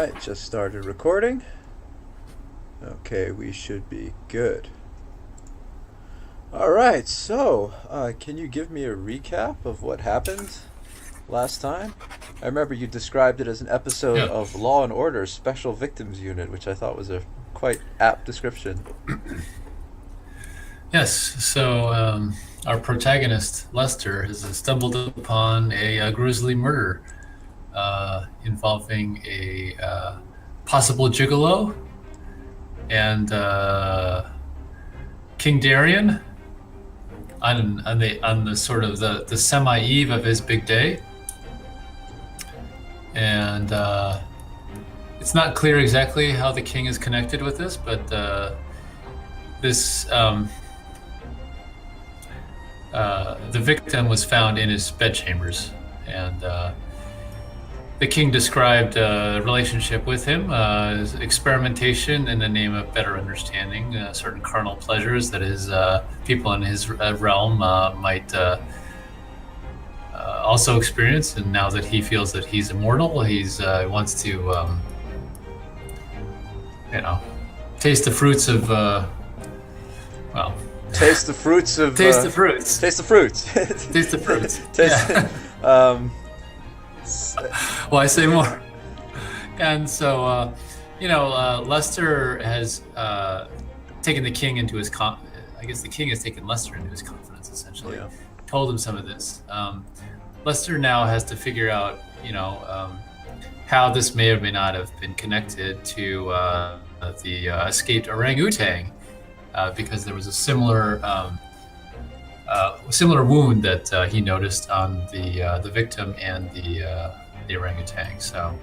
right, just started recording. Okay, we should be good. All right, so can you give me a recap of what happened last time? I remember you described it as an episode Yeah. of Law and Order Special Victims Unit, which I thought was a quite apt description. Yes. So our protagonist Lester has stumbled upon a grisly murder involving a possible gigolo and King Darian on the sort of the semi eve of his big day, and it's not clear exactly how the king is connected with this, but this. The victim was found in his bedchambers, and the king described a relationship with him as experimentation in the name of better understanding certain carnal pleasures that his people in his realm might also experience. And now that he feels that he's immortal, he's wants to, taste the fruits of well. Taste the fruits of. Taste the fruits. Taste the fruits. Taste the fruits. Taste. Yeah. Why say more? And so, Lester has taken the king into his I guess the king has taken Lester into his confidence, essentially. Yeah. Told him some of this. Lester now has to figure out, how this may or may not have been connected to the escaped orangutan. Because there was a similar wound that he noticed on the victim and the orangutan. So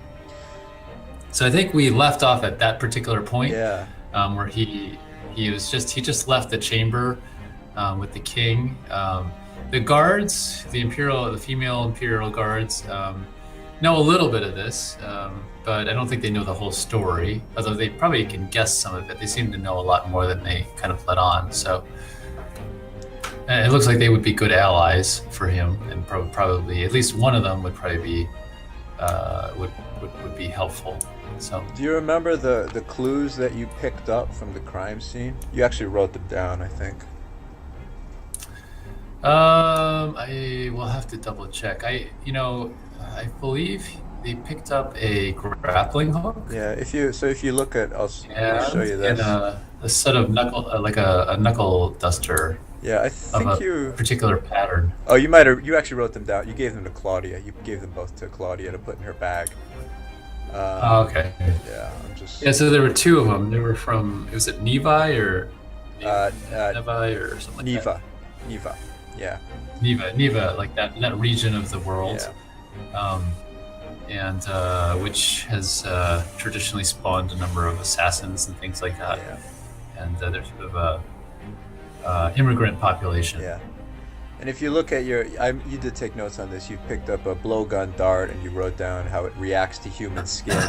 I think we left off at that particular point, Yeah. Where he just left the chamber with the king. The guards, the female imperial guards, know a little bit of this. But I don't think they know the whole story, although they probably can guess some of it. They seem to know a lot more than they kind of let on. So it looks like they would be good allies for him, and probably at least one of them would probably be would be helpful. So Do you remember the clues that you picked up from the crime scene? You actually wrote them down, I think. I will have to double check. I believe they picked up a grappling hook. Yeah, if you look at, let me show you And this. a set of knuckle, like a knuckle duster Yeah, I of think a particular pattern. Oh, you actually wrote them down. You gave them to Claudia. You gave them both to Claudia to put in her bag. Okay. Yeah, I'm just. Yeah, so there were two of them. They were from, was it Neva or Neva, or something like that? Neva. Yeah. Neva, like that region of the world. Yeah. And which has traditionally spawned a number of assassins and things like that. Yeah. And there's sort of a immigrant population. Yeah. And if you look at you did take notes on this. You picked up a blowgun dart and you wrote down how it reacts to human skin,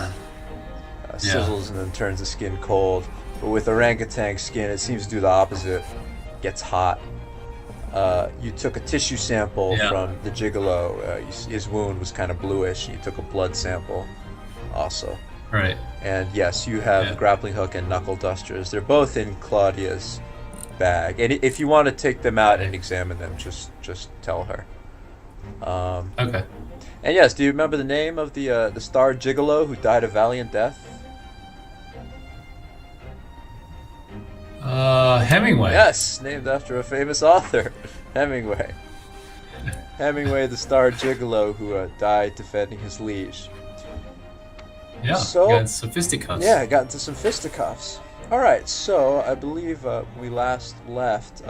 sizzles and then turns the skin cold. But with orangutan skin, it seems to do the opposite. Gets hot. You took a tissue sample from the gigolo. His wound was kind of bluish. You took a blood sample also. Right. And yes, you have grappling hook and knuckle dusters. They're both in Claudia's bag. And if you want to take them out and examine them, just tell her. Okay. And yes, do you remember the name of the star gigolo who died a valiant death? Hemingway. Yes, named after a famous author, Hemingway. Hemingway, the star gigolo who died defending his liege. Yeah. So, got some fisticuffs. Yeah, got into some fisticuffs. All right, so I believe we last left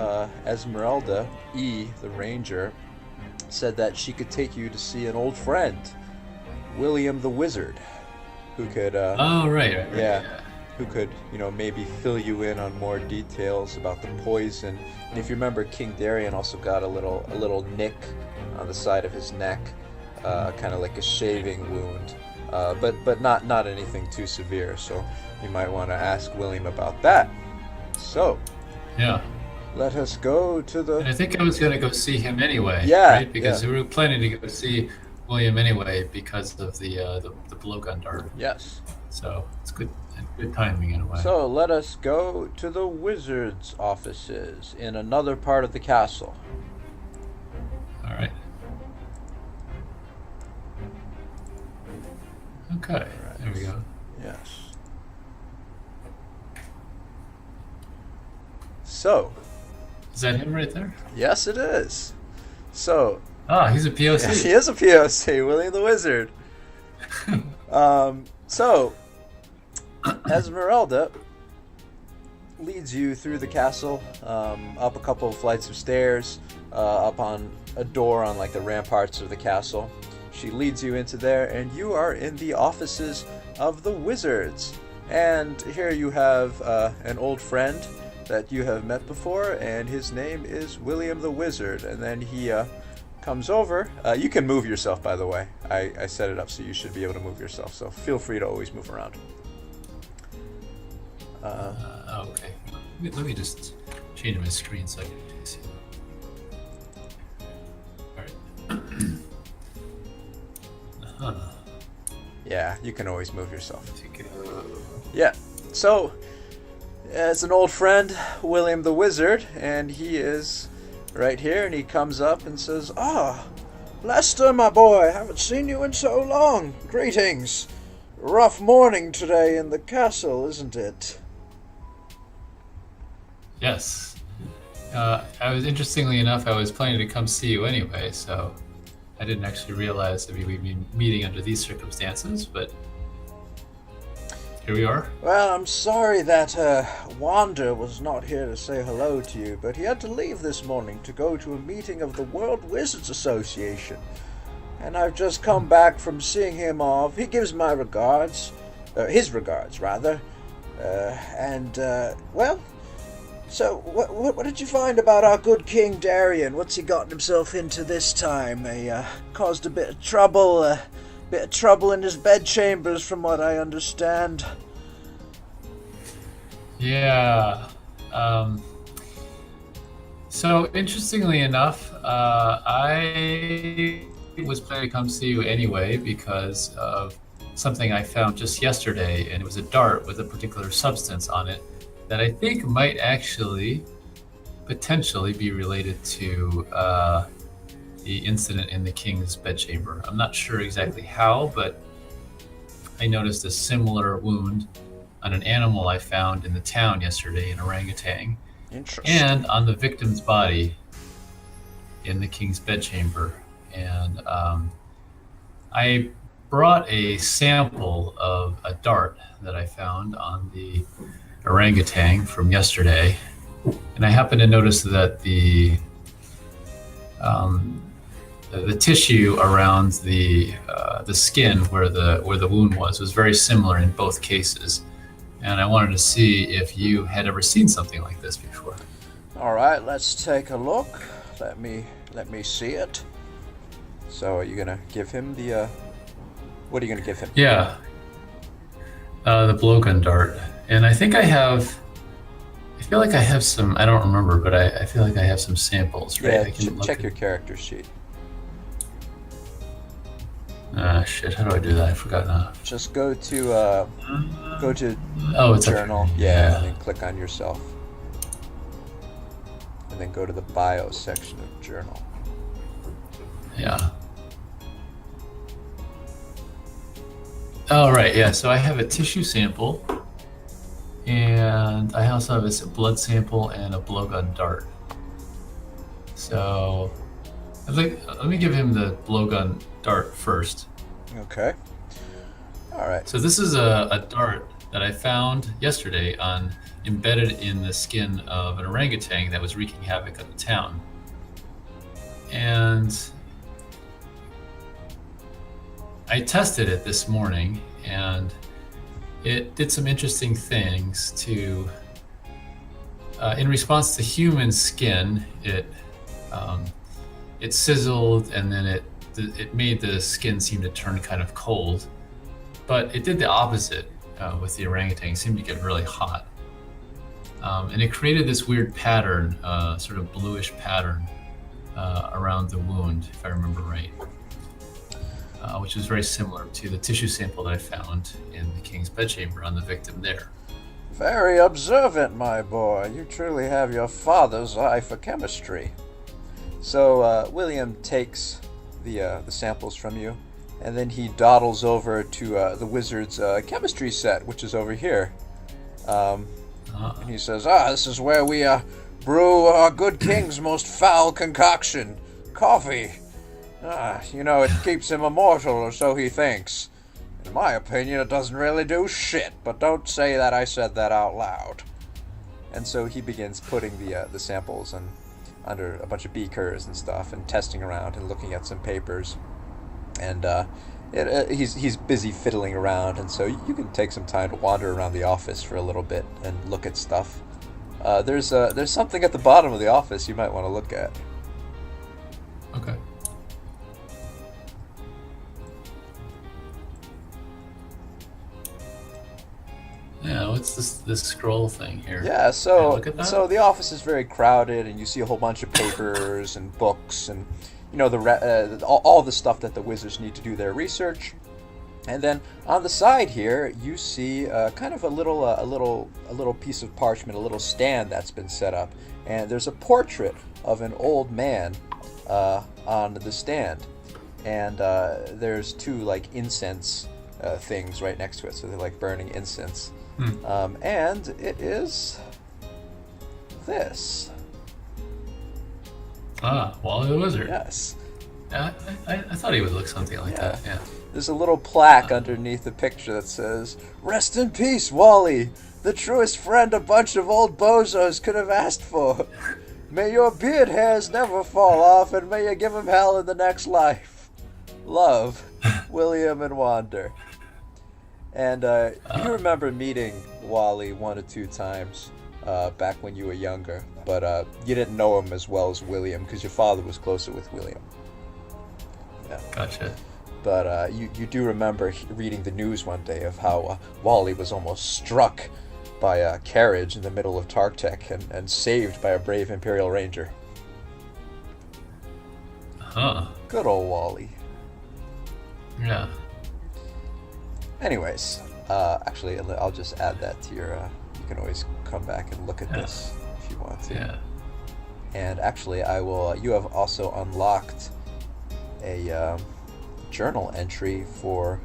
Esmeralda E, the ranger, said that she could take you to see an old friend, William the Wizard, who could. Oh, right. Yeah. Who could, maybe fill you in on more details about the poison. And if you remember, King Darian also got a little nick on the side of his neck, kind of like a shaving wound, but not anything too severe. So you might want to ask William about that. So Yeah. let us go to the. And I think I was going to go see him anyway. Yeah, Right? Because we were planning to go see William anyway because of the blowgun dart. Yes. So it's good timing in a way. So let us go to the wizard's offices in another part of the castle. All right. Okay, Right. there we go. Yes. So. Is that him right there? Yes, it is. So. Ah, he's a POC. He is a POC, William the Wizard. So, Esmeralda leads you through the castle, up a couple of flights of stairs, up on a door on like the ramparts of the castle. She leads you into there, and you are in the offices of the wizards. And here you have an old friend that you have met before, and his name is William the Wizard. And then he comes over. You can move yourself, by the way. I set it up so you should be able to move yourself, so feel free to always move around. Okay. Let me just change my screen so I can see. All right. Yeah, you can always move yourself. Yeah. So, it's an old friend, William the Wizard, and he is right here, and he comes up and says, "Ah, Lester, my boy, haven't seen you in so long. Greetings. Rough morning today in the castle, isn't it?" Yes. Interestingly enough, I was planning to come see you anyway, so I didn't actually realize that we'd be meeting under these circumstances, but here we are. Well, I'm sorry that Wander was not here to say hello to you, but he had to leave this morning to go to a meeting of the World Wizards Association. And I've just come back from seeing him off. He gives my regards, his regards, rather. Well, so what did you find about our good King Darian? What's he gotten himself into this time? He caused a bit of trouble in his bedchambers, from what I understand. Yeah. So interestingly enough, I was planning to come see you anyway because of something I found just yesterday, and it was a dart with a particular substance on it that I think might actually potentially be related to the incident in the king's bedchamber. I'm not sure exactly how, but I noticed a similar wound on an animal I found in the town yesterday, an orangutan, and on the victim's body in the king's bedchamber. And I brought a sample of a dart that I found on the orangutan from yesterday, and I happened to notice that the tissue around the skin where the wound was very similar in both cases, and I wanted to see if you had ever seen something like this before. All right, let's take a look. Let me see it. So, are you gonna give him the? What are you gonna give him? Yeah, the blowgun dart, and I think I feel like I have some. I don't remember, but I feel like I have some samples. Right? Yeah, I can check your character sheet. Shit, how do I do that? I forgot now. Just go to it's journal. Yeah. And then click on yourself. And then go to the bio section of journal. Yeah. Oh, right, yeah. So I have a tissue sample, and I also have a blood sample and a blowgun dart. So let me give him the blowgun dart first. Okay. All right. So this is a dart that I found yesterday embedded in the skin of an orangutan that was wreaking havoc on the town. And I tested it this morning, and it did some interesting things to, in response to human skin, it sizzled, and then it made the skin seem to turn kind of cold. But it did the opposite with the orangutan. It seemed to get really hot. And it created this weird pattern, sort of bluish pattern around the wound, if I remember right. which is very similar to the tissue sample that I found in the king's bedchamber on the victim there. Very observant, my boy. You truly have your father's eye for chemistry. So William takes the samples from you, and then he dawdles over to the wizard's chemistry set, which is over here. And he says, this is where we brew our good king's most foul concoction, coffee. It keeps him immortal, or so he thinks. In my opinion, it doesn't really do shit, but don't say that I said that out loud. And so he begins putting the samples under a bunch of beakers and stuff, and testing around and looking at some papers. And he's busy fiddling around, and so you can take some time to wander around the office for a little bit and look at stuff. There's something at the bottom of the office you might want to look at. Okay. Yeah, what's this scroll thing here? Yeah, so the office is very crowded, and you see a whole bunch of papers and books, and all the stuff that the wizards need to do their research. And then on the side here, you see kind of a little piece of parchment, a little stand that's been set up, and there's a portrait of an old man on the stand, and there's two like incense things right next to it, so they're like burning incense. And it is this. Wally the Wizard. Yes. I thought he would look something like that. Yeah. There's a little plaque underneath the picture that says, "Rest in peace, Wally, the truest friend a bunch of old bozos could have asked for. May your beard hairs never fall off, and may you give him hell in the next life. Love, William and Wander." And you remember meeting Wally 1 or 2 times back when you were younger, but you didn't know him as well as William because your father was closer with William. Yeah. Gotcha. But you do remember reading the news one day of how Wally was almost struck by a carriage in the middle of Tartec and saved by a brave Imperial Ranger. Good old Wally. Yeah. Anyways, actually, I'll just add that to your... you can always come back and look at this if you want to. Yeah. And actually, I will... you have also unlocked a journal entry for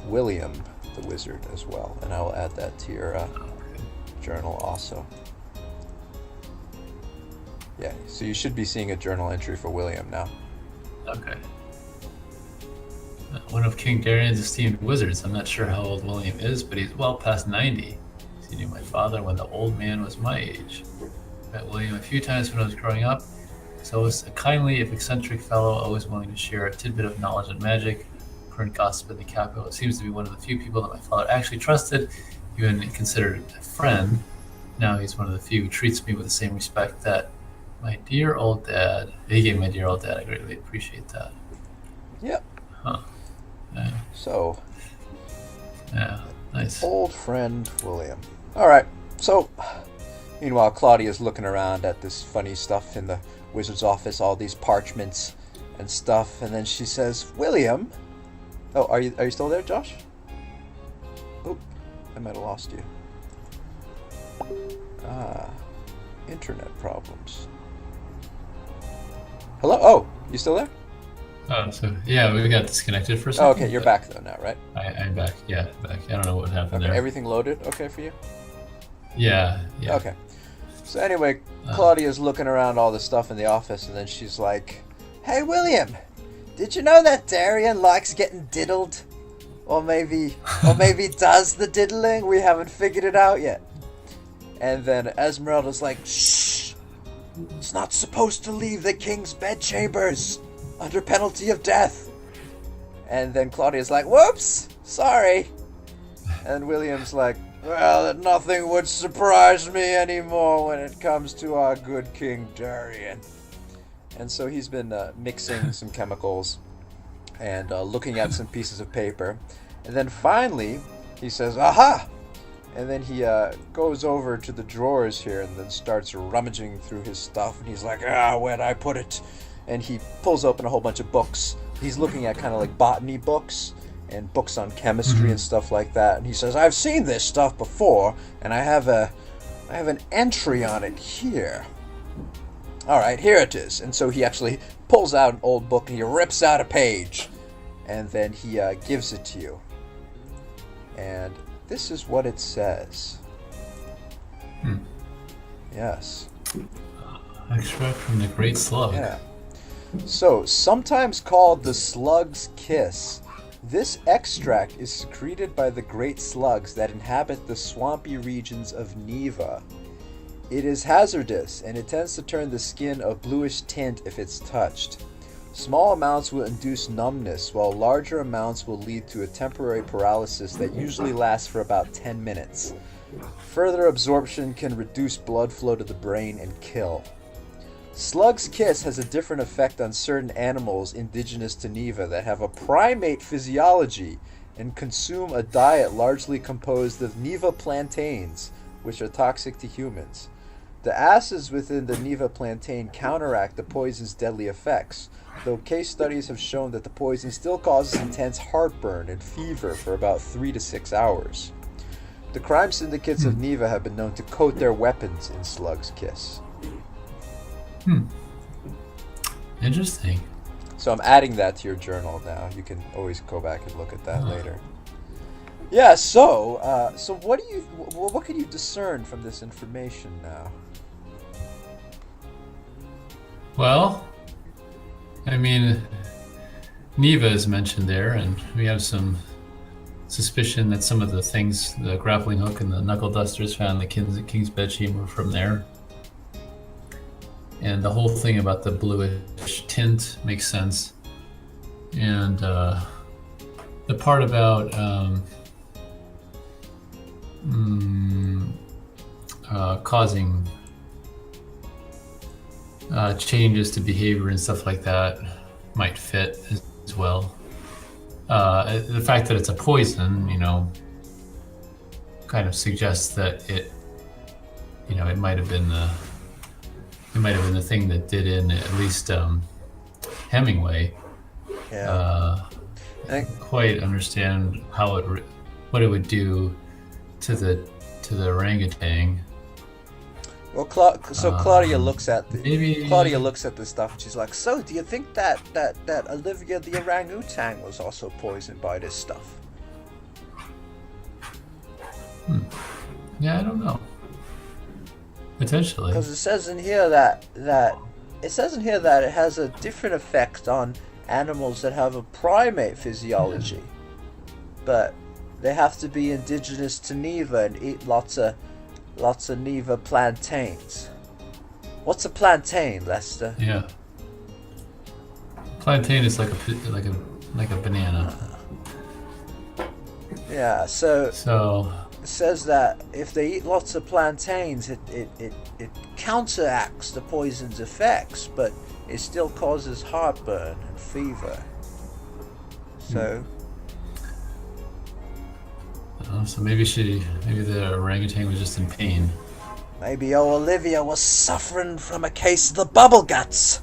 William the Wizard as well. And I will add that to your journal also. Yeah, so you should be seeing a journal entry for William now. Okay. One of King Darian's esteemed wizards. I'm not sure how old William is, but he's well past 90. He knew my father when the old man was my age. Met William a few times when I was growing up. So was a kindly, if eccentric fellow, always willing to share a tidbit of knowledge and magic. Current gossip in the capital. It seems to be one of the few people that my father actually trusted, even considered a friend. Now he's one of the few who treats me with the same respect that my dear old dad. He gave my dear old dad. I greatly appreciate that. Yep. Huh. Yeah. So. Yeah. Nice. Old friend William. All right. So, meanwhile, Claudia's looking around at this funny stuff in the wizard's office, all these parchments and stuff, and then she says, "William." Oh, are you still there, Josh? Oh, I might have lost you. Internet problems. Hello? Oh, you still there? Oh, so yeah, we got disconnected for a second. Oh, okay, you're back though now, right? I'm back. Yeah, back. I don't know what happened there. Everything loaded okay for you? Yeah. Okay. So anyway, Claudia's looking around all the stuff in the office, and then she's like, "Hey, William, did you know that Darian likes getting diddled? Or maybe does the diddling? We haven't figured it out yet." And then Esmeralda's like, "Shh! It's not supposed to leave the king's bedchambers under penalty of death." And then Claudia's like, "Whoops! Sorry." And William's like, "Well, nothing would surprise me anymore when it comes to our good King Darian." And so he's been mixing some chemicals and looking at some pieces of paper. And then finally, he says, "Aha!" And then he goes over to the drawers here and then starts rummaging through his stuff. And he's like, "Where'd I put it?" And he pulls open a whole bunch of books, he's looking at kind of like botany books and books on chemistry and stuff like that. And he says, "I've seen this stuff before, and I have an entry on it here. All right, here it is." And so he actually pulls out an old book and he rips out a page, and then he gives it to you. And this is what it says. Yes. Extract from the great slug. Yeah. So, sometimes called the slug's kiss, this extract is secreted by the great slugs that inhabit the swampy regions of Neva. It is hazardous, and it tends to turn the skin a bluish tint if it's touched. Small amounts will induce numbness, while larger amounts will lead to a temporary paralysis that usually lasts for about 10 minutes. Further absorption can reduce blood flow to the brain and kill. Slug's kiss has a different effect on certain animals indigenous to Neva that have a primate physiology and consume a diet largely composed of Neva plantains, which are toxic to humans. The acids within the Neva plantain counteract the poison's deadly effects, though case studies have shown that the poison still causes intense heartburn and fever for about 3 to 6 hours. The crime syndicates of Neva have been known to coat their weapons in slug's kiss. Interesting. So I'm adding that to your journal now. You can always go back and look at that later. Yeah. So what can you discern from this information now? Well, I mean, Neva is mentioned there, and we have some suspicion that some of the things, the grappling hook and the knuckle dusters found in the king's bedchamber were from there. And the whole thing about the bluish tint makes sense. And the part about causing changes to behavior and stuff like that might fit as well. The fact that it's a poison, kind of suggests that it might have been the thing that did in at least Hemingway. Yeah. I don't quite understand what it would do to the orangutan. Well, Claudia looks at the stuff and she's like, "So, do you think that Olivia the orangutan was also poisoned by this stuff?" Yeah, I don't know. Potentially. Because it says in here that it has a different effect on animals that have a primate physiology, but they have to be indigenous to Neva and eat lots of Neva plantains. What's a plantain, Lester? Yeah. Plantain is like a banana. Yeah. So. It says that if they eat lots of plantains, it counteracts the poison's effects, but it still causes heartburn and fever. So. So maybe the orangutan was just in pain. Maybe Olivia was suffering from a case of the bubble guts.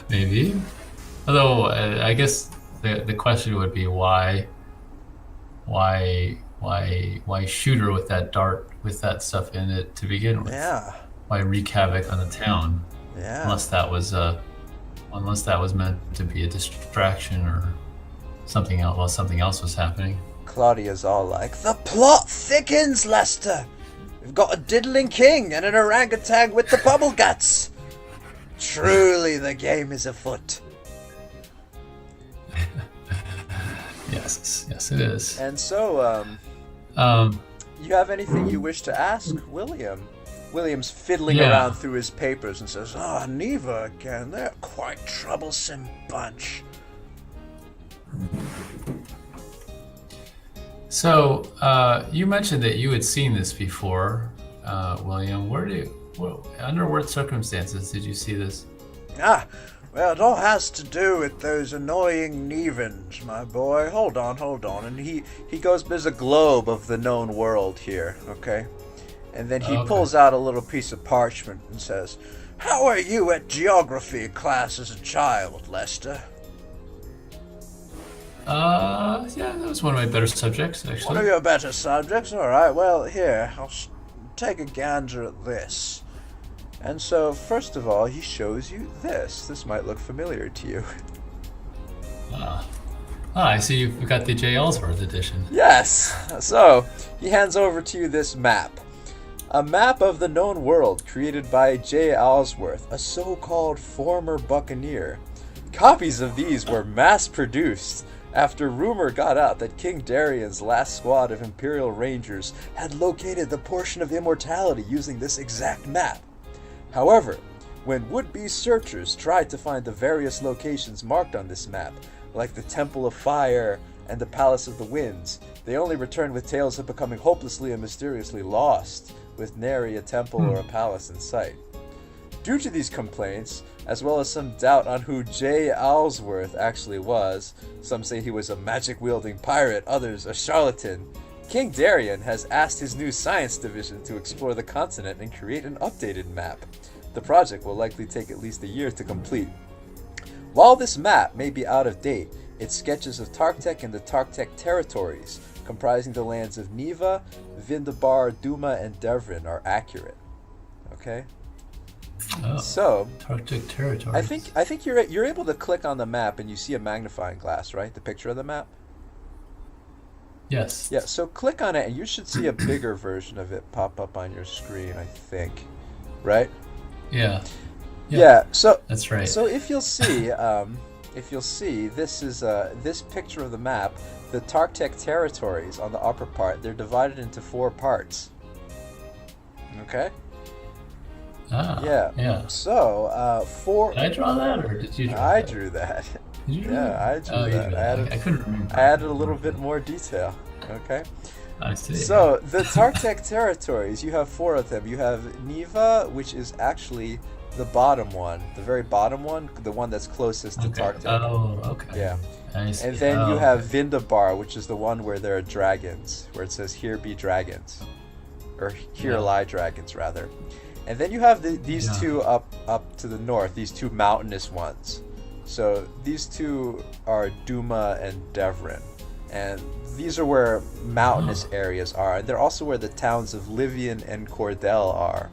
Maybe. Although I guess the question would be why shoot her with that dart with that stuff in it to begin with? Yeah. Why wreak havoc on the town? Yeah. Unless that was meant to be a distraction or something else while something else was happening. Claudia's all like, "The plot thickens, Lester. We've got a diddling king and an orangutan with the bubble guts. Truly, the game is afoot." Yes, it is. And so, you have anything you wish to ask William? William's fiddling around through his papers and says, Neva again, they're quite troublesome bunch. So, you mentioned that you had seen this before, William. Under what circumstances did you see this? Well, it all has to do with those annoying Nevans, my boy. Hold on. And he goes, there's a globe of the known world here, okay? And then he pulls out a little piece of parchment and says, How are you at geography class as a child, Lester? Yeah, that was one of my better subjects, actually. One of your better subjects? Alright, well, here, I'll take a gander at this. And so, first of all, he shows you this. This might look familiar to you. I see you've got the J. Ellsworth edition. Yes! So, he hands over to you this map. A map of the known world created by J. Ellsworth, a so-called former buccaneer. Copies of these were mass-produced after rumor got out that King Darian's last squad of Imperial Rangers had located the portion of immortality using this exact map. However, when would-be searchers tried to find the various locations marked on this map, like the Temple of Fire and the Palace of the Winds, they only returned with tales of becoming hopelessly and mysteriously lost, with nary a temple or a palace in sight. Due to these complaints, as well as some doubt on who J. Ellsworth actually was, some say he was a magic-wielding pirate, others a charlatan, King Darian has asked his new science division to explore the continent and create an updated map. The project will likely take at least a year to complete. While this map may be out of date, its sketches of Tartec and the Tartec territories, comprising the lands of Neva, Vindabar, Duma, and Devrin, are accurate. Okay? Oh, so, Tartec territories. I think you're able to click on the map and you see a magnifying glass, right? The picture of the map? Yes. Yeah, so click on it and you should see a bigger version of it pop up on your screen, I think. Right? Yeah. Yeah, so that's right. So if you'll see, this is this picture of the map. The Tartec territories on the upper part, they're divided into 4 parts. Okay. Yeah. So Did I draw that, or did you draw I that? drew that. Did you draw that? I drew that. I couldn't remember. I added a little bit more detail. Okay. I see. So the Tartec territories, you have 4 of them. You have Neva, which is actually the bottom one, the very bottom one, the one that's closest to Tartec. Oh, okay. Yeah. I see. And then you have Vindabar, which is the one where there are dragons, where it says "Here be dragons," or "Here lie dragons," rather. And then you have these 2 up to the north, these 2 mountainous ones. So these 2 are Duma and Devrin, and these are where mountainous areas are. And they're also where the towns of Livian and Cordell are.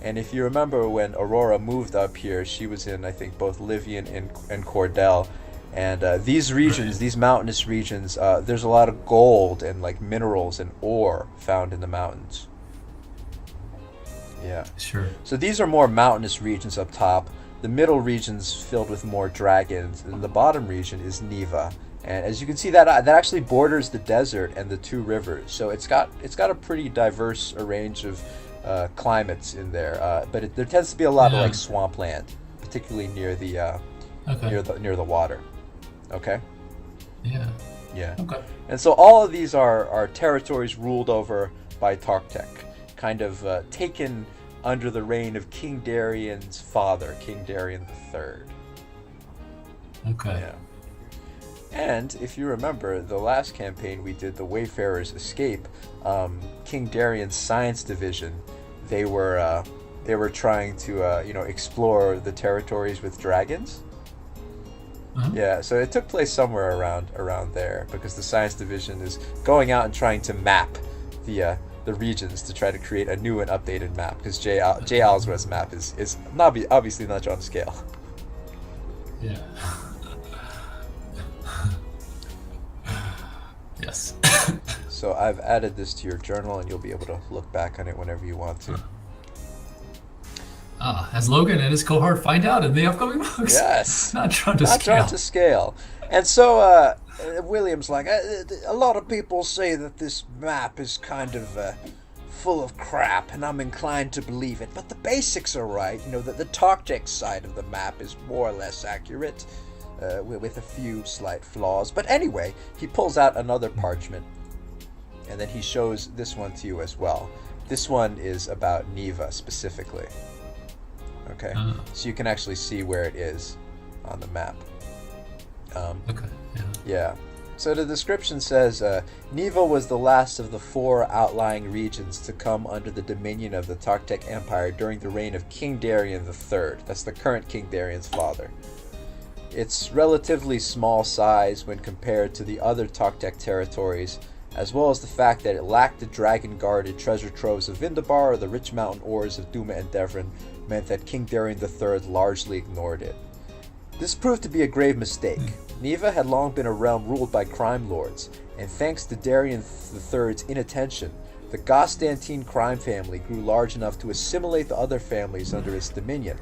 And if you remember when Aurora moved up here, she was in, I think, both Livian and Cordell. And these regions, these mountainous regions, there's a lot of gold and like minerals and ore found in the mountains. Yeah. Sure. So these are more mountainous regions up top. The middle region's filled with more dragons, and the bottom region is Neva. And as you can see, that actually borders the desert and the 2 rivers. So it's got a pretty diverse range of climates in there. But there tends to be a lot of like swampland, particularly near the near the water. Okay. Yeah. Yeah. Okay. And so all of these are territories ruled over by Tartec, kind of taken under the reign of King Darian's father, King Darian III. Okay. Yeah. And if you remember, the last campaign we did, the Wayfarer's Escape, King Darian's science division, they were trying to explore the territories with dragons. Uh-huh. Yeah, so it took place somewhere around there, because the science division is going out and trying to map the regions to try to create a new and updated map, because J. Ellsworth's map is not obviously not on scale. Yeah. Yes. So I've added this to your journal, and you'll be able to look back on it whenever you want to. As Logan and his cohort find out in the upcoming books. Yes. Not drawn to scale. And so William's like, a lot of people say that this map is kind of full of crap, and I'm inclined to believe it. But the basics are right. You know, the Tartec side of the map is more or less accurate, with a few slight flaws. But anyway, he pulls out another parchment, and then he shows this one to you as well. This one is about Neva specifically. Okay, so you can actually see where it is on the map. Okay. Yeah. So the description says, Neva was the last of the 4 outlying regions to come under the dominion of the Tartec Empire during the reign of King Darian III. That's the current King Darian's father. It's relatively small size when compared to the other Tartec territories, as well as the fact that it lacked the dragon-guarded treasure troves of Vindabar or the rich mountain ores of Duma and Devran meant that King Darian III largely ignored it. This proved to be a grave mistake. Neva had long been a realm ruled by crime lords, and thanks to Darian III's inattention, the Gostantine crime family grew large enough to assimilate the other families under its dominion.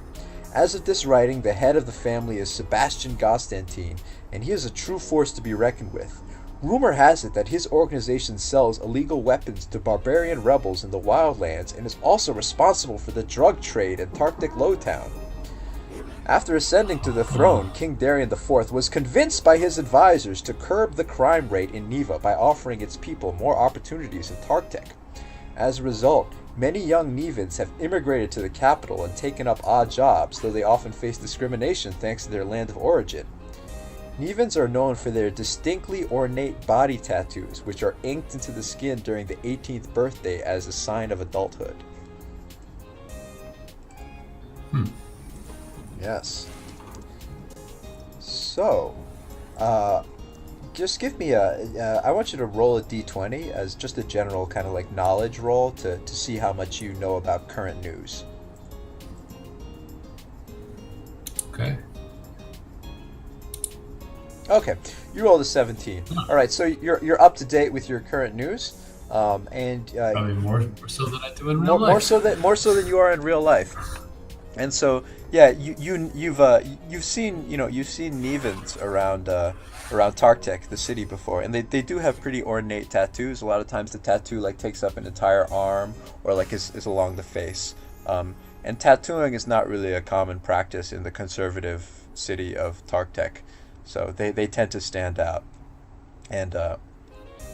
As of this writing, the head of the family is Sebastian Gostantine, and he is a true force to be reckoned with. Rumor has it that his organization sells illegal weapons to barbarian rebels in the Wildlands and is also responsible for the drug trade in Tartec Lowtown. After ascending to the throne, King Darian IV was convinced by his advisors to curb the crime rate in Neva by offering its people more opportunities in Tartec. As a result, many young Nevans have immigrated to the capital and taken up odd jobs, though they often face discrimination thanks to their land of origin. Nevans are known for their distinctly ornate body tattoos, which are inked into the skin during the 18th birthday as a sign of adulthood. Yes. So, just give me I want you to roll a d20 as just a general kind of like knowledge roll to see how much you know about current news. Okay. Okay, you rolled a 17. All right, so you're up to date with your current news, and probably more so than I do in real life. More so than you are in real life. And so, yeah, you've seen Nevans around Tartec, the city, before, and they do have pretty ornate tattoos. A lot of times the tattoo like takes up an entire arm or like is along the face. And tattooing is not really a common practice in the conservative city of Tartec, so they tend to stand out. And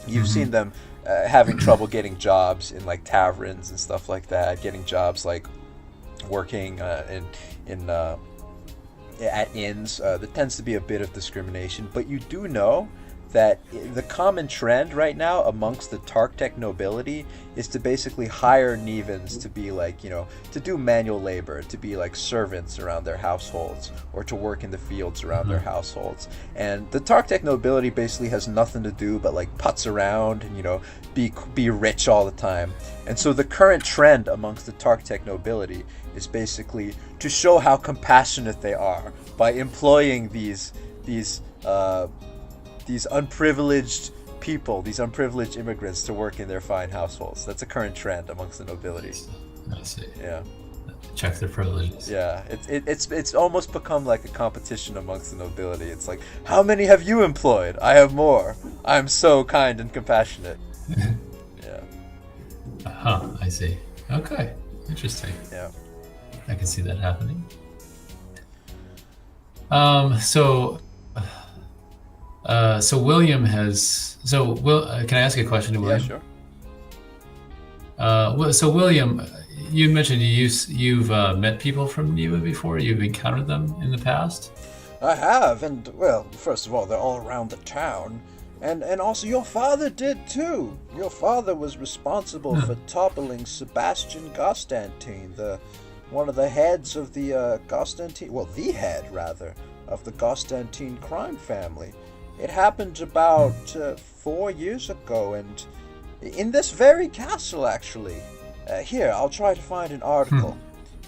you've seen them having trouble getting jobs in like taverns and stuff like that, getting jobs like working at inns. There tends to be a bit of discrimination, but you do know that the common trend right now amongst the Tartec nobility is to basically hire Nevans to be like, to do manual labor, to be like servants around their households, or to work in the fields around their households. And the Tartec nobility basically has nothing to do but like putz around and, be rich all the time. And so the current trend amongst the Tartec nobility is basically to show how compassionate they are by employing these unprivileged people, these unprivileged immigrants to work in their fine households. That's a current trend amongst the nobility. I see. Yeah. Check their privileges. Yeah, it's almost become like a competition amongst the nobility. It's like, how many have you employed? I have more. I'm so kind and compassionate. Yeah. I see. Okay. Interesting. Yeah. I can see that happening. So William has. Can I ask a question to William? Yeah, sure. So William, you mentioned you've met people from Neva before. You've encountered them in the past. I have, and well, first of all, they're all around the town, and also your father did too. Your father was responsible for toppling Sebastian Gostantine, one of the heads of the the head rather of the Gostantine crime family. It happened about 4 years ago, and in this very castle, actually. Here, I'll try to find an article.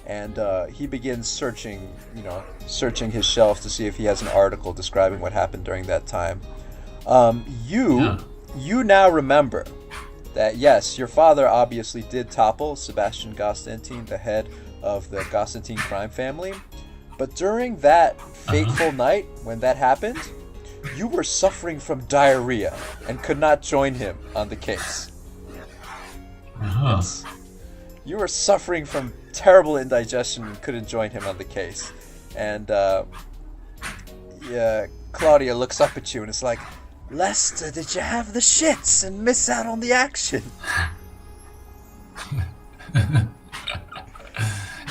And he begins searching his shelf to see if he has an article describing what happened during that time. You now remember that, yes, your father obviously did topple Sebastian Gostantine, the head of the Gostantine crime family. But during that fateful night when that happened, you were suffering from diarrhea and could not join him on the case. Yes. You were suffering from terrible indigestion and couldn't join him on the case. And Claudia looks up at you and is like, Lester, did you have the shits and miss out on the action?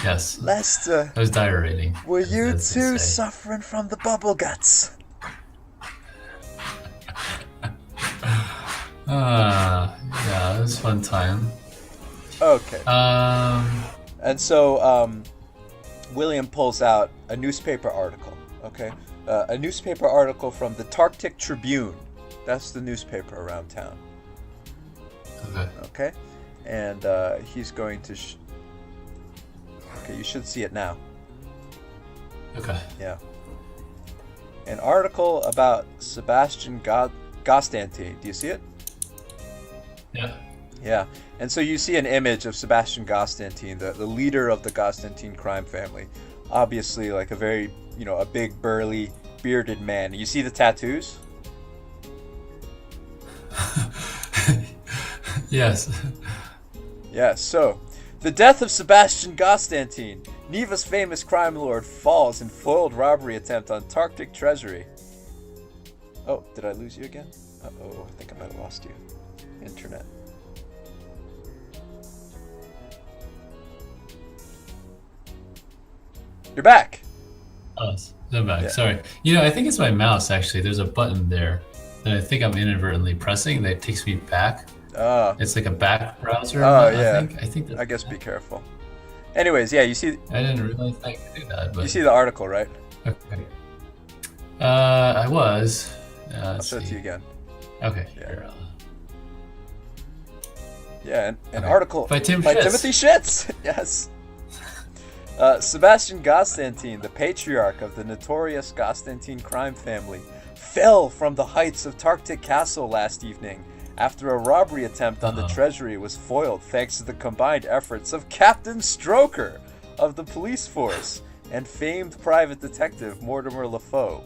Yes. Lester, I was diarrheating. Were you too suffering from the bubble guts? Yeah, it was a fun time. Okay. Um, And so William pulls out a newspaper article. Okay. A newspaper article from the Tartec Tribune. That's the newspaper around town. okay. Okay. And he's going to. Okay, you should see it now. Okay. Yeah. An article about Sebastian Constantine. Do you see it? Yeah. Yeah. And so you see an image of Sebastian Constantine, the leader of the Constantine crime family. Obviously, like a very, a big, burly, bearded man. You see the tattoos? Yes. Yeah, so, the death of Sebastian Constantine, Neva's famous crime lord, falls in foiled robbery attempt on Tartec treasury. Oh, did I lose you again? Uh-oh, I think I might have lost you. Internet. You're back! Oh, I'm back. Yeah. Sorry. I think it's my mouse, actually. There's a button there that I think I'm inadvertently pressing that takes me back. It's like a back browser. Yeah. I think that's I guess be careful. Anyways, yeah, you see... I didn't realize I could do that, but... You see the article, right? Okay. I was. I'll show it to you again. Okay. Yeah. Here, Yeah, an Okay. article By Timothy Schitz. Yes. Sebastian Constantine, the patriarch of the notorious Constantine crime family, fell from the heights of Tartec Castle last evening after a robbery attempt on the treasury was foiled thanks to the combined efforts of Captain Stroker of the police force and famed private detective Mortimer LeFoe.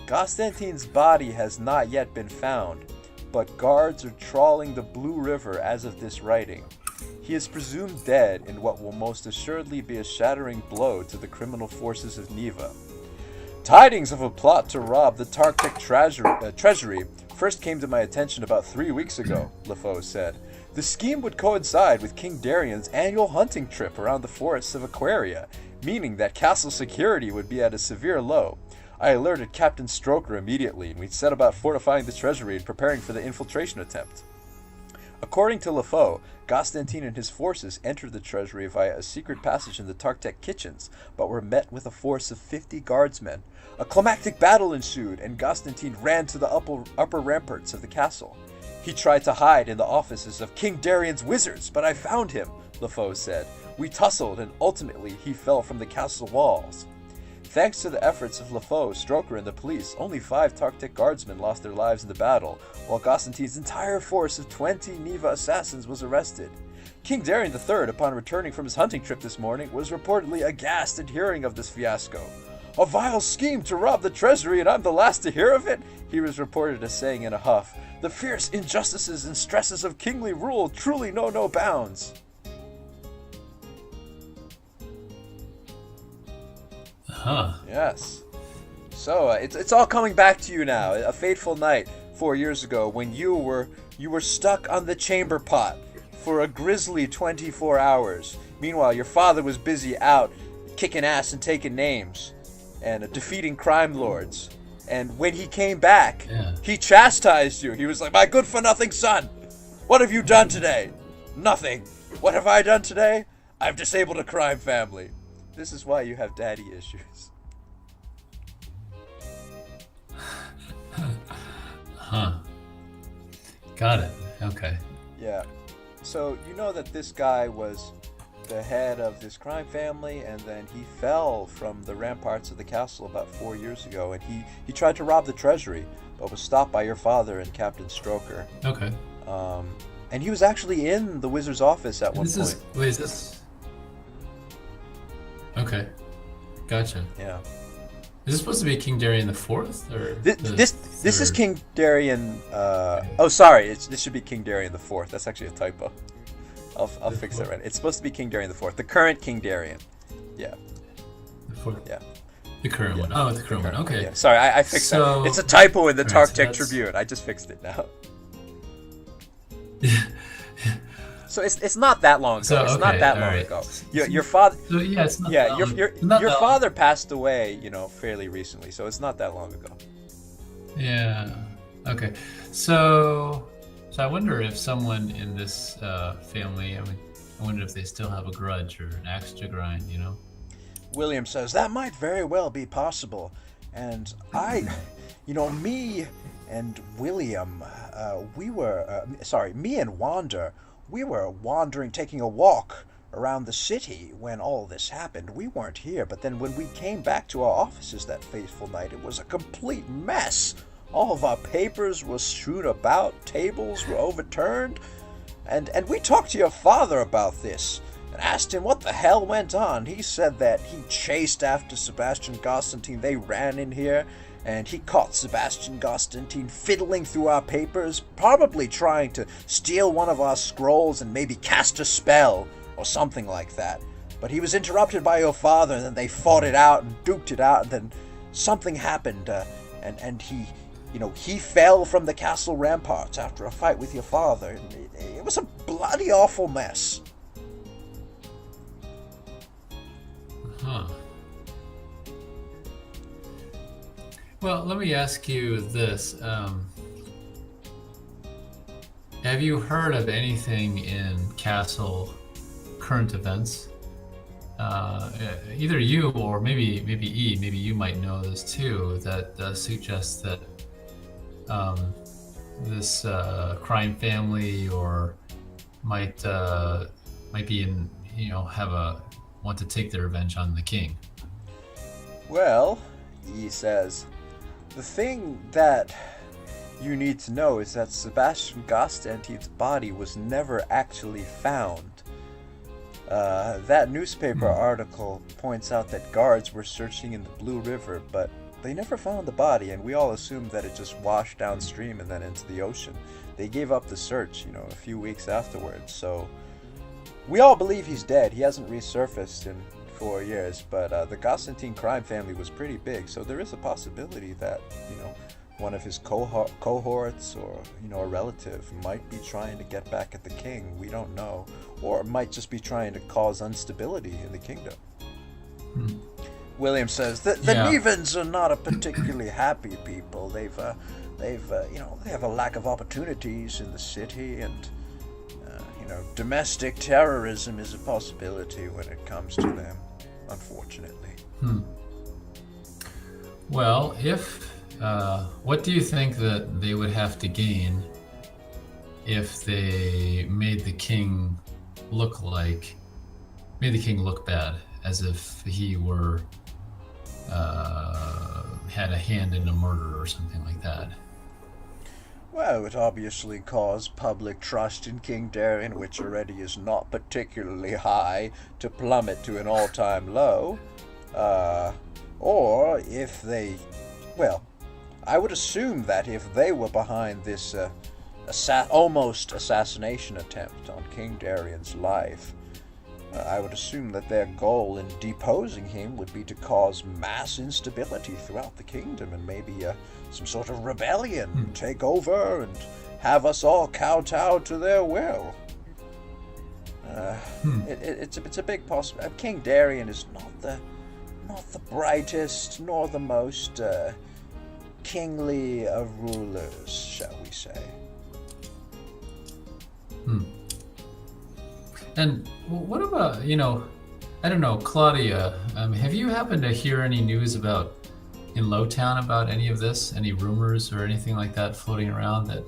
Constantine's body has not yet been found, but guards are trawling the Blue River as of this writing. He is presumed dead in what will most assuredly be a shattering blow to the criminal forces of Neva. Tidings of a plot to rob the Tartec treasury first came to my attention about 3 weeks ago, LeFoe said. The scheme would coincide with King Darian's annual hunting trip around the forests of Aquaria, meaning that castle security would be at a severe low. I alerted Captain Stroker immediately, and we set about fortifying the treasury and preparing for the infiltration attempt. According to LeFoe, Constantine and his forces entered the treasury via a secret passage in the Tartec kitchens, but were met with a force of 50 guardsmen. A climactic battle ensued, and Constantine ran to the upper ramparts of the castle. He tried to hide in the offices of King Darian's wizards, but I found him, LeFoe said. We tussled, and ultimately he fell from the castle walls. Thanks to the efforts of LeFoe, Stroker, and the police, only 5 Tartec guardsmen lost their lives in the battle, while Constantine's entire force of 20 Neva assassins was arrested. King Darian III, upon returning from his hunting trip this morning, was reportedly aghast at hearing of this fiasco. A vile scheme to rob the treasury, and I'm the last to hear of it, he was reported as saying in a huff. The fierce injustices and stresses of kingly rule truly know no bounds. Huh. Yes. So it's all coming back to you now. A fateful night 4 years ago when you were stuck on the chamber pot for a grisly 24 hours. Meanwhile, your father was busy out kicking ass and taking names and defeating crime lords. And when he came back, he chastised you. He was like, "My good-for-nothing son, what have you done today?" "Nothing." "What have I done today?" "I've disabled a crime family." This is why you have daddy issues. Huh. Got it. Okay. Yeah. So you know that this guy was the head of this crime family, and then he fell from the ramparts of the castle about 4 years ago, and he tried to rob the treasury, but was stopped by your father and Captain Stroker. Okay. And he was actually in the wizard's office at one point. Is this? Okay. Gotcha. Yeah. Is this supposed to be King Darian IV? Or This is King Darian. Oh, sorry. This should be King Darian IV. That's actually a typo. I'll fix that right. It's supposed to be King Darian IV, the current King Darian. Yeah. Yeah. The current one. Oh, the current one. Okay. Yeah. Sorry, I fixed that. It's a typo in the Tartec Tribune. I just fixed it now. So it's not that long ago. It's not that long ago. Your father. So, yeah, it's not. Yeah, your father passed away, fairly recently. So it's not that long ago. Yeah. Okay. So So I wonder if someone in this family, I wonder if they still have a grudge or an axe to grind, you know? William says, that might very well be possible. And me and William, me and Wander, we were wandering, taking a walk around the city when all this happened. We weren't here, but then when we came back to our offices that fateful night, it was a complete mess. All of our papers were strewn about, tables were overturned, and we talked to your father about this and asked him what the hell went on. He said that he chased after Sebastian Constantine. They ran in here, and he caught Sebastian Constantine fiddling through our papers, probably trying to steal one of our scrolls and maybe cast a spell or something like that. But he was interrupted by your father, and then they fought it out and duked it out, and then something happened, and he fell from the castle ramparts after a fight with your father. It was a bloody awful mess. Huh. Well, let me ask you this. Have you heard of anything in Castle current events? Either you or maybe you might know this too, that suggests that this crime family or might be in, want to take their revenge on the king. Well, he says, the thing that you need to know is that Sebastian Constantine's body was never actually found. That newspaper article points out that guards were searching in the Blue River, but they never found the body, and we all assumed that it just washed downstream and then into the ocean. They gave up the search, a few weeks afterwards, so we all believe he's dead. He hasn't resurfaced in 4 years, but the Constantine crime family was pretty big, so there is a possibility that, one of his cohorts or, a relative might be trying to get back at the king. We don't know. Or might just be trying to cause instability in the kingdom. William says the Nevans are not a particularly happy people. They have a lack of opportunities in the city, and domestic terrorism is a possibility when it comes to them, unfortunately. Well, what do you think that they would have to gain if they made the king look bad, as if he were had a hand in a murder or something like that? Well, it obviously caused public trust in King Darian, which already is not particularly high, to plummet to an all-time low. Or if they... Well, I would assume that if they were behind this almost assassination attempt on King Darian's life, I would assume that their goal in deposing him would be to cause mass instability throughout the kingdom and maybe some sort of rebellion, take over and have us all kowtow to their will. It's a big possibility. King Darian is not the brightest nor the most kingly of rulers, shall we say. And what about, I don't know, Claudia, have you happened to hear any news in Lowtown about any of this? Any rumors or anything like that floating around that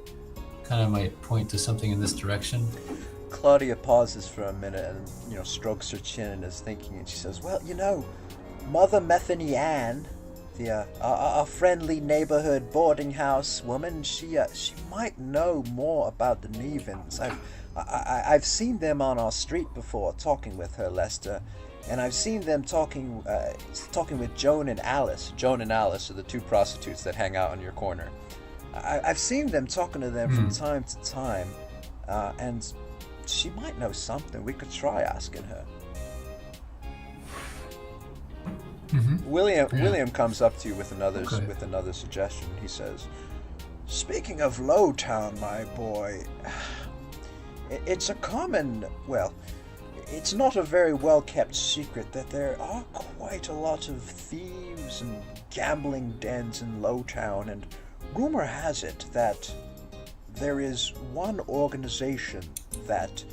kind of might point to something in this direction? Claudia pauses for a minute and, strokes her chin and is thinking, and she says, well, Mother Methany Ann, our friendly neighborhood boarding house woman, she might know more about the Nevans. I've seen them on our street before, talking with her, Lester, and I've seen them talking with Joan and Alice. Joan and Alice are the two prostitutes that hang out on your corner. I've seen them talking to them from time to time, and she might know something. We could try asking her. William comes up to you with another suggestion. He says, speaking of Lowtown, my boy, it's it's not a very well-kept secret that there are quite a lot of thieves and gambling dens in Lowtown, and rumor has it that there is one organization that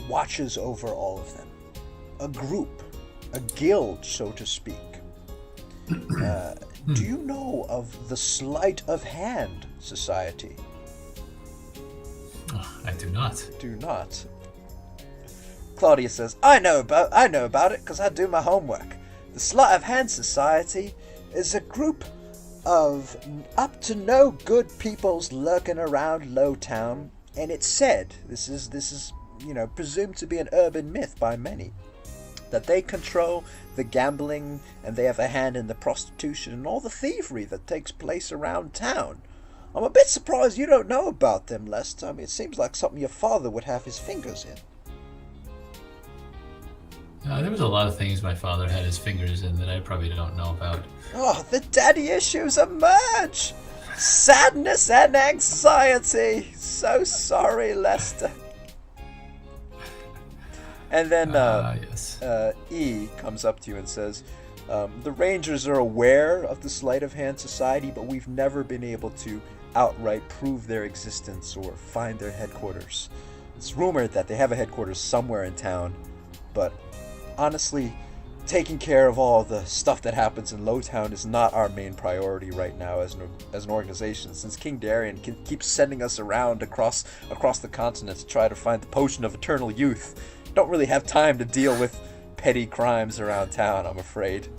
watches over all of them. A group, a guild, so to speak. Do you know of the Sleight of Hand Society? Oh, I do not. Do not. Claudia says, I know about it because I do my homework. The Sleight of Hand Society is a group of up to no good peoples lurking around Lowtown, and it's said, this is presumed to be an urban myth by many, that they control the gambling and they have a hand in the prostitution and all the thievery that takes place around town. I'm a bit surprised you don't know about them, Lester. I mean, it seems like something your father would have his fingers in. There was a lot of things my father had his fingers in that I probably don't know about. Oh, the daddy issues emerge! Sadness and anxiety! So sorry, Lester. And then Yes. E comes up to you and says, the Rangers are aware of the Sleight of Hand Society, but we've never been able to outright prove their existence or find their headquarters. It's rumored that they have a headquarters somewhere in town, but honestly, taking care of all the stuff that happens in Lowtown is not our main priority right now as an organization, since King Darian keeps sending us around across the continent to try to find the potion of eternal youth. Don't really have time to deal with petty crimes around town, I'm afraid.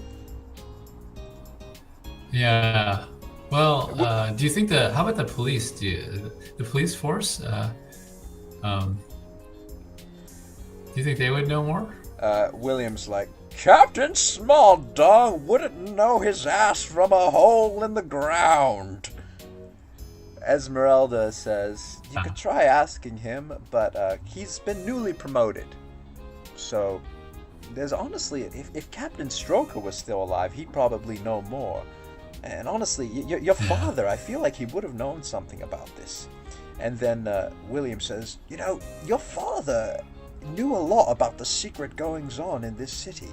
Yeah. Well, do you think how about the police? The police force? Do you think they would know more? William's like, Captain Small Dog wouldn't know his ass from a hole in the ground. Esmeralda says, you could try asking him, but he's been newly promoted. So, there's honestly, if Captain Stroker was still alive, he'd probably know more. And honestly, your father, I feel like he would have known something about this. And then William says, your father knew a lot about the secret goings-on in this city.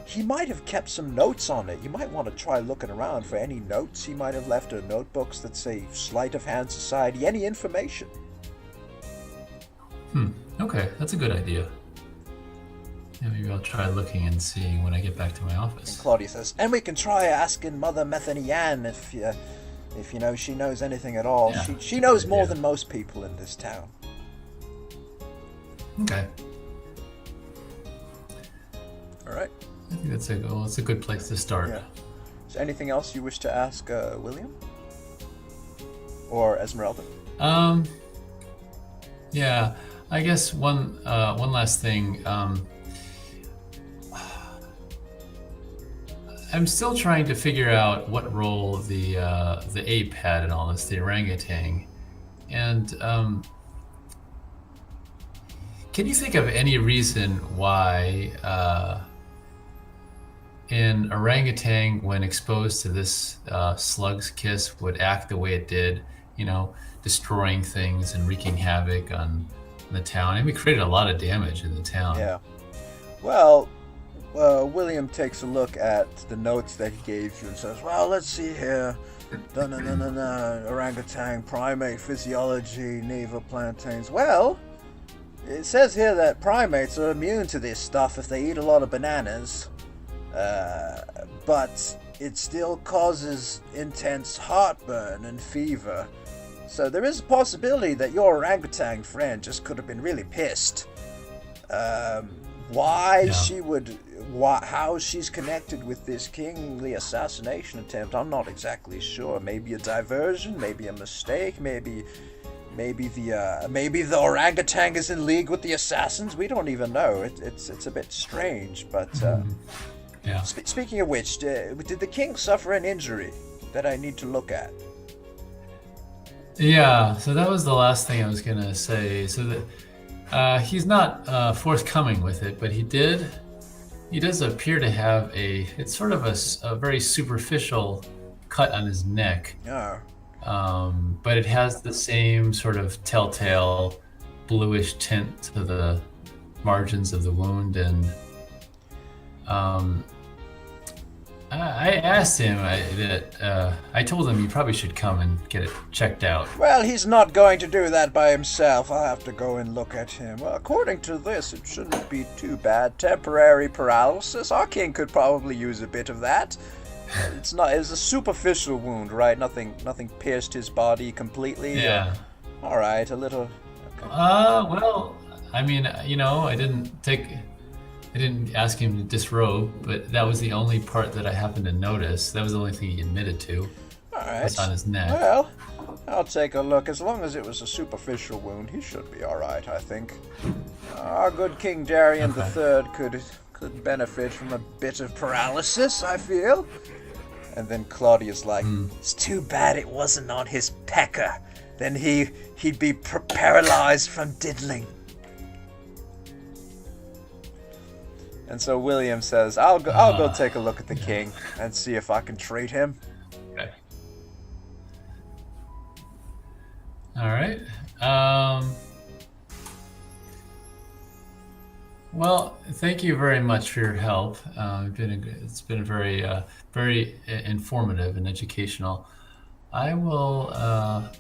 He might have kept some notes on it. You might want to try looking around for any notes he might have left, or notebooks that say Sleight of Hand Society, any information. Okay, that's a good idea. Yeah, maybe I'll try looking and seeing when I get back to my office. And Claudia says, and we can try asking Mother Methanian if she knows anything at all. Yeah, she knows more than most people in this town. Okay. All right. I think that's a good place to start. Yeah. Is there anything else you wish to ask William? Or Esmeralda? Yeah, I guess one last thing. I'm still trying to figure out what role the ape had in all this, the orangutan. And can you think of any reason why an orangutan, when exposed to this slug's kiss, would act the way it did, destroying things and wreaking havoc on the town? And we created a lot of damage in the town. Yeah. Well, William takes a look at the notes that he gave you and says, well, let's see here. Orangutan, primate, physiology, Neva, plantains. Well, it says here that primates are immune to this stuff if they eat a lot of bananas. But it still causes intense heartburn and fever. So there is a possibility that your orangutan friend just could have been really pissed. How she's connected with this kingly assassination attempt, I'm not exactly sure. Maybe a diversion, maybe a mistake, maybe the orangutan is in league with the assassins. We don't even know. It's a bit strange, but Yeah. Speaking of which, did the king suffer an injury that I need to look at? Yeah, so that was the last thing I was gonna say. So that he's not forthcoming with it, but he does appear to have it's sort of a very superficial cut on his neck. Oh. But it has the same sort of telltale bluish tint to the margins of the wound, and I asked him I told him you probably should come and get it checked out. Well, he's not going to do that by himself. I'll have to go and look at him. Well, according to this, it shouldn't be too bad. Temporary paralysis. Our king could probably use a bit of that. It's a superficial wound, right? Nothing pierced his body completely. Yeah. All right, a little. Okay. Well, I mean, I didn't ask him to disrobe, but that was the only part that I happened to notice. That was the only thing he admitted to. All right. Was on his neck. Well, I'll take a look. As long as it was a superficial wound, he should be all right, I think. Our good King Darian III could benefit from a bit of paralysis, I feel. And then Claudia's like, It's too bad it wasn't on his pecker. Then he'd be paralyzed from diddling. And so William says, I'll go take a look at the king and see if I can treat him. Okay. All right. Well, thank you very much for your help. It's been very, very informative and educational. I will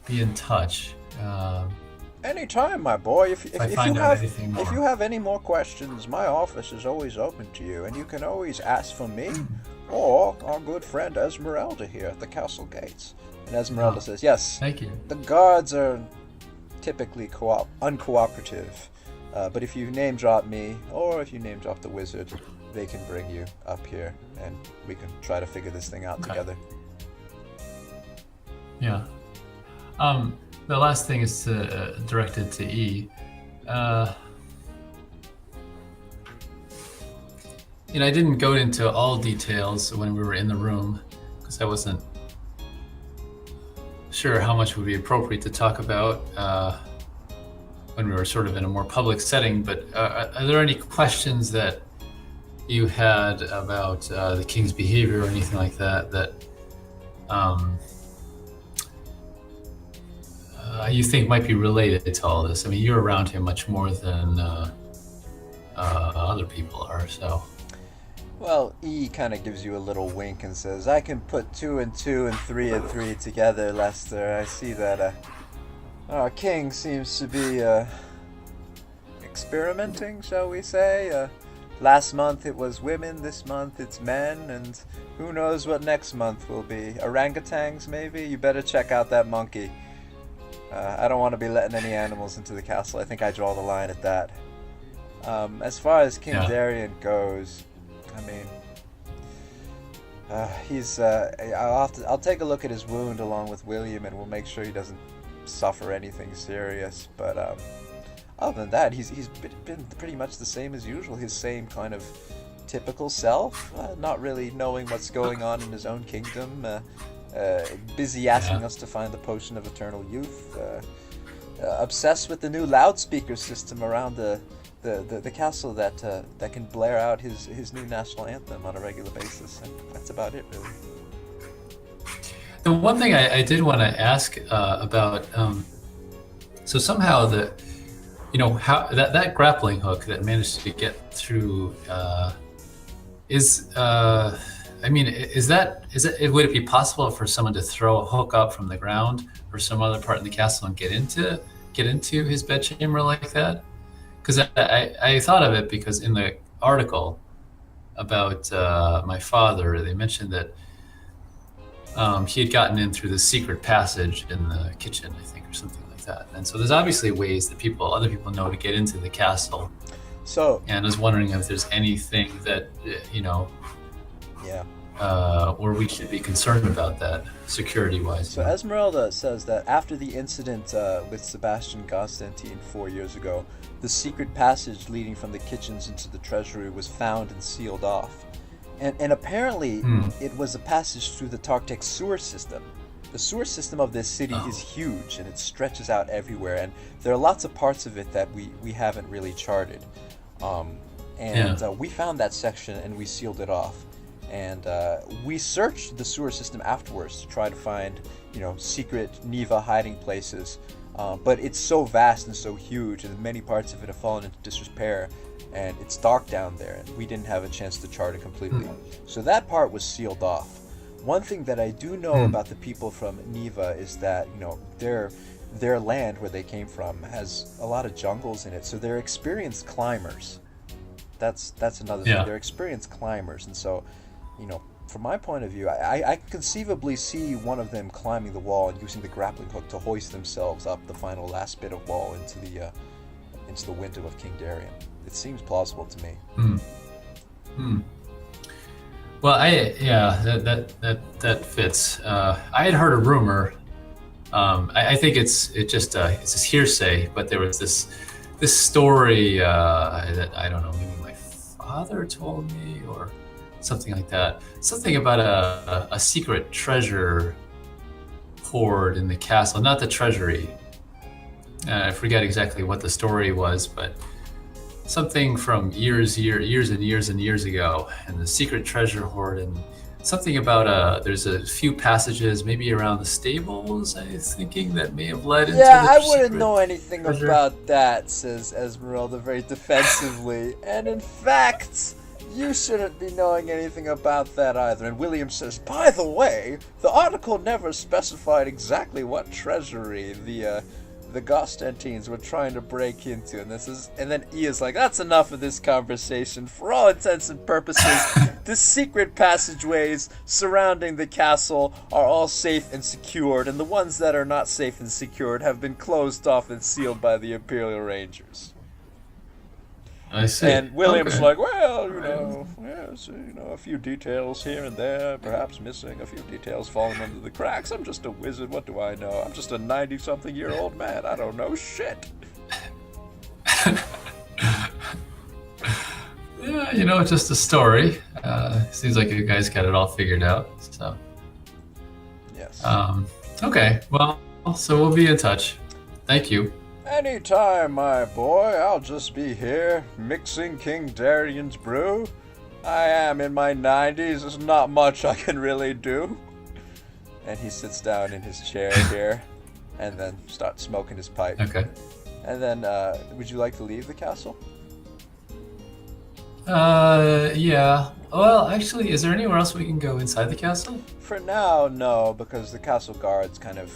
be in touch. Anytime, my boy. If you have any more questions, my office is always open to you, and you can always ask for me or our good friend Esmeralda here at the castle gates. And Esmeralda says, yes, thank you. The guards are typically uncooperative, but if you name drop me, or if you name drop the wizard, they can bring you up here, and we can try to figure this thing out together. Yeah. The last thing is directed to E. I didn't go into all details when we were in the room because I wasn't sure how much would be appropriate to talk about when we were sort of in a more public setting. But are there any questions that you had about the king's behavior or anything like that you think might be related to all this? I mean, you're around him much more than other people are, so. Well, E kind of gives you a little wink and says, I can put 2 and 2 and 3 and 3 together, Lester. I see that our king seems to be experimenting, shall we say. Last month it was women, this month it's men, and who knows what next month will be. Orangutans, maybe? You better check out that monkey. I don't want to be letting any animals into the castle. I think I draw the line at that. As far as King Darian goes, I mean, I'll take a look at his wound along with William, and we'll make sure he doesn't suffer anything serious. But other than that, he's been pretty much the same as usual. His same kind of typical self, not really knowing what's going on in his own kingdom. Busy asking us to find the potion of eternal youth. Obsessed with the new loudspeaker system around the castle that can blare out his new national anthem on a regular basis. And that's about it, really. The one thing I did want to ask about, so somehow how that grappling hook that managed to get through would it be possible for someone to throw a hook up from the ground or some other part in the castle and get into his bedchamber like that? Because I thought of it because in the article about my father, they mentioned that he had gotten in through the secret passage in the kitchen, I think, or something like that. And so there's obviously ways that other people know to get into the castle. So, and I was wondering if there's anything that or we should be concerned about that security-wise. So Esmeralda says that after the incident with Sebastian Constantine 4 years ago, the secret passage leading from the kitchens into the treasury was found and sealed off. And apparently it was a passage through the Tartec sewer system. The sewer system of this city is huge, and it stretches out everywhere, and there are lots of parts of it that we haven't really charted. We found that section and we sealed it off. and we searched the sewer system afterwards to try to find, secret Neva hiding places. But it's so vast and so huge, and many parts of it have fallen into disrepair, and it's dark down there, and we didn't have a chance to chart it completely. So that part was sealed off. One thing that I do know about the people from Neva is that, their land where they came from has a lot of jungles in it, so they're experienced climbers. That's another thing. They're experienced climbers, and so, from my point of view, I can conceivably see one of them climbing the wall and using the grappling hook to hoist themselves up the final last bit of wall into the window of King Darian. It seems plausible to me. Well, that fits. I had heard a rumor. I think it's just hearsay, but there was this story that I don't know, maybe my father told me or something like that. Something about a secret treasure hoard in the castle, not the treasury. I forget exactly what the story was, but something from years and years ago, and the secret treasure hoard, and something about there's a few passages maybe around the stables, I was thinking, that may have led into the I wouldn't know anything treasure. about that, says Esmeralda very defensively. And in fact, you shouldn't be knowing anything about that either. And William says, by the way, the article never specified exactly what treasury the Gostantines were trying to break into, and then E is like, that's enough of this conversation. For all intents and purposes, the secret passageways surrounding the castle are all safe and secured, and the ones that are not safe and secured have been closed off and sealed by the Imperial Rangers. I see. And William's like, well, a few details here and there, perhaps missing, a few details falling under the cracks. I'm just a wizard. What do I know? I'm just a 90-something-year-old man. I don't know shit. Yeah, just a story. Seems like you guys got it all figured out. So. Yes. Okay. Well, so we'll be in touch. Thank you. Anytime, my boy. I'll just be here, mixing King Darian's brew. I am in my 90s. There's not much I can really do. And he sits down in his chair here, and then starts smoking his pipe. Okay. And then, would you like to leave the castle? Yeah. Well, actually, is there anywhere else we can go inside the castle? For now, no, because the castle guards kind of,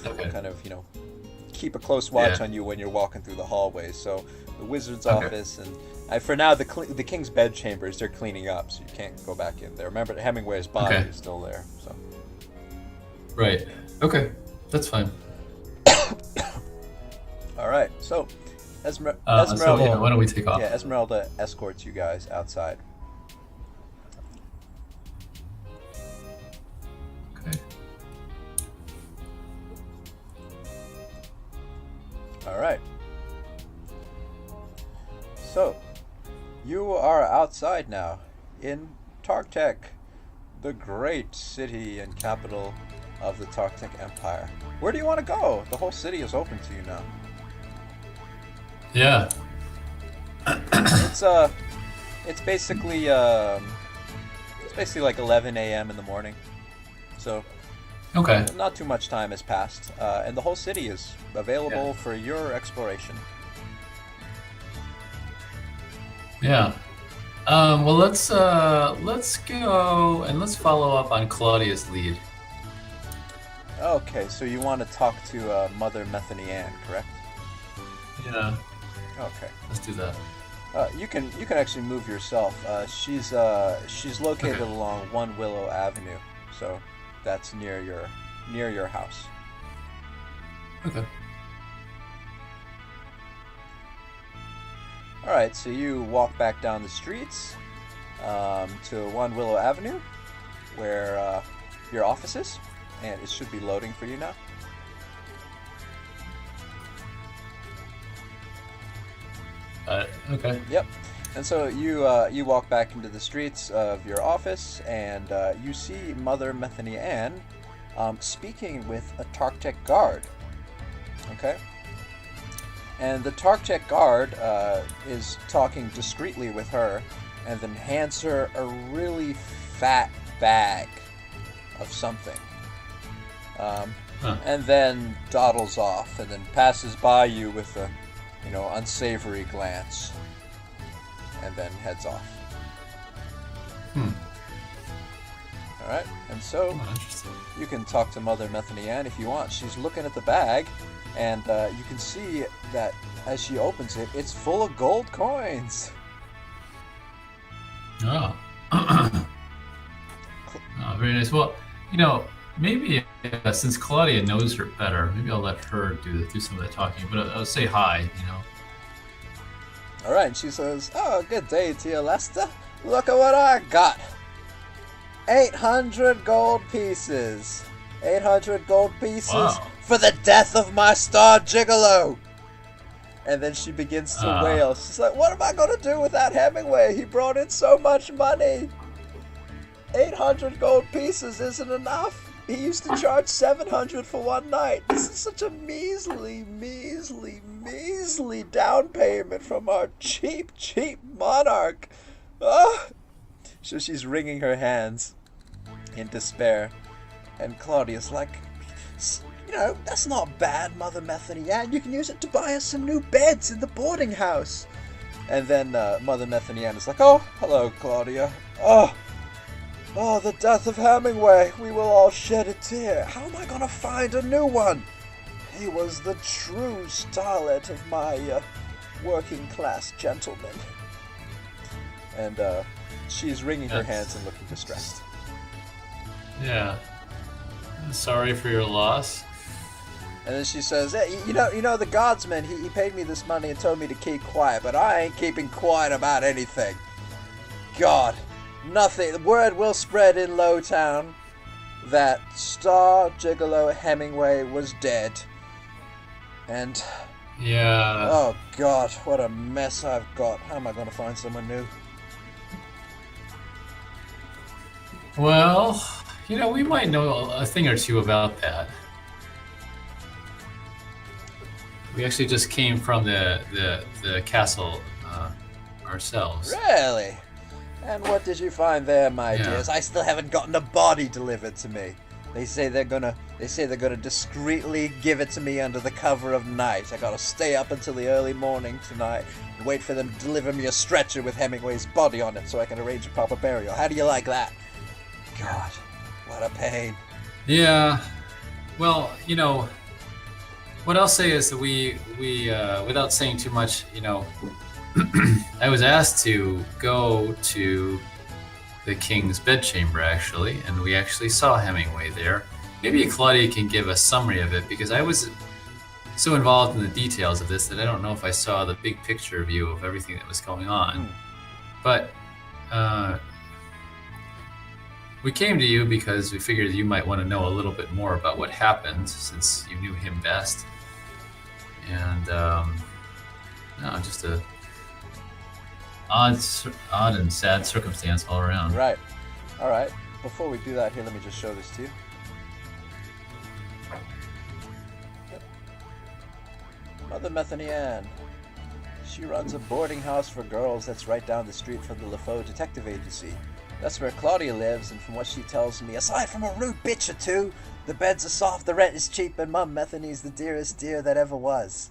keep a close watch on you when you're walking through the hallways. So the wizard's office and for now the king's bedchambers, they're cleaning up, so you can't go back in there. Remember, Hemingway's body is still there. So. Right. Okay. That's fine. All right. So Esmeralda. Why don't we take off? Yeah, Esmeralda escorts you guys outside. Okay. All right. So, you are outside now in Tartec, the great city and capital of the Tartec Empire. Where do you want to go? The whole city is open to you now. Yeah. It's basically like 11 a.m. in the morning. So, Okay. not too much time has passed, and the whole city is available for your exploration. Yeah. Well, let's go and let's follow up on Claudia's lead. Okay, so you want to talk to Mother Methany Ann, correct? Yeah. Okay. Let's do that. You can actually move yourself. She's located along One Willow Avenue, so that's near your house. Okay. All right, so you walk back down the streets to One Willow Avenue, where your office is, and it should be loading for you now. Okay. Yep. And so you walk back into the streets of your office, and you see Mother Methany Ann speaking with a Tartec guard. Okay. And the Tartec guard is talking discreetly with her, and then hands her a really fat bag of something. And then dawdles off, and then passes by you with a, unsavory glance, and then heads off. All right, and so you can talk to Mother Methany Ann if you want. She's looking at the bag, and you can see that as she opens it, it's full of gold coins. Oh. Oh, very nice. Well, maybe since Claudia knows her better, maybe I'll let her do some of the talking. But I'll say hi. All right, and she says, "Oh, good day to you, Lester. Look at what I got. 800 gold pieces. 800 gold pieces for the death of my star gigolo." And then she begins to wail. She's like, "What am I going to do without Hemingway? He brought in so much money. 800 gold pieces isn't enough. He used to charge 700 for one night. This is such a measly, measly, measly down payment from our cheap, cheap monarch." Oh. So she's wringing her hands in despair. And Claudia's like, "That's not bad, Mother Methany Ann. You can use it to buy us some new beds in the boarding house." And then Mother Methany Ann is like, "Oh, hello, Claudia. Oh, the death of Hemingway. We will all shed a tear. How am I going to find a new one? He was the true starlet of my working-class gentleman." And she's wringing her hands and looking distressed. Yeah. I'm sorry for your loss. And then she says, "Hey, the guardsman, he paid me this money and told me to keep quiet, but I ain't keeping quiet about anything. God, nothing. The word will spread in Lowtown that Star Gigolo Hemingway was dead. And, yeah. Oh God, what a mess I've got. How am I going to find someone new?" Well, we might know a thing or two about that. We actually just came from the castle ourselves. Really? And what did you find there, my dears? I still haven't gotten a body delivered to me. They say they're gonna discreetly give it to me under the cover of night. I gotta stay up until the early morning tonight and wait for them to deliver me a stretcher with Hemingway's body on it so I can arrange a proper burial. How do you like that? God, what a pain. Yeah. Well, what I'll say is that we without saying too much, I was asked to go to the king's bedchamber, actually, and we actually saw Hemingway there. Maybe Claudia can give a summary of it, because I was so involved in the details of this that I don't know if I saw the big picture view of everything that was going on. But we came to you because we figured you might want to know a little bit more about what happened, since you knew him best. And just a odd and sad circumstance all around. Right. All right. Before we do that, here, let me just show this to you. Yep. Mother Methany Ann. She runs a boarding house for girls that's right down the street from the LeFoe Detective Agency. That's where Claudia lives, and from what she tells me, aside from a rude bitch or two, the beds are soft, the rent is cheap, and Mum Methany's the dearest dear that ever was.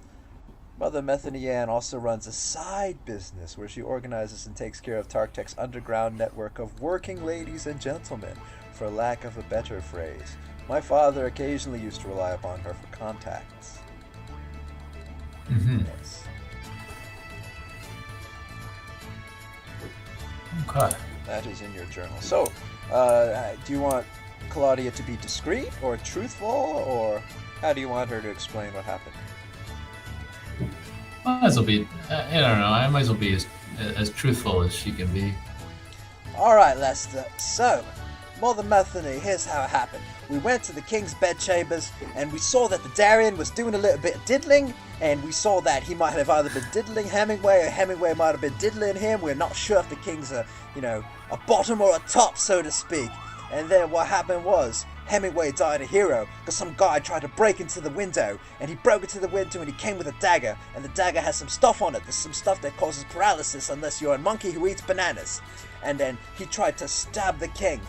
Mother Methany Ann also runs a side business where she organizes and takes care of Tartec's underground network of working ladies and gentlemen, for lack of a better phrase. My father occasionally used to rely upon her for contacts. Mm-hmm. Yes. Okay. That is in your journal. So, do you want Claudia to be discreet or truthful, or how do you want her to explain what happened? Might as well be. I don't know. I might as well be as truthful as she can be. All right, Lester. So, Mother Methany, here's how it happened. We went to the king's bedchambers, and we saw that the Darian was doing a little bit of diddling, and we saw that he might have either been diddling Hemingway, or Hemingway might have been diddling him. We're not sure if the king's a bottom or a top, so to speak. And then what happened was, Hemingway died a hero, because some guy tried to break into the window, and he broke into the window and he came with a dagger, and the dagger has some stuff on it. There's some stuff that causes paralysis unless you're a monkey who eats bananas. And then he tried to stab the king,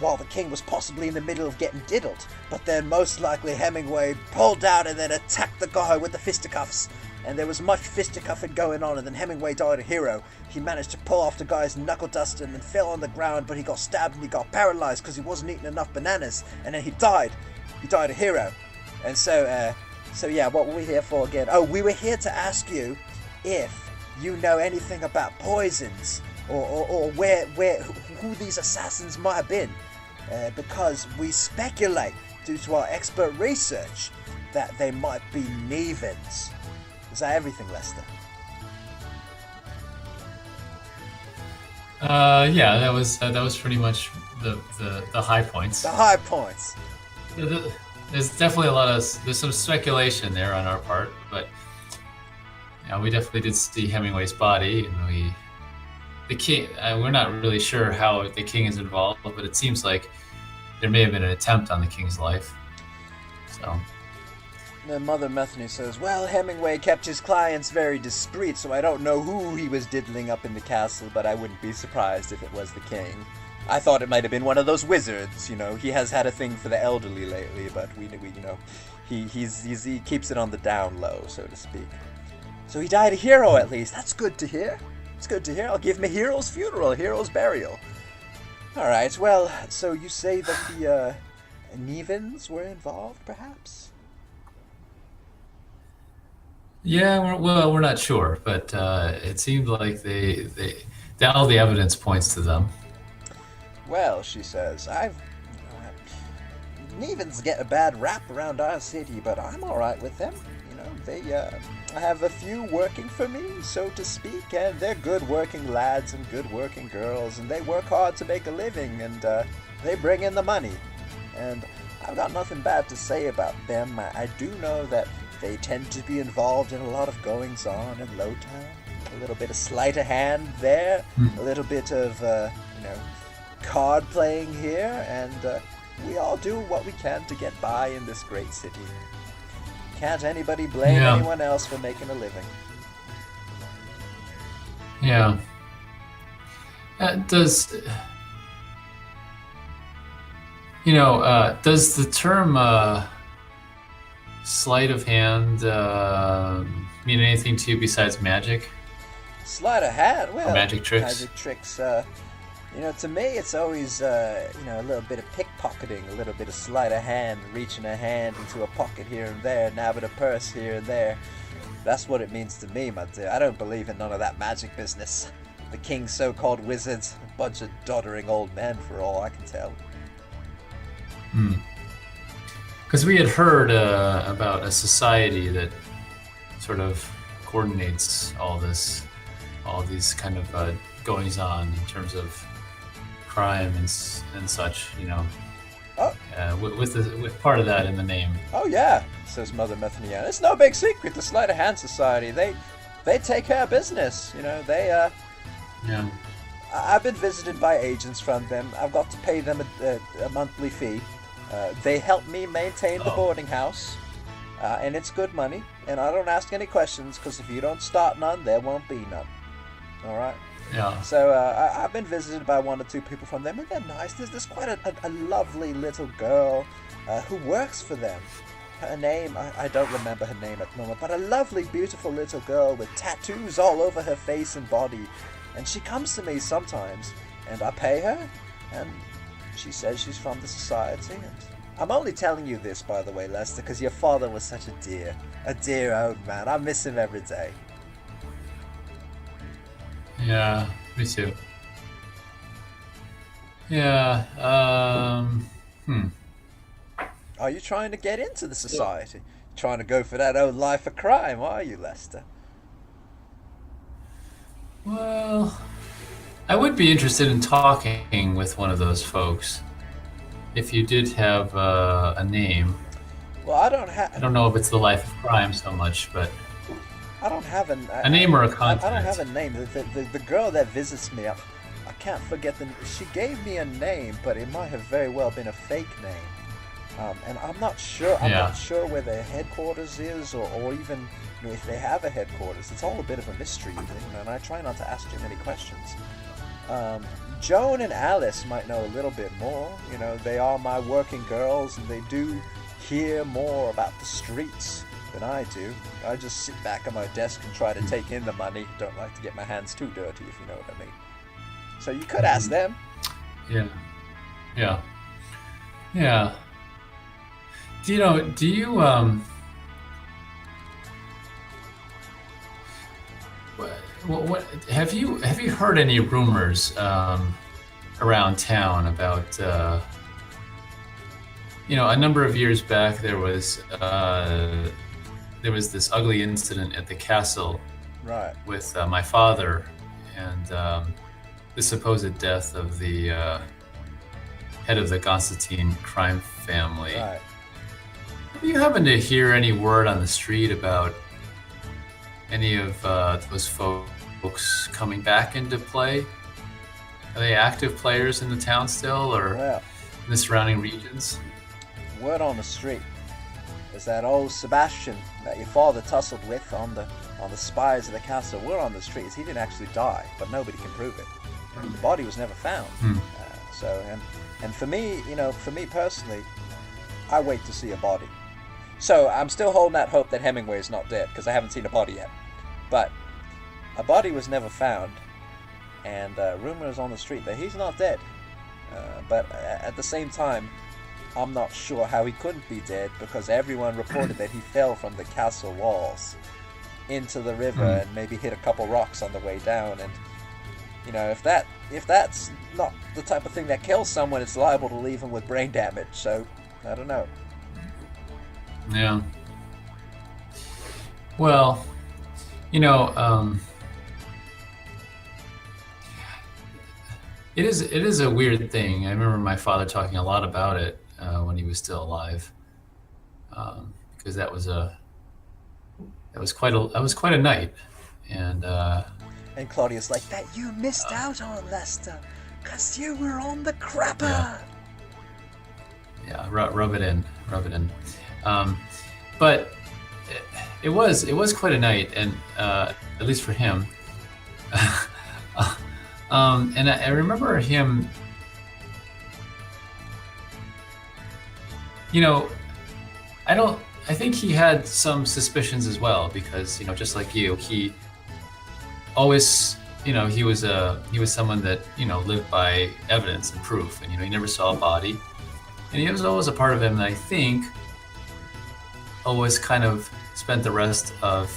while the king was possibly in the middle of getting diddled. But then most likely Hemingway pulled out and then attacked the guy with the fisticuffs. And there was much fisticuffing going on, and then Hemingway died a hero. He managed to pull off the guy's knuckle duster and then fell on the ground, but he got stabbed and he got paralyzed because he wasn't eating enough bananas. And then he died. He died a hero. And so yeah, what were we here for again? Oh, we were here to ask you if you know anything about poisons or who these assassins might have been. Because we speculate, due to our expert research, that they might be Nevans. Is that everything, Lester? Yeah, that was pretty much the high points. The high points. There's definitely there's some speculation there on our part, but yeah, we definitely did see Hemingway's body, and the king. We're not really sure how the king is involved, but it seems like there may have been an attempt on the king's life. So. Then Mother Metheny says, well, Hemingway kept his clients very discreet, so I don't know who he was diddling up in the castle, but I wouldn't be surprised if it was the king. I thought it might have been one of those wizards, you know. He has had a thing for the elderly lately, but we you know, he keeps it on the down low, so to speak. So he died a hero, at least. That's good to hear. It's good to hear. I'll give him a hero's funeral, a hero's burial. All right, well, so you say that the Nevans were involved, perhaps? Yeah, we're not sure, but it seemed like all the evidence points to them. Well, she says, Nevans get a bad rap around our city, but I'm all right with them. You know, I have a few working for me, so to speak, and they're good working lads and good working girls, and they work hard to make a living, and they bring in the money. And I've got nothing bad to say about them. I do know that they tend to be involved in a lot of goings-on in Lowtown. A little bit of sleight of hand there, a little bit of, card playing here, and we all do what we can to get by in this great city. Can't anybody blame anyone else for making a living. Yeah. Does the term sleight of hand mean anything to you besides magic? Sleight of hand? Well, or magic tricks? Magic tricks, to me it's always, a little bit of pickpocketing, a little bit of sleight of hand, reaching a hand into a pocket here and there, nabbing a purse here and there. That's what it means to me, my dear. I don't believe in none of that magic business. The king's so-called wizards, a bunch of doddering old men for all I can tell. Because we had heard about a society that sort of coordinates all these kind of goings on in terms of crime and such, with part of that in the name. Oh yeah, says Mother Metheny. It's no big secret. The Sleight of Hand Society, they take care of business. Yeah. I've been visited by agents from them. I've got to pay them a monthly fee. They help me maintain the boarding house, and it's good money. And I don't ask any questions, because if you don't start none, there won't be none. All right. Yeah. So I've been visited by one or two people from them, and they're nice. There's quite a lovely little girl who works for them. Her name, I don't remember her name at the moment, but a lovely, beautiful little girl with tattoos all over her face and body. And she comes to me sometimes, and I pay her, and she says she's from the society. And I'm only telling you this, by the way, Lester, because your father was such a dear old man. I miss him every day. Yeah, me too. Yeah, Are you trying to get into the society? Trying to go for that old life of crime, are you, Lester? Well, I would be interested in talking with one of those folks. If you did have a name. Well, I don't know if it's the life of crime so much, but I don't have a name or a contact. I don't have a name. The girl that visits me, I can't forget she gave me a name, but it might have very well been a fake name. And I'm not sure. I'm not sure where their headquarters is, or even if they have a headquarters. It's all a bit of a mystery, and I try not to ask too many questions. Joan and Alice might know a little bit more. You know, they are my working girls, and they do hear more about the streets than I do. I just sit back at my desk and try to take in the money. Don't like to get my hands too dirty, if you know what I mean. So you could ask them. Yeah. Do you what have you heard any rumors around town about a number of years back there was this ugly incident at the castle, Right. with my father and the supposed death of the head of the Constantine crime family. Right. Have you happened to hear any word on the street about any of those folks coming back into play? Are they active players in the town still, or Well, in the surrounding regions? word on the street is that old Sebastian that your father tussled with on the spires of the castle. Word on the street is he didn't actually die, but nobody can prove it. The body was never found. And for me, for me personally, I wait to see a body. So I'm still holding out hope that Hemingway is not dead, because I haven't seen a body yet. But a body was never found, and rumors on the street that he's not dead. But at the same time, I'm not sure how he couldn't be dead, because everyone reported that he fell from the castle walls into the river and maybe hit a couple rocks on the way down. And if that's not the type of thing that kills someone, it's liable to leave him with brain damage. So I don't know. Yeah. Well, it is a weird thing. I remember my father talking a lot about it when he was still alive, because that was quite a night, and Claudia's like, that you missed out on, Lester, because you were on the crapper. Yeah, rub it in. But it was quite a night, and at least for him. And I remember him, I think he had some suspicions as well, because, just like you, he always, he was someone that, lived by evidence and proof, and, he never saw a body. And he was always a part of him that I think always kind of spent the rest of,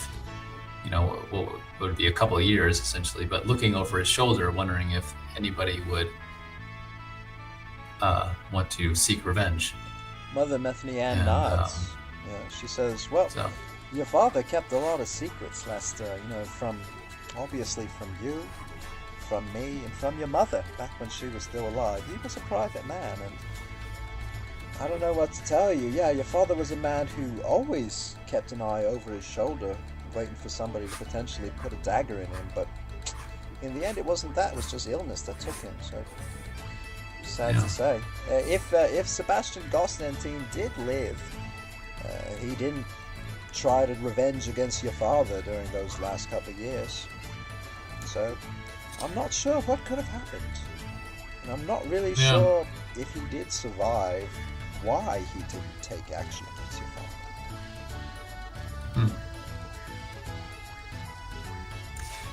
what would be a couple of years essentially, but looking over his shoulder, wondering if anybody would want to seek revenge. Mother Methany Ann nods. She says, well, your father kept a lot of secrets, Lester, obviously from you, from me, and from your mother back when she was still alive. He was a private man, and I don't know what to tell you. Yeah, your father was a man who always kept an eye over his shoulder, waiting for somebody to potentially put a dagger in him, but in the end it wasn't that, it was just illness that took him, so sad to say. If Sebastian Constantine did live, he didn't try to revenge against your father during those last couple of years, so I'm not sure what could have happened, and I'm not really sure if he did survive, why he didn't take action against your father.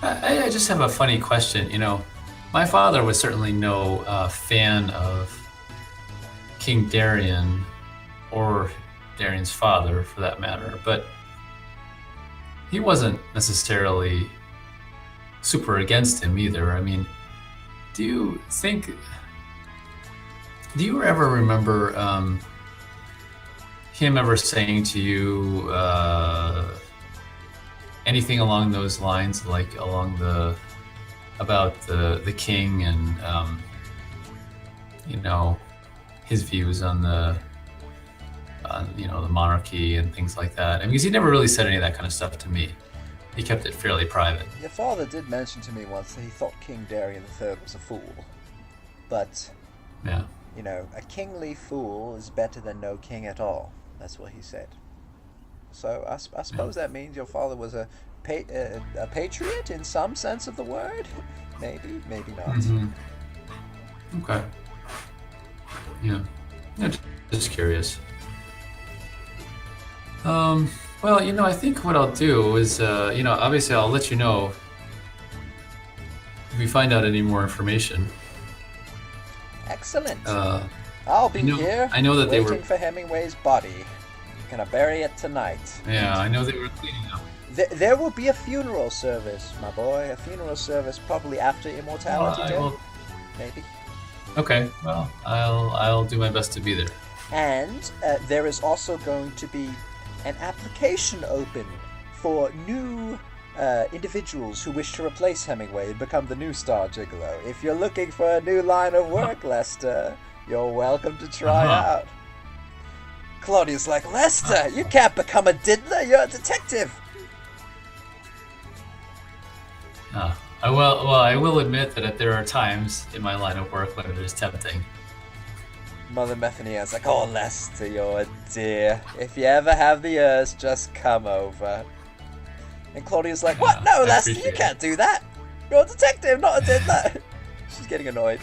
I just have a funny question. My father was certainly no fan of King Darian, or Darian's father for that matter, but he wasn't necessarily super against him either. I mean, do you ever remember him ever saying to you anything along those lines, like about the king and his views on the monarchy and things like that? I mean, because he never really said any of that kind of stuff to me. He kept it fairly private. Your father did mention to me once that he thought King Darian III was a fool, but yeah, a kingly fool is better than no king at all. That's what he said. So I suppose that means your father was a patriot in some sense of the word. Maybe not. Mm-hmm. Okay. Yeah. Just curious. Well, I think what I'll do is, obviously I'll let you know if we find out any more information. Excellent. I'll be here. I know that they were waiting for Hemingway's body. Gonna bury it tonight. Yeah, I know they were cleaning up. There will be a funeral service, my boy. A funeral service probably after Immortality Day. Maybe. Okay. Well, I'll do my best to be there. And there is also going to be an application open for new individuals who wish to replace Hemingway and become the new star gigolo. If you're looking for a new line of work, Lester, you're welcome to try out. Claudia's like, Lester, you can't become a diddler. You're a detective. I will admit that there are times in my line of work when it is tempting. Mother Methania's like, oh, Lester, you're a dear. If you ever have the urge, just come over. And Claudia's like, what? No, Lester, you can't do that. You're a detective, not a diddler. She's getting annoyed.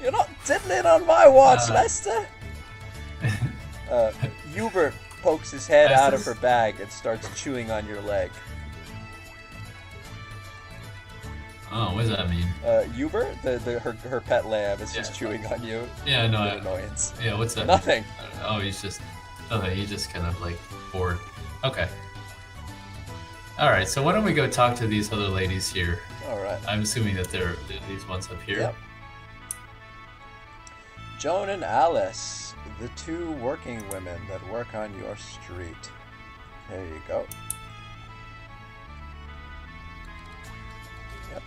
You're not diddling on my watch, Lester. Hubert pokes his head out of her bag and starts chewing on your leg. Oh, what does that mean? Hubert, her pet lamb, is just chewing on you. Yeah, no. Annoyance. Yeah, what's that? Nothing. Oh, he's just kind of like bored. Okay. All right. So why don't we go talk to these other ladies here? All right. I'm assuming that they're these ones up here. Yep. Joan and Alice, the two working women that work on your street. There you go. Yep.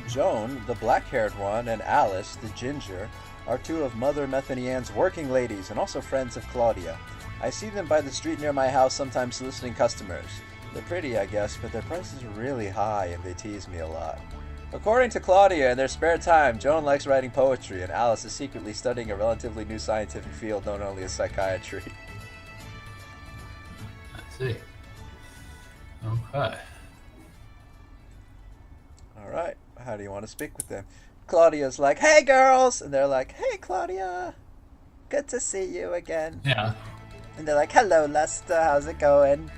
Joan, the black-haired one, and Alice, the ginger, are two of Mother Methanian's working ladies and also friends of Claudia. I see them by the street near my house sometimes soliciting customers. They're pretty, I guess, but their prices are really high and they tease me a lot. According to Claudia, in their spare time, Joan likes writing poetry, and Alice is secretly studying a relatively new scientific field known only as psychiatry. I see. Okay. Alright, how do you want to speak with them? Claudia's like, hey girls! And they're like, hey Claudia! Good to see you again. Yeah. And they're like, hello Lester, how's it going?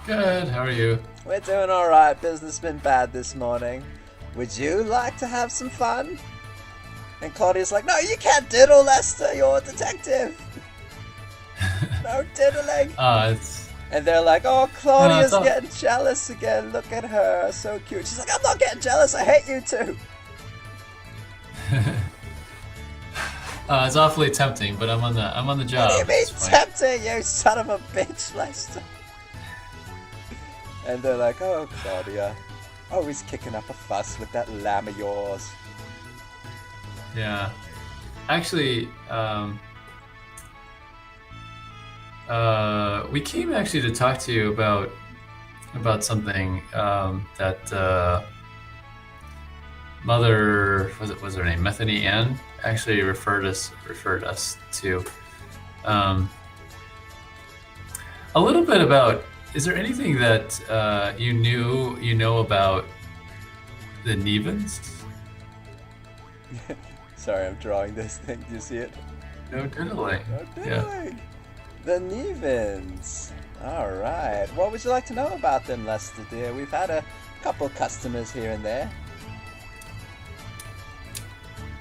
Good, how are you? We're doing alright, business been bad this morning. Would you like to have some fun? And Claudia's like, no, you can't diddle, Lester, you're a detective. No diddling. And they're like, oh, Claudia's getting jealous again, look at her, so cute. She's like, I'm not getting jealous, I hate you too. It's awfully tempting, but I'm on the job. What do you mean tempting, you son of a bitch, Lester? And they're like, oh, Claudia, always kicking up a fuss with that lamb of yours. Yeah. Actually, we came actually to talk to you about something that Mother, was her name Methanian, actually referred us to. A little bit about. Is there anything that you know about the Nevans? Sorry, I'm drawing this thing. Do you see it? No diddling. No diddling. Yeah. The Nevans. All right. What would you like to know about them, Lester, dear? We've had a couple customers here and there.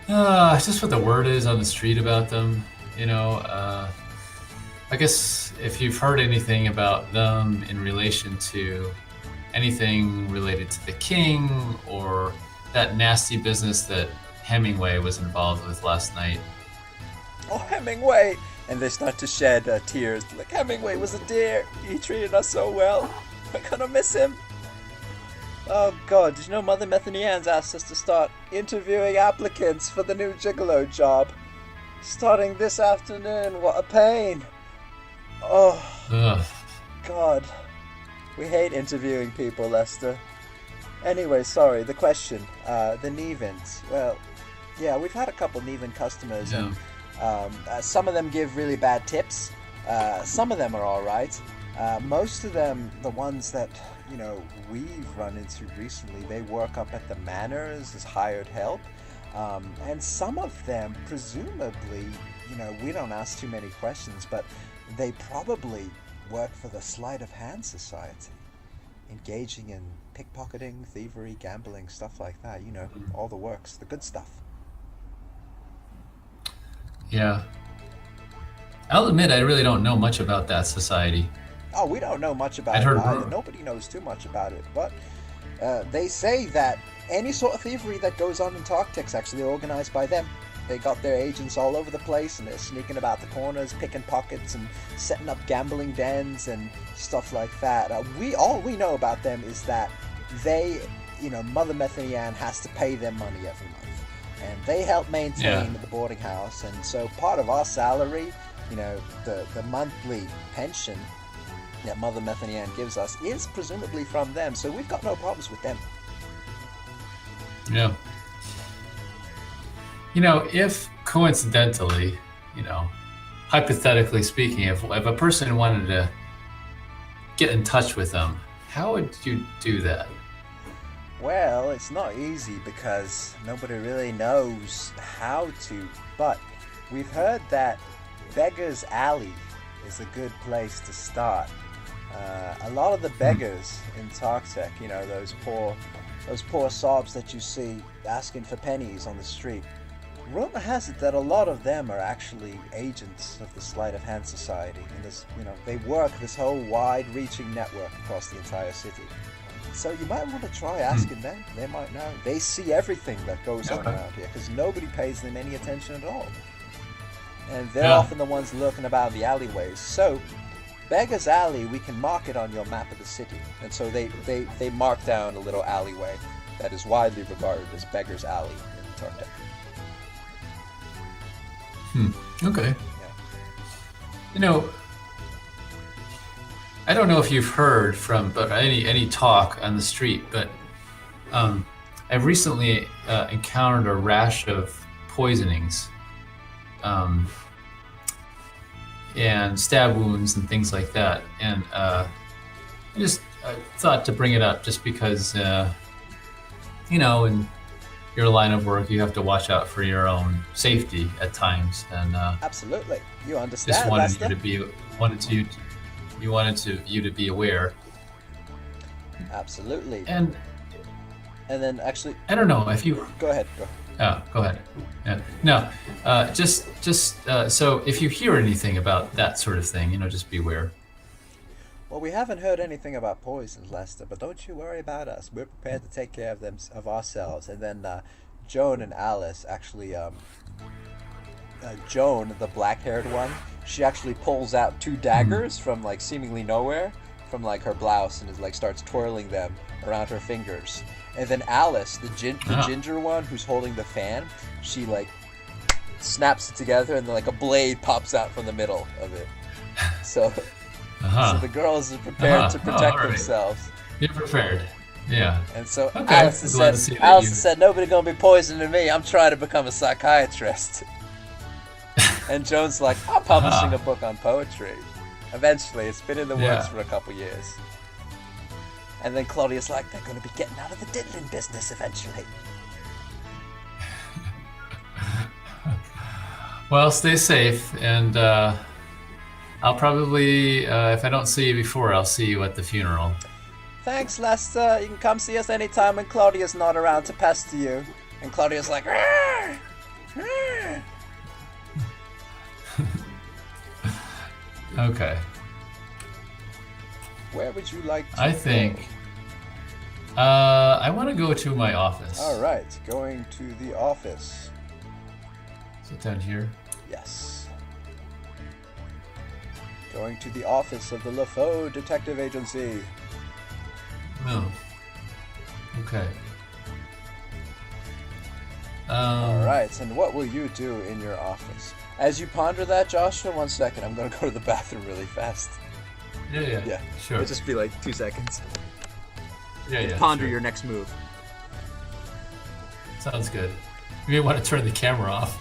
Just what the word is on the street about them. I guess if you've heard anything about them in relation to anything related to the king or that nasty business that Hemingway was involved with last night. Oh, Hemingway! And they start to shed tears. Like, Hemingway was a dear. He treated us so well. We're gonna miss him. Oh God, did you know Mother Methanian's asked us to start interviewing applicants for the new gigolo job? Starting this afternoon, what a pain. Oh, Ugh. God. We hate interviewing people, Lester. Anyway, sorry, the question. The Nevans. Well, yeah, we've had a couple Nevan customers, and Some of them give really bad tips. Some of them are all right. Most of them, the ones that we've run into recently, they work up at the manors as hired help. And some of them, presumably, we don't ask too many questions, but they probably work for the Sleight of Hand Society, engaging in pickpocketing, thievery, gambling, stuff like that. All the works, the good stuff. Yeah. I'll admit I really don't know much about that society. Oh, we don't know much about it either. Nobody knows too much about it, but they say that any sort of thievery that goes on in Tartec's actually organized by them. They got their agents all over the place, and they're sneaking about the corners, picking pockets, and setting up gambling dens and stuff like that. All we know about them is that they, Mother Methanian has to pay them money every month, and they help maintain the boarding house. And so part of our salary, the monthly pension that Mother Methanian gives us is presumably from them. So we've got no problems with them. Yeah. If coincidentally, hypothetically speaking, if a person wanted to get in touch with them, how would you do that? Well, it's not easy because nobody really knows how to, but we've heard that Beggar's Alley is a good place to start. A lot of the beggars in Tartec, those poor sobs that you see asking for pennies on the street, rumor has it that a lot of them are actually agents of the Sleight of Hand Society, and this, they work this whole wide-reaching network across the entire city. So you might want to try asking them. They might know. They see everything that goes on around here because nobody pays them any attention at all, and they're often the ones lurking about the alleyways. So Beggar's Alley, we can mark it on your map of the city, and so they mark down a little alleyway that is widely regarded as Beggar's Alley in Tartec. Okay. Yeah. I don't know if you've heard from any talk on the street, but I've recently encountered a rash of poisonings, and stab wounds and things like that. And I thought to bring it up just because, in your line of work, you have to watch out for your own safety at times, and absolutely, you understand. Just wanted Lester? you to be aware. Absolutely. And then actually, I don't know if you go ahead. go ahead. Yeah. No, so if you hear anything about that sort of thing, just beware. Well, we haven't heard anything about poisons, Lester, but don't you worry about us. We're prepared to take care of ourselves. And then Joan and Alice actually, Joan, the black-haired one, she actually pulls out 2 daggers from seemingly nowhere, from her blouse, and starts twirling them around her fingers. And then Alice, the ginger one who's holding the fan, she snaps it together, and then a blade pops out from the middle of it. So. So the girls are prepared to protect themselves. You're prepared. Yeah. And so okay. Alice said, nobody gonna be poisoning me. I'm trying to become a psychiatrist. And Joan's like, I'm publishing a book on poetry. Eventually, it's been in the works for a couple years. And then Claudia's like, they're gonna be getting out of the diddling business eventually. Well, stay safe, and I'll probably, if I don't see you before, I'll see you at the funeral. Thanks, Lester. You can come see us anytime when Claudia's not around to pester you. And Claudia's like, "Rrr! Rrr!" Okay. Where would you like to I think, I want to go to my office. All right, going to the office. Is it down here? Yes. Going to the office of the LeFoe Detective Agency. Oh. Okay. All right, and what will you do in your office? As you ponder that, Joshua, 1 second, I'm going to go to the bathroom really fast. Yeah. Sure. It'll just be 2 seconds. Yeah. Ponder sure. your next move. Sounds good. You may want to turn the camera off.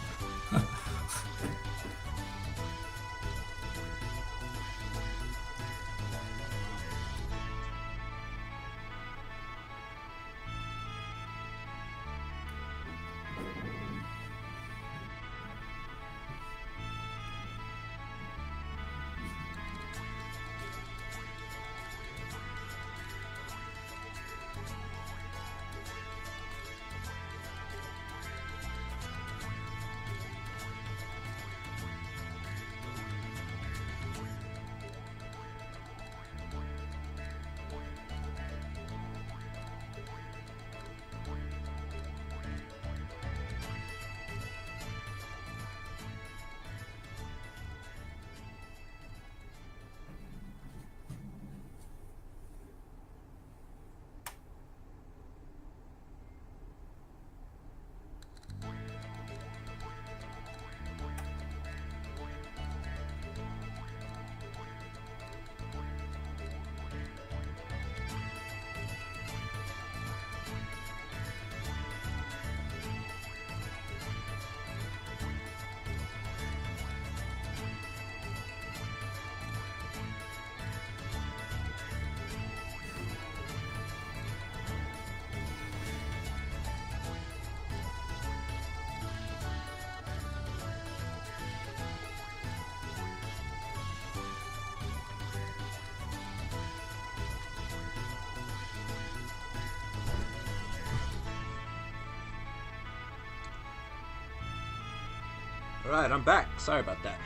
All right, I'm back. Sorry about that.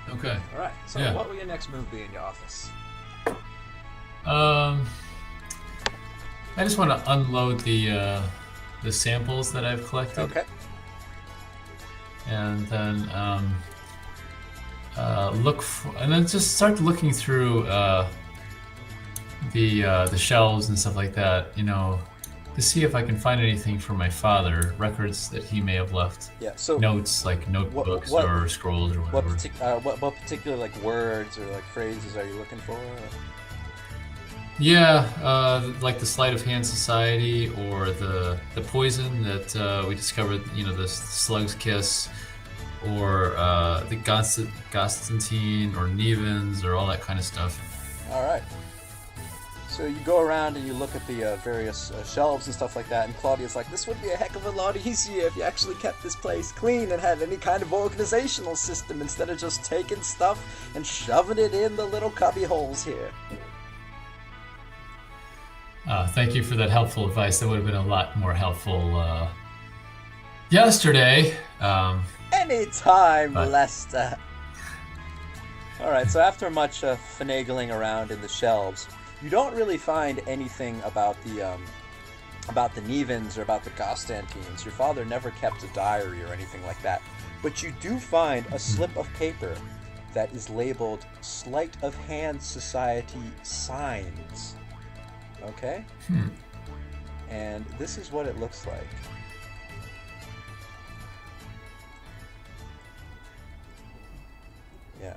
Okay. All right. So, Yeah. what will your next move be in your office? I just want to unload the samples that I've collected. Okay. And then and then just start looking through the shelves and stuff like that, you know, to see if I can find anything from my father, records that he may have left. Yeah. So Notes like notebooks what- or scrolls or what, whatever. what particular like words or like phrases are you looking for? Yeah, like the Sleight of Hand Society or the poison that we discovered, you know, the slug's kiss, or the Constantine or Nevans or all that kind of stuff. All right. So you go around and you look at the various shelves and stuff like that, and Claudia's like, this would be a heck of a lot easier if you actually kept this place clean and had any kind of organizational system instead of just taking stuff and shoving it in the little cubby holes here. Thank you for that helpful advice. That would have been a lot more helpful yesterday. Anytime, But- Lester. Alright, so after much finagling around in the shelves, you don't really find anything about the Nevans or about the Constantines. Your father never kept a diary or anything like that. But you do find a slip of paper that is labeled Sleight of Hand Society Signs. Okay? And this is what it looks like. Yeah.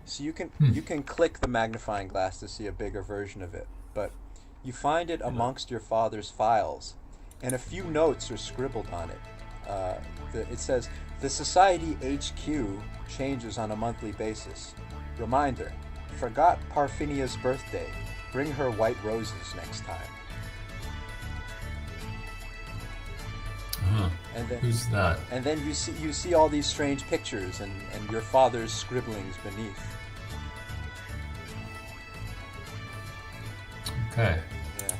So you can click the magnifying glass to see a bigger version of it, but you find it amongst your father's files, and a few notes are scribbled on it. It says, the Society HQ changes on a monthly basis. Reminder, forgot Parfinia's birthday. Bring her white roses next time. And then, Who's that? and then you see all these strange pictures and your father's scribblings beneath. Okay. Yeah.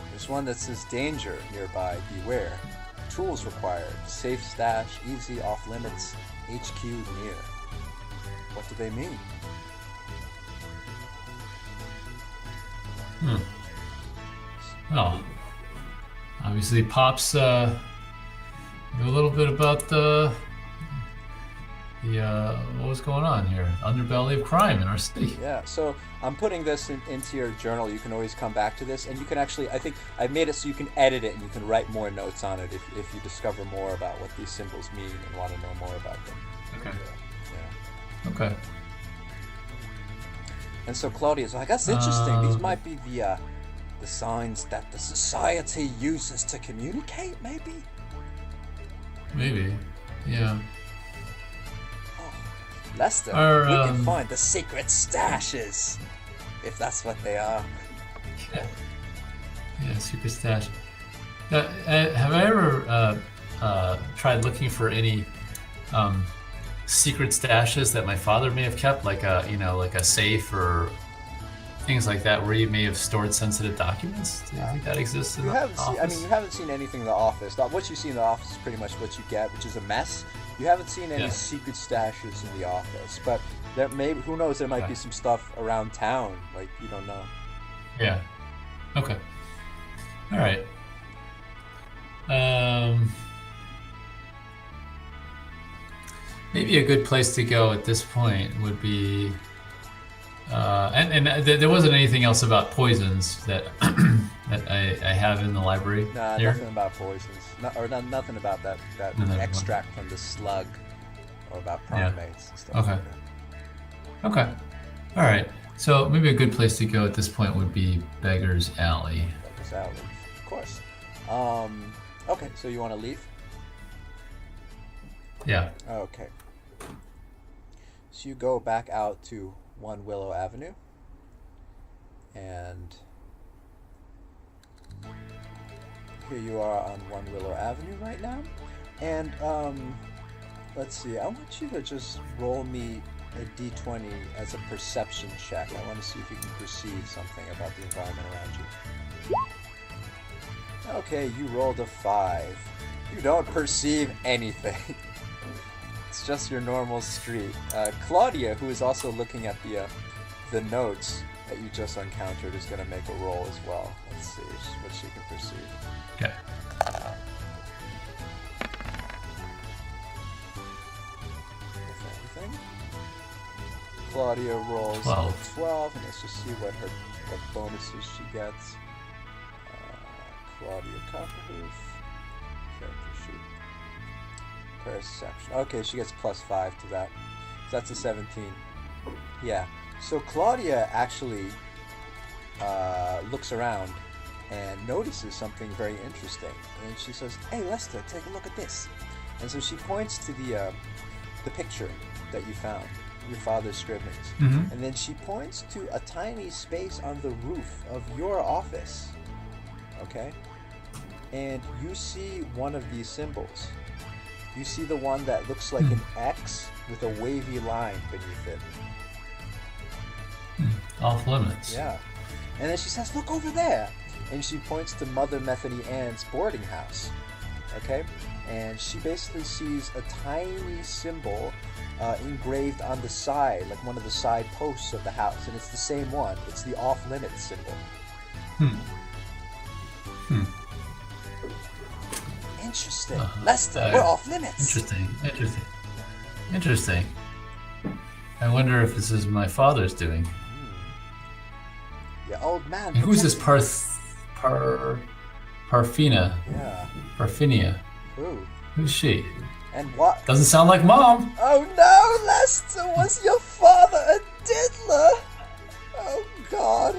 There's one that says danger nearby, beware. Tools required, safe stash, easy, off limits, HQ near. What do they mean? Well, obviously Pops knew a little bit about the what was going on here, underbelly of crime in our city. Yeah, so I'm putting this into your journal. You can always come back to this, and you can actually, I think I've made it so you can edit it and you can write more notes on it if you discover more about what these symbols mean and want to know more about them. Okay. Yeah. Okay. And so Claudia's like, that's interesting. These might be the signs that the society uses to communicate, maybe? Maybe. Yeah. Lester, Or, we can find the secret stashes, if that's what they are. Yeah, secret stash. Have I ever tried looking for any secret stashes that my father may have kept, like a safe or things like that, where he may have stored sensitive documents? Do you think that exists in You the haven't seen, office? you haven't seen anything in the office. What you see in the office is pretty much what you get, which is a mess. You haven't seen any Yeah. secret stashes in the office, but there who knows, there might be some stuff around town, like you don't know. Yeah. Okay. All right. Maybe a good place to go at this point would be, there wasn't anything else about poisons that that I have in the library. Nah, here? nothing about poisons, nothing about that Nothing about- extract from the slug, or about primates and stuff. Okay. like that. Okay. All right. So maybe a good place to go at this point would be Beggar's Alley. Beggar's Alley, of course. Okay, so you want to leave? Yeah. Okay. So you go back out to 1 Willow Avenue, and here you are on 1 Willow Avenue right now. And let's see, I want you to just roll me a d20 as a perception check. I want to see if you can perceive something about the environment around you. Okay, you rolled a 5. You don't perceive anything. It's just your normal street. Claudia, who is also looking at the notes that you just encountered, is going to make a roll as well. Let's see what she can perceive. Okay. If anything. Claudia rolls 12, and let's just see what bonuses she gets. Claudia Copperhoof. Character sheet. Perception. Okay, she gets +5 to that. So that's a 17. Yeah. So Claudia actually looks around and notices something very interesting. And she says, "Hey, Lester, take a look at this." And so she points to the picture that you found, your father's scribblings. Mm-hmm. And then she points to a tiny space on the roof of your office. Okay? And you see one of these symbols. You see the one that looks like an X with a wavy line beneath it. Off limits. Yeah. And then she says, "Look over there." And she points to Mother Methany Ann's boarding house. Okay? And she basically sees a tiny symbol engraved on the side, like one of the side posts of the house. And it's the same one. It's the off-limits symbol. Interesting. Lester, we're off-limits. Interesting. I wonder if this is my father's doing. Yeah, old man. And who's this Parfina? Yeah. Parfinia. Who? Who's she? And what? Doesn't sound like Mom. Oh no, Lester, was your father a diddler? Oh God.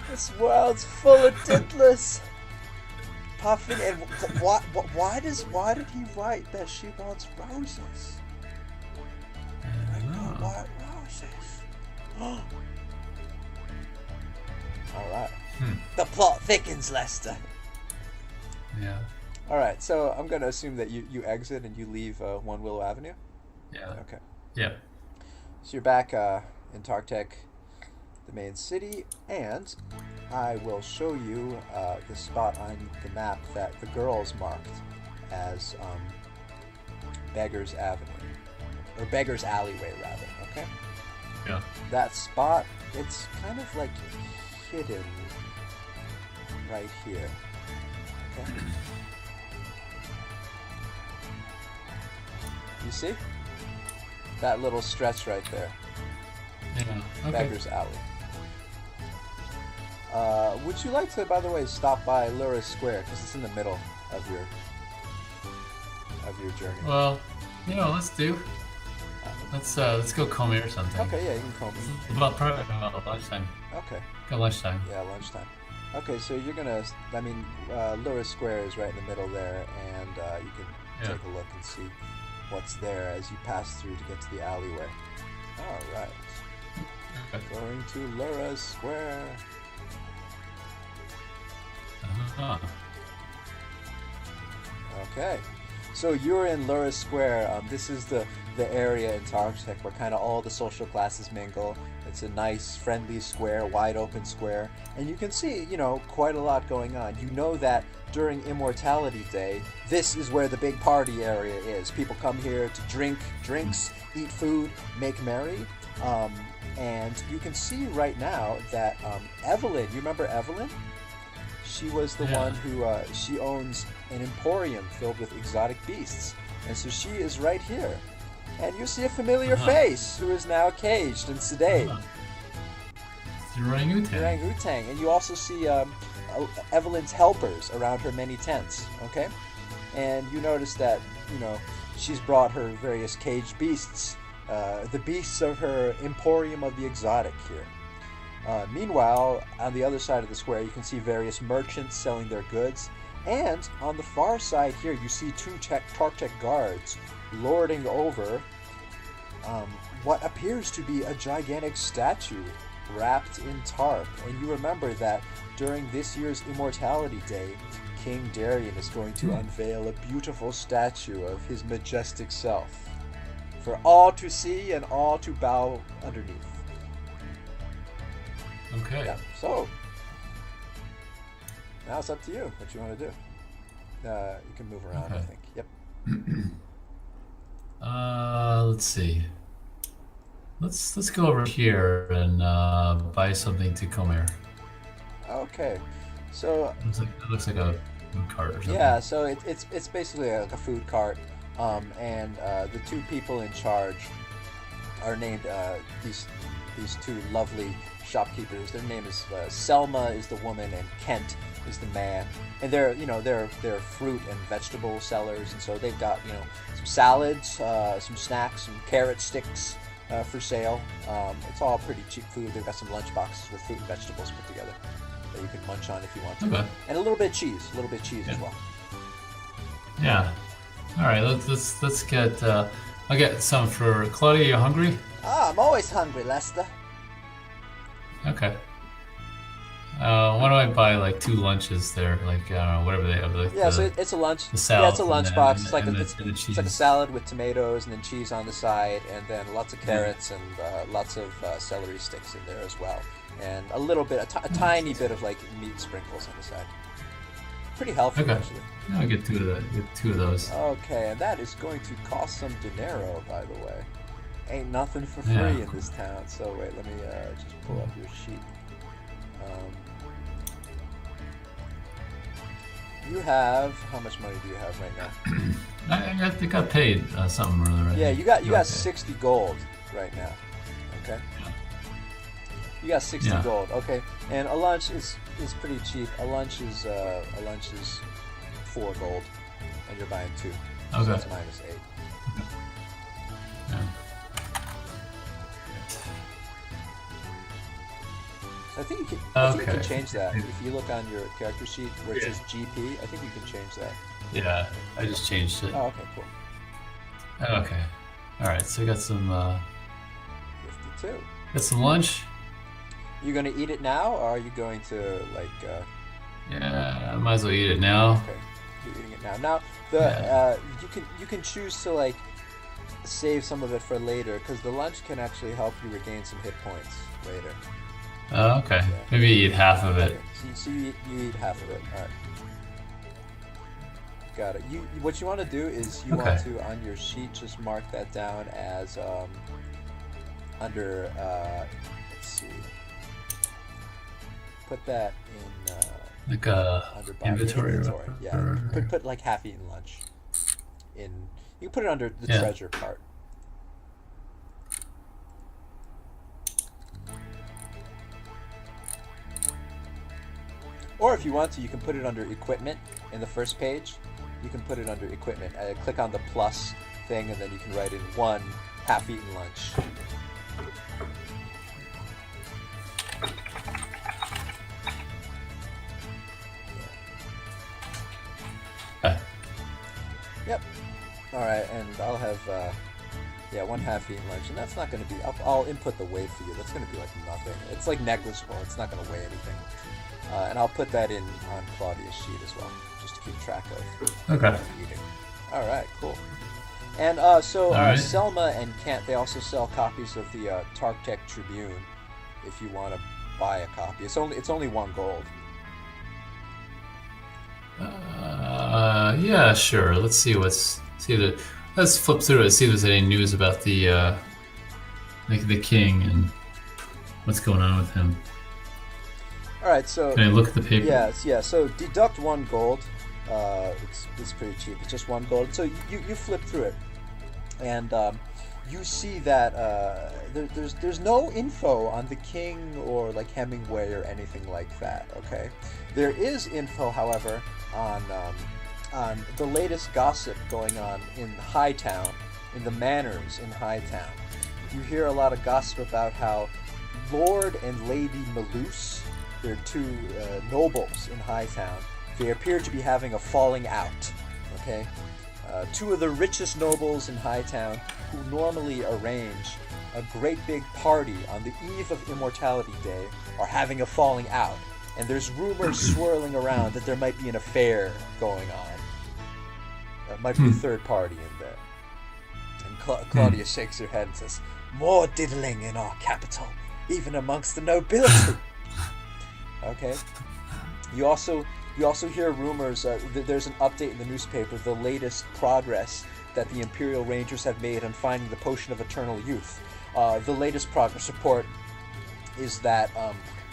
This world's full of diddlers. Puffin, and why did he write that she wants roses? Why roses? Alright. The plot thickens, Lester. Yeah. Alright, so I'm going to assume that you exit and you leave One Willow Avenue? Yeah. Okay. Yeah. So you're back in Tartec, the main city, and I will show you the spot on the map that the girls marked as Beggar's Avenue. Or Beggar's Alleyway, rather, okay? Yeah. That spot, it's kind of like hidden right here. Okay? You see? That little stretch right there. Yeah. Okay. Beggar's Alley. Would you like to, by the way, stop by Lura Square, because it's in the middle of your journey? Well, let's go comb or something. Okay, yeah, you can comb. Probably about lunchtime. Okay. Go lunchtime. Yeah, lunchtime. Okay, so you're gonna, Lura Square is right in the middle there, and you can take a look and see what's there as you pass through to get to the alleyway. All right. Okay. Going to Lura Square. Uh-huh. Okay, so you're in Lura Square. This is the area in Tartec where kind of all the social classes mingle. It's a nice, friendly square, wide open square, and you can see, quite a lot going on. You know that during Immortality Day, this is where the big party area is. People come here to drink drinks, eat food, make merry. And you can see right now that Evelyn, you remember Evelyn? She was the one who, she owns an emporium filled with exotic beasts. And so she is right here. And you see a familiar face who is now caged and sedated. It's Orangutan. And you also see Evelyn's helpers around her many tents, okay? And you notice that, she's brought her various caged beasts, the beasts of her emporium of the exotic here. Meanwhile, on the other side of the square, you can see various merchants selling their goods. And on the far side here, you see two Tartec guards lording over what appears to be a gigantic statue wrapped in tarp. And you remember that during this year's Immortality Day, King Darian is going to unveil a beautiful statue of his majestic self for all to see and all to bow underneath. Okay. Yeah, so now it's up to you what you want to do. You can move around, I think. Yep. Let's see. Let's go over here and buy something to come here. Okay, so It looks like a food cart or something. yeah, so it's basically like a food cart, and the two people in charge are named these two lovely shopkeepers. Their name is Selma is the woman and Kent is the man, and they're fruit and vegetable sellers, and so they've got some salads, some snacks, some carrot sticks for sale. It's all pretty cheap food. They've got some lunch boxes with fruit and vegetables put together that you can munch on if you want to, Okay. and a little bit of cheese, as well. Yeah. All right. Let's get. I'll get some for Claudia. You hungry? I'm always hungry, Lester. Okay. Why don't I buy like 2 lunches there? Like I don't know, whatever they have. Like Yeah, so it's a lunch. the salad. Yeah, it's a lunch box. It's like and a, the it's cheese. like a salad with tomatoes and then cheese on the side, and then lots of carrots and lots of celery sticks in there as well, and a little bit, a tiny bit of like meat sprinkles on the side. Pretty healthy, Okay. actually. Yeah, I'll get 2 of that. Get 2 of those. Okay, and that is going to cost some dinero, by the way. Ain't nothing for free Yeah. in this town. So wait, let me just pull up your sheet. You have, how much money do you have right now? I think I paid something or other. Right? Yeah, you got Okay. 60 gold right now. Okay. Yeah. You got 60 Yeah. gold. Okay, and a lunch is pretty cheap. A lunch is 4 gold, and you're buying 2. So Okay. that's -8. Yeah. I think you can. I think you can Okay. change that. If you look on your character sheet where it Yeah. says GP, I think you can change that. Yeah, I just changed it. Oh, okay, cool. Okay. All right. So I got some 52. lunch. You gonna eat it now, or are you going to like? Yeah, I might as well eat it now. Okay, you're eating it now. Now you can choose to like save some of it for later, because the lunch can actually help you regain some hit points later. Oh, okay. Yeah. Maybe eat half of it. So you eat half of it. All right. Got it. What you want to do is you want Okay. to, on your sheet, just mark that down as under let's see, put that in Like under inventory. Yeah, put like half-eaten lunch in. You can put it under the Yeah. treasure part. Or if you want to, you can put it under equipment in the first page. You can put it under equipment. Click on the plus thing, and then you can write in 1 half-eaten lunch. Yep. All right, and I'll have 1 half-eaten lunch, and that's not going to be. I'll input the weight for you. That's going to be like nothing. It's like negligible. It's not going to weigh anything. And I'll put that in on Claudia's sheet as well, just to keep track of Okay. eating. All right, cool. And All right. Selma and Kent, they also sell copies of the Tartec Tribune. If you want to buy a copy, it's only 1 gold. Yeah, sure. Let's let's flip through it. See if there's any news about the king and what's going on with him. All right, so Can I look at the paper? yeah. So deduct 1 gold. It's pretty cheap. It's just 1 gold. So you flip through it, and you see that there's no info on the king or like Hemingway or anything like that. Okay, there is info, however, on the latest gossip going on in Hightown, in the manors in Hightown. You hear a lot of gossip about how Lord and Lady Malus, they're 2 nobles in Hightown, they appear to be having a falling out. Okay, 2 of the richest nobles in Hightown, who normally arrange a great big party on the eve of Immortality Day, are having a falling out, and there's rumors swirling around that there might be an affair going on. There might be a third party in there. And Claudia shakes her head and says, "More diddling in our capital, even amongst the nobility." Okay. You also hear rumors. There's an update in the newspaper. The latest progress that the Imperial Rangers have made on finding the Potion of Eternal Youth. The latest progress report is that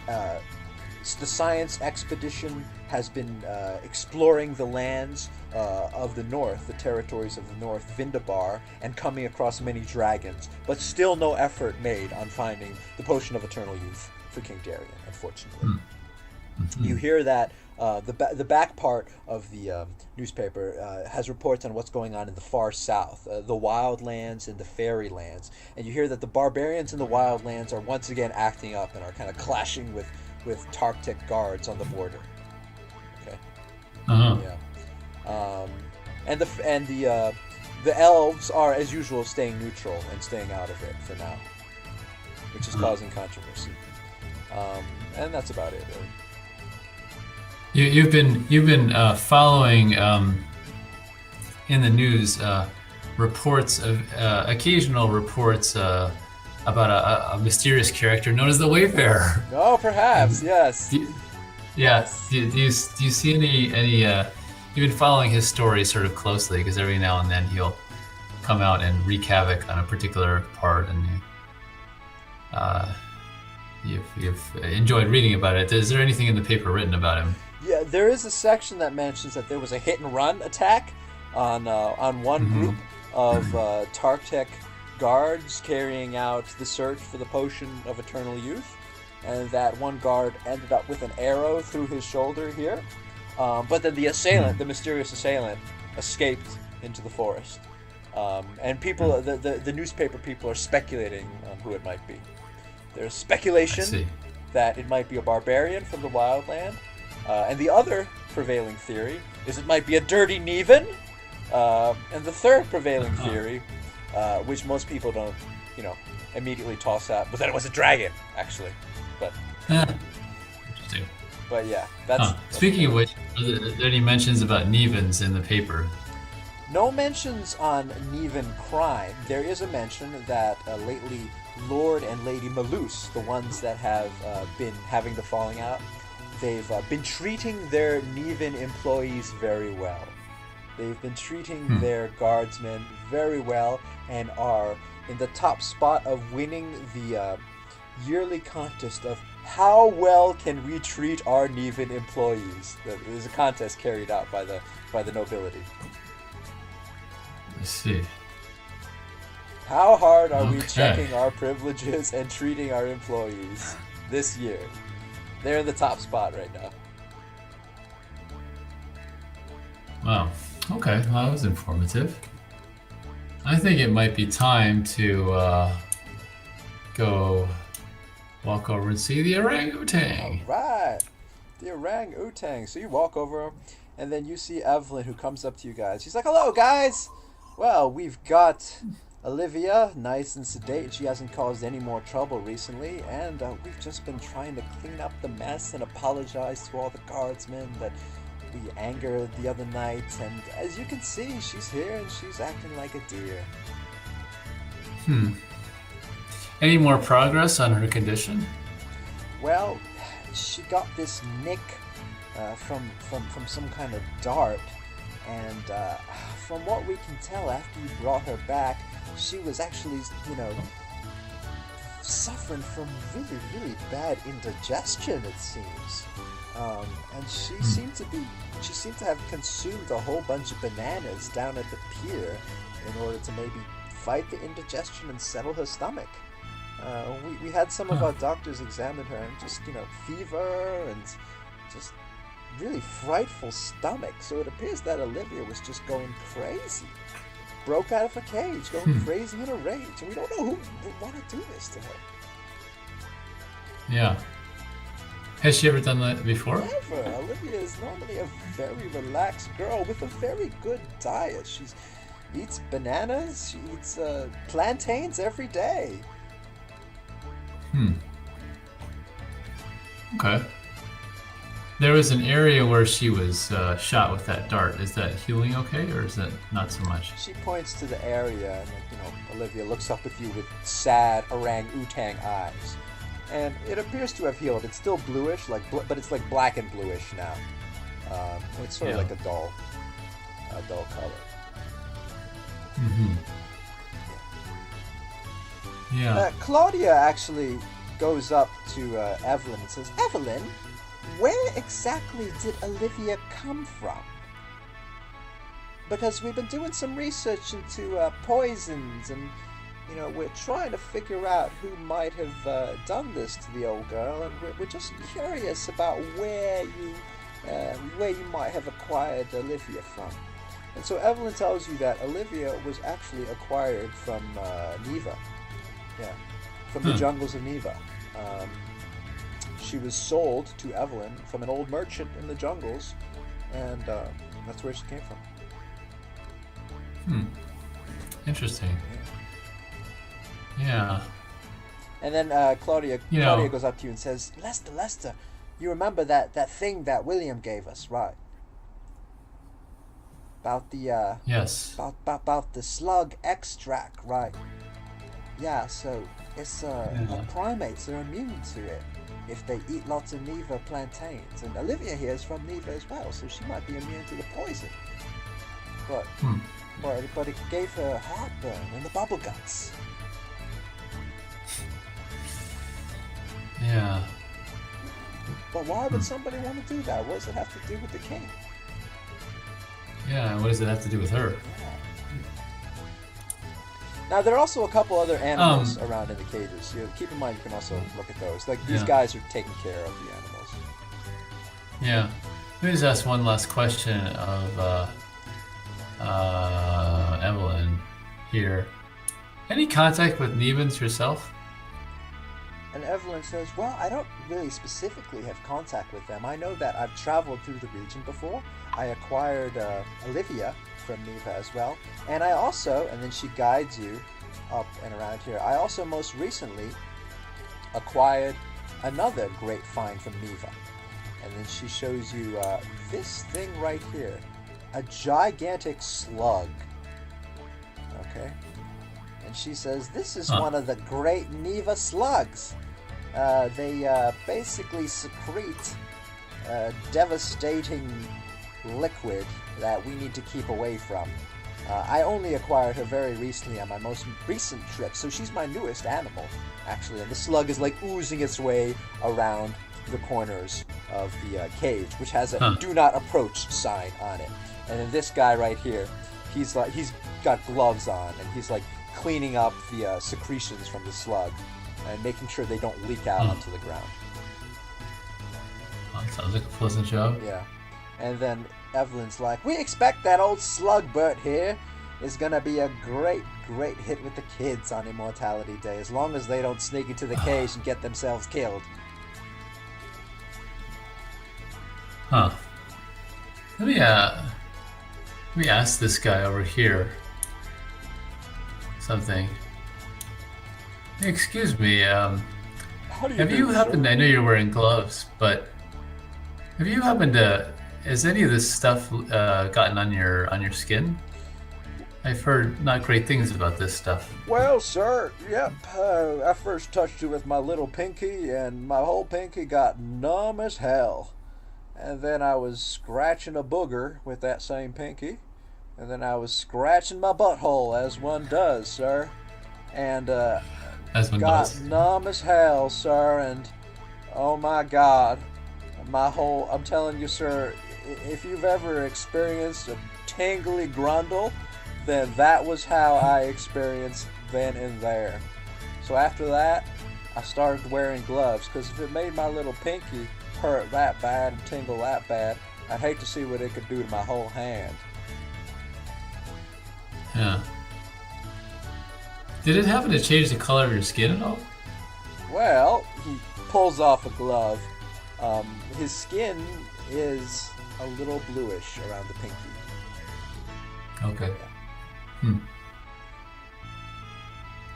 the science expedition has been exploring the lands of the north, the territories of the north, Vindabar, and coming across many dragons, but still no effort made on finding the Potion of Eternal Youth for King Darian, unfortunately. Mm-hmm. You hear that the back part of the newspaper has reports on what's going on in the far south, the wildlands and the fairylands, and you hear that the barbarians in the wildlands are once again acting up and are kind of clashing with Tartec guards on the border. Okay. Uh-huh. Yeah. And the elves are, as usual, staying neutral and staying out of it for now, which is causing controversy. And that's about it, really. You've been following in the news reports of occasional reports about a mysterious character known as the Wayfarer. Oh, perhaps, yes. Yes. Do you see any? You've been following his story sort of closely, because every now and then he'll come out and wreak havoc on a particular part, and you've enjoyed reading about it. Is there anything in the paper written about him? Yeah, there is a section that mentions that there was a hit and run attack on one group of Tartec guards carrying out the search for the Potion of Eternal Youth, and that one guard ended up with an arrow through his shoulder here. But then the assailant, the mysterious assailant, escaped into the forest. And people, the newspaper people are speculating on who it might be. There's speculation that it might be a barbarian from the wildland. And the other prevailing theory is it might be a dirty Nevan. And the third prevailing theory, which most people don't, immediately toss out, but that it was a dragon, actually. But interesting. But yeah, that's. Speaking of which, are there any mentions about Nevans in the paper? No mentions on Nevan crime. There is a mention that lately Lord and Lady Malus, the ones that have been having the falling out, they've been treating their Nevan employees very well. They've been treating their guardsmen very well and are in the top spot of winning the yearly contest of how well can we treat our Nevan employees. There's a contest carried out by the nobility. I see. How hard are we checking our privileges and treating our employees this year? They're in the top spot right now. Wow. Okay, well, that was informative. I think it might be time to go walk over and see the orangutan. All right, the orangutan. So you walk over, and then you see Evelyn, who comes up to you guys. She's like, "Hello, guys. Well, we've got Olivia, nice and sedate. She hasn't caused any more trouble recently, and we've just been trying to clean up the mess and apologize to all the guardsmen that we angered the other night. And as you can see, she's here and she's acting like a deer." Any more progress on her condition? Well, she got this nick from some kind of dart, and from what we can tell, after you brought her back, she was actually, suffering from really, really bad indigestion, it seems. And she seemed to have consumed a whole bunch of bananas down at the pier in order to maybe fight the indigestion and settle her stomach. We had some of our doctors examine her, and just, fever and just really frightful stomach. So it appears that Olivia was just going crazy. Broke out of her cage, going crazy in a rage. And we don't know who would want to do this to her. Yeah. Has she ever done that before? Never. Olivia is normally a very relaxed girl with a very good diet. She eats bananas, she eats plantains every day. Okay. There was an area where she was shot with that dart. Is that healing okay, or is that not so much? She points to the area, and Olivia looks up with you with sad orangutan eyes. And it appears to have healed. It's still bluish, but it's like black and bluish now. It's sort of like a dull color. Mm-hmm. Yeah. Claudia actually goes up to Evelyn and says, Evelyn, where exactly did Olivia come from? Because we've been doing some research into poisons, and we're trying to figure out who might have done this to the old girl, and we're just curious about where you might have acquired Olivia from. And so Evelyn tells you that Olivia was actually acquired from Neva. Yeah, from the jungles of Neva. She was sold to Evelyn from an old merchant in the jungles, and that's where she came from. Interesting. Yeah. And then Claudia goes up to you and says, Lester, you remember that thing that William gave us, right? About the yes. About the slug extract, right? Yeah, so it's primates are immune to it if they eat lots of Neva plantains. And Olivia here is from Neva as well, so she might be immune to the poison. But it gave her heartburn and the bubble guts. Yeah. But why would somebody want to do that? What does it have to do with the king? Yeah, what does it have to do with her? Now, there are also a couple other animals around in the cages. Keep in mind, you can also look at those. Like, these guys are taking care of the animals. Yeah. Let me just ask one last question of Evelyn here. Any contact with Nevans yourself? And Evelyn says, well, I don't really specifically have contact with them. I know that I've traveled through the region before. I acquired Olivia from Neva as well. And I also, and then she guides you up and around here, I also most recently acquired another great find from Neva. And then she shows you this thing right here. A gigantic slug. Okay? And she says, this is one of the great Neva slugs. They basically secrete devastating liquid that we need to keep away from. I only acquired her very recently on my most recent trip, so she's my newest animal, actually. And the slug is like oozing its way around the corners of the cage, which has a "Do Not Approach" sign on it. And then this guy right here, he's got gloves on, and he's like cleaning up the secretions from the slug and making sure they don't leak out onto the ground. Oh, sounds like a pleasant job. Yeah. And then Evelyn's like, we expect that old Slugbert here is gonna be a great hit with the kids on Immortality Day, as long as they don't sneak into the cage and get themselves killed. Huh. Let me ask this guy over here something. Excuse me, have you happened, I know you're wearing gloves, but has any of this stuff gotten on your skin? I've heard not great things about this stuff. Well, sir, yep. I first touched it with my little pinky, and my whole pinky got numb as hell. And then I was scratching a booger with that same pinky. And then I was scratching my butthole, as one does, sir. And got numb as hell, sir. And oh my God, I'm telling you, sir, if you've ever experienced a tingly grundle, then that was how I experienced then and there. So after that, I started wearing gloves, because if it made my little pinky hurt that bad and tingle that bad, I'd hate to see what it could do to my whole hand. Yeah. Did it happen to change the color of your skin at all? Well, he pulls off a glove. His skin is a little bluish around the pinky. Okay.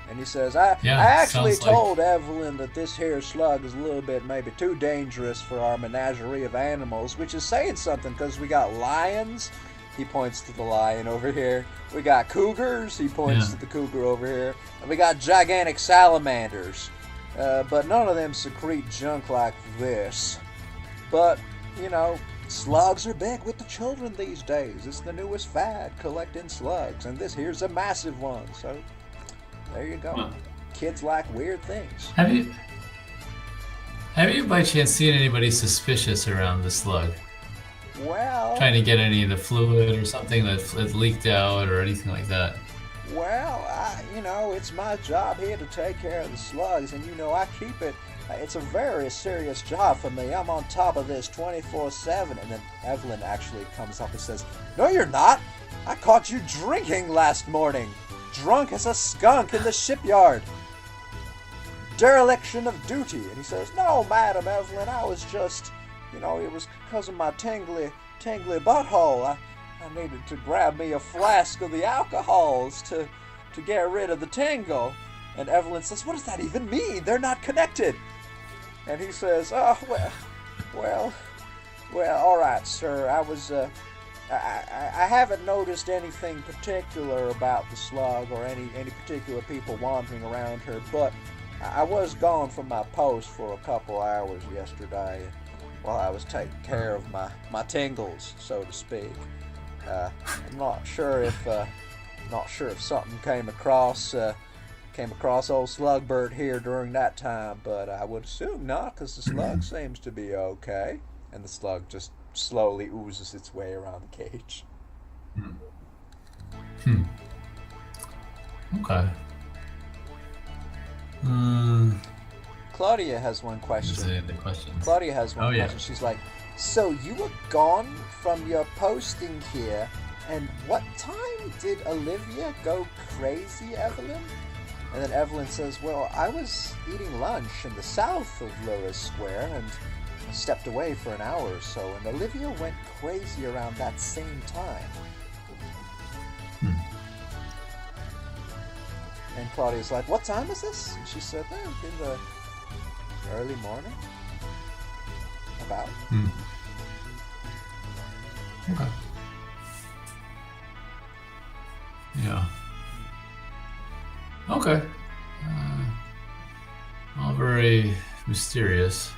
And he says, I actually told Evelyn that this here slug is a little bit maybe too dangerous for our menagerie of animals, which is saying something, because we got lions. He points to the lion over here. We got cougars. He points to the cougar over here. And we got gigantic salamanders. But none of them secrete junk like this. But, slugs are big with the children these days. It's the newest fad, collecting slugs, and this here's a massive one. So there you go. Huh. Kids like weird things. Have you by chance seen anybody suspicious around the slug? Well, Trying to get any of the fluid or something that leaked out or anything like that? it's my job here to take care of the slugs, and I keep it. It's a very serious job for me. I'm on top of this 24/7. And then Evelyn actually comes up and says, "No, you're not. I caught you drinking last morning. Drunk as a skunk in the shipyard. Dereliction of duty." And he says, "No, Madam Evelyn, I was just, it was because of my tingly butthole. I needed to grab me a flask of the alcohols to get rid of the tingle." And Evelyn says, "What does that even mean? They're not connected." And he says, "Oh, well, all right, sir. I was, I haven't noticed anything particular about the slug or any particular people wandering around her, but I was gone from my post for a couple hours yesterday while I was taking care of my tingles, so to speak. I'm not sure if something came across old Slugbird here during that time, but I would assume not, because the slug seems to be okay." And the slug just slowly oozes its way around the cage. Okay. Claudia has one Is question. there any questions? Claudia has one Oh, yeah. question. She's like, "So you were gone from your posting here, and what time did Olivia go crazy, Evelyn?" And then Evelyn says, "Well, I was eating lunch in the south of Loris Square, and I stepped away for an hour or so, and Olivia went crazy around that same time." And Claudia's like, "What time is this?" And she said, "In the early morning. About." Okay. Yeah. Okay. All very mysterious.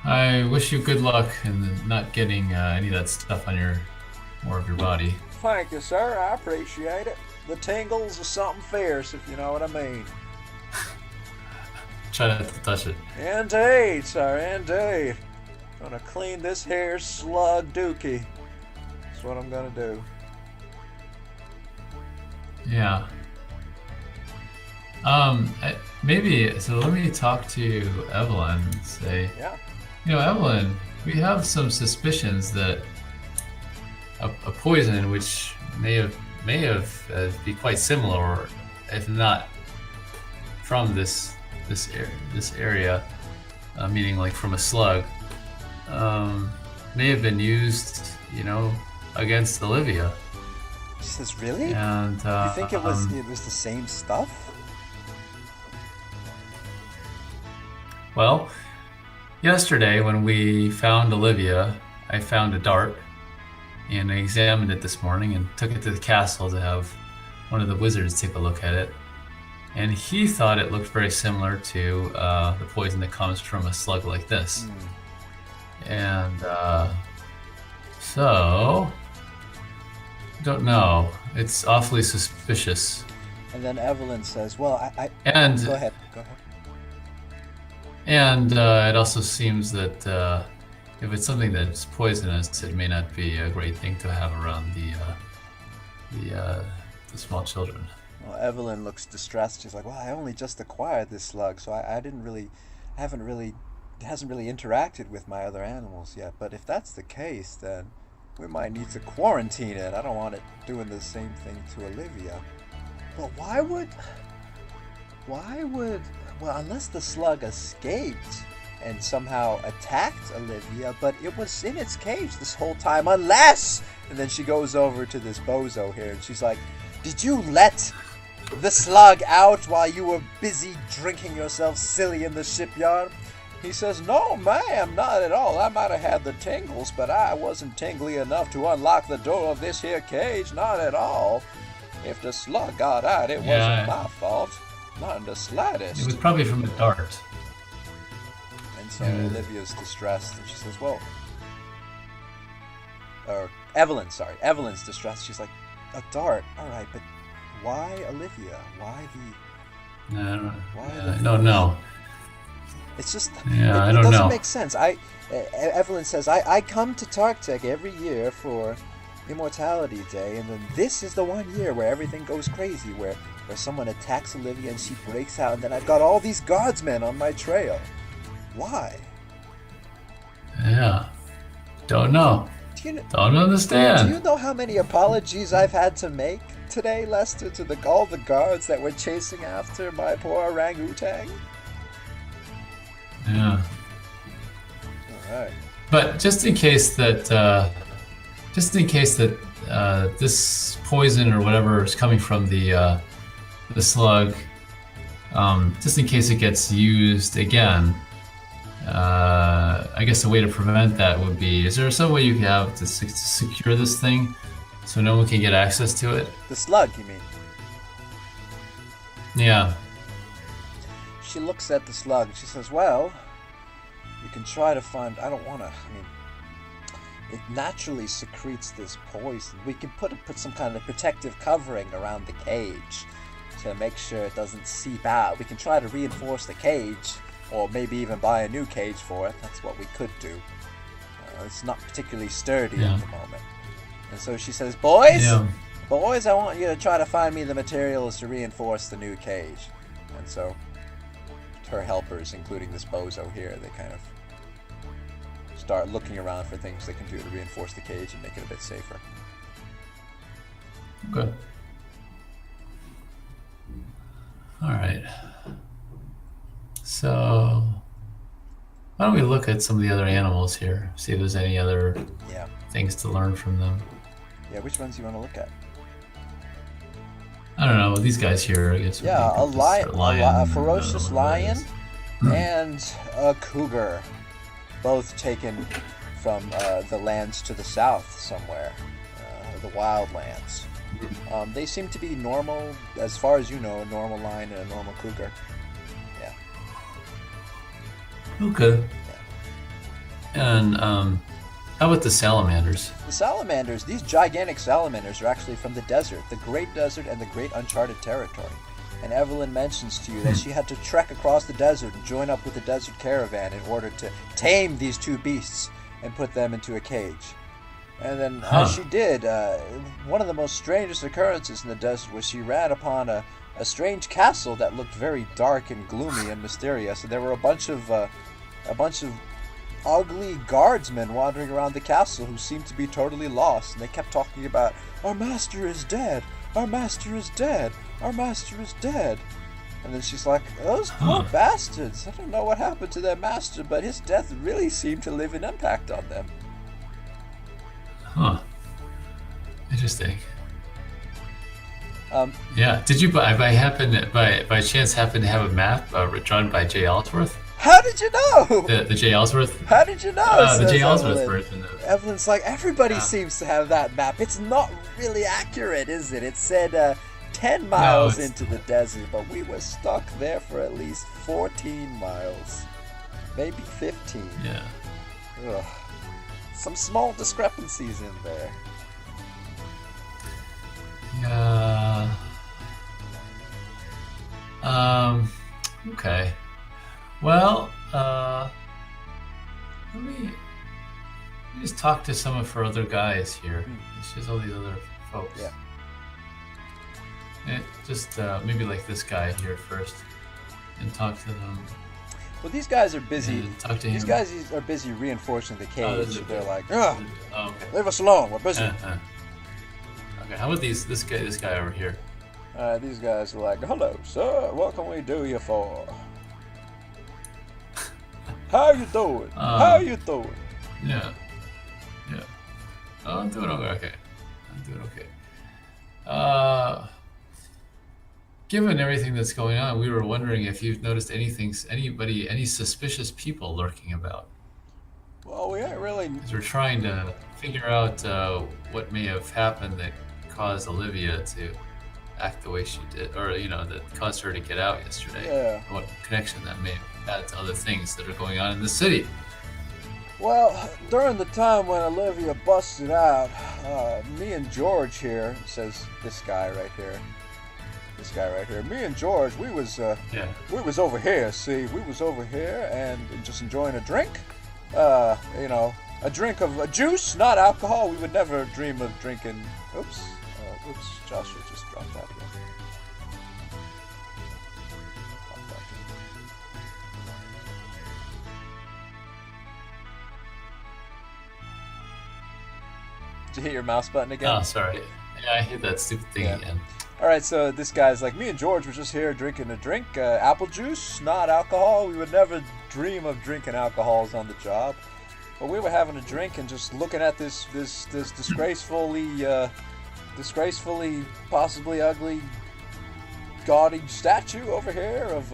I wish you good luck in not getting any of that stuff on more of your body. "Thank you, sir. I appreciate it. The tingles are something fierce, if you know what I mean." Try not to touch it. "Indeed, sir, indeed. Gonna clean this here slug dookie. That's what I'm gonna do." Yeah. Maybe, so let me talk to Evelyn and say, Yeah. Evelyn, we have some suspicions that a poison which may have be quite similar, or if not from this area, meaning like from a slug, may have been used, against Olivia. She says, "Really? And You think it was the same stuff?" Well, yesterday when we found Olivia, I found a dart, and I examined it this morning and took it to the castle to have one of the wizards take a look at it. And he thought it looked very similar to the poison that comes from a slug like this. And so, don't know. It's awfully suspicious. And then Evelyn says, "Well, I And Go ahead. And it also seems that if it's something that's poisonous, it may not be a great thing to have around the small children." Well, Evelyn looks distressed. She's like, "Well, I only just acquired this slug, so it hasn't really interacted with my other animals yet. But if that's the case, then we might need to quarantine it. I don't want it doing the same thing to Olivia." But why would, well, unless the slug escaped and somehow attacked Olivia, but it was in its cage this whole time, unless... And then she goes over to this bozo here, and she's like, "Did you let the slug out while you were busy drinking yourself silly in the shipyard?" He says, "No, ma'am, not at all. I might have had the tingles, but I wasn't tingly enough to unlock the door of this here cage, not at all. If the slug got out, it wasn't my fault. Not in the slightest." It was probably from a dart. And So Olivia's distressed, and she says, well... Or Evelyn's distressed. She's like, a dart, alright, but why Olivia? Why the... No. It's just... Yeah, it don't doesn't know. make sense. Evelyn says, I come to Tartec every year for Immortality Day, and then this is the one year where everything goes crazy, where someone attacks Olivia and she breaks out, and then I've got all these guardsmen on my trail. Why? Yeah. Don't know. Don't understand. Do you know how many apologies I've had to make today, Lester, to all the guards that were chasing after my poor orangutan? Yeah. Alright. But just in case that this poison or whatever is coming from the slug, just in case it gets used again, I guess a way to prevent that would be, is there some way you have to secure this thing so no one can get access to it? The slug, you mean? Yeah. She looks at the slug and she says, well, you can try to find... it naturally secretes this poison. We can put some kind of protective covering around the cage to make sure it doesn't seep out. We can try to reinforce the cage, or maybe even buy a new cage for it. That's what we could do. It's not particularly sturdy at the moment. And so she says, boys, I want you to try to find me the materials to reinforce the new cage. And so her helpers, including this bozo here, they kind of start looking around for things they can do to reinforce the cage and make it a bit safer. Okay. All right. So, why don't we look at some of the other animals here, see if there's any other things to learn from them. Yeah, which ones do you want to look at? I don't know, these guys here, I guess. Yeah, a ferocious lion and a cougar, both taken from the lands to the south somewhere, the wildlands. They seem to be normal, as far as you know, a normal lion and a normal cougar. Yeah. Okay. And how about the salamanders? The salamanders, these gigantic salamanders are actually from the desert, the Great Desert and the Great Uncharted Territory. And Evelyn mentions to you that she had to trek across the desert and join up with the desert caravan in order to tame these two beasts and put them into a cage. And then as she did, one of the most strangest occurrences in the desert was she ran upon a strange castle that looked very dark and gloomy and mysterious. And there were a bunch of ugly guardsmen wandering around the castle who seemed to be totally lost. And they kept talking about, our master is dead, our master is dead, our master is dead. And then she's like, those poor bastards, I don't know what happened to their master, but his death really seemed to leave an impact on them. Huh. Interesting. Yeah. Did you by chance happen to have a map drawn by J. Ellsworth? How did you know? The J. Ellsworth? How did you know? The J. Ellsworth Evelyn. version of it. Evelyn's like, everybody seems to have that map. It's not really accurate, is it? It said 10 miles into the desert, but we were stuck there for at least 14 miles. Maybe 15. Yeah. Ugh. Some small discrepancies in there. Yeah. Okay. Well, let me just talk to some of our other guys here. It's just all these other folks. Yeah. Just maybe like this guy here first, and talk to them. Well, these guys are busy. Talk to These him. guys are busy reinforcing the cage. They're like, okay. leave us alone. We're busy. Okay. How about this guy over here? These guys are like, hello, sir. What can we do you for? How you doing? How you doing? Yeah. Oh, I'm doing okay. Given everything that's going on, we were wondering if you've noticed any suspicious people lurking about. Well, we ain't really. Because we're trying to figure out what may have happened that caused Olivia to act the way she did, or that caused her to get out yesterday. Yeah. What connection that may have had to other things that are going on in the city. Well, during the time when Olivia busted out, me and George here, says this guy right here. Me and George, we was over here. See, we was over here and just enjoying a drink. A drink of a juice, not alcohol. We would never dream of drinking. Oops, Joshua just dropped out here. Did you hit your mouse button again? Oh, sorry. Yeah, I hit that stupid thing again. All right, so this guy's like, me and George were just here drinking a drink, apple juice, not alcohol. We would never dream of drinking alcohols on the job. But we were having a drink and just looking at this disgracefully, possibly ugly, gaudy statue over here of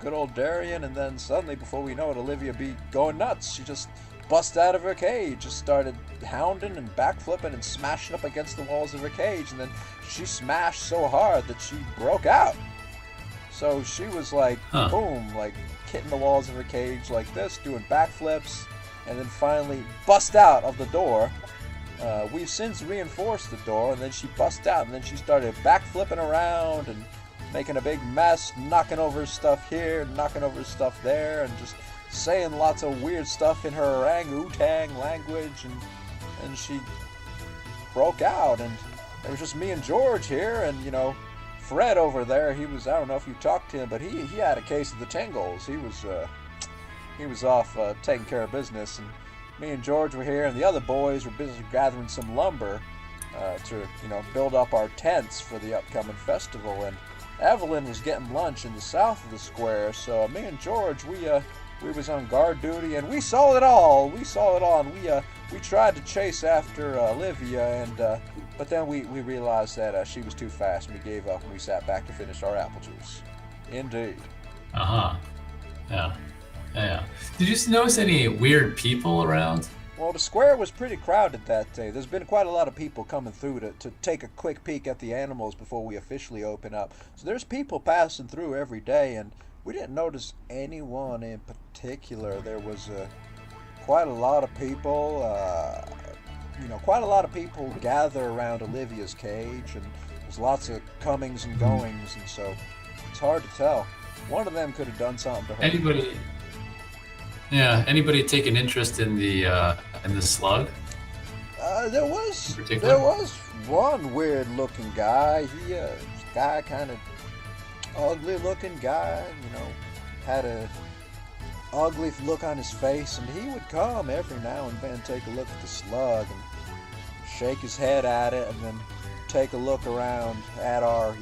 good old Darian. And then suddenly, before we know it, Olivia be going nuts. She just bust out of her cage, just started hounding and backflipping and smashing up against the walls of her cage, and then she smashed so hard that she broke out. So she was like, boom, like hitting the walls of her cage like this, doing backflips, and then finally bust out of the door. We've since reinforced the door, and then she bust out, and then she started backflipping around and making a big mess, knocking over stuff here, knocking over stuff there, and just saying lots of weird stuff in her orangutan language, and she broke out, and it was just me and George here, and Fred over there, he was, I don't know if you talked to him, but he had a case of the tingles. He was off taking care of business, and me and George were here, and the other boys were busy gathering some lumber to build up our tents for the upcoming festival, and Evelyn was getting lunch in the south of the square, so me and George, we was on guard duty, and we saw it all. And we tried to chase after Olivia, and but then we realized that she was too fast, and we gave up, and we sat back to finish our apple juice. Indeed. Yeah. Did you notice any weird people around? Well, the square was pretty crowded that day. There's been quite a lot of people coming through to take a quick peek at the animals before we officially open up. So there's people passing through every day, and we didn't notice anyone in particular. There was quite a lot of people, gather around Olivia's cage, and there's lots of comings and goings, and so it's hard to tell. One of them could have done something to her. Anybody take an interest in the slug? There was one weird-looking guy. He kind of ugly-looking guy, had a ugly look on his face, and he would come every now and then, take a look at the slug and shake his head at it, and then take a look around at our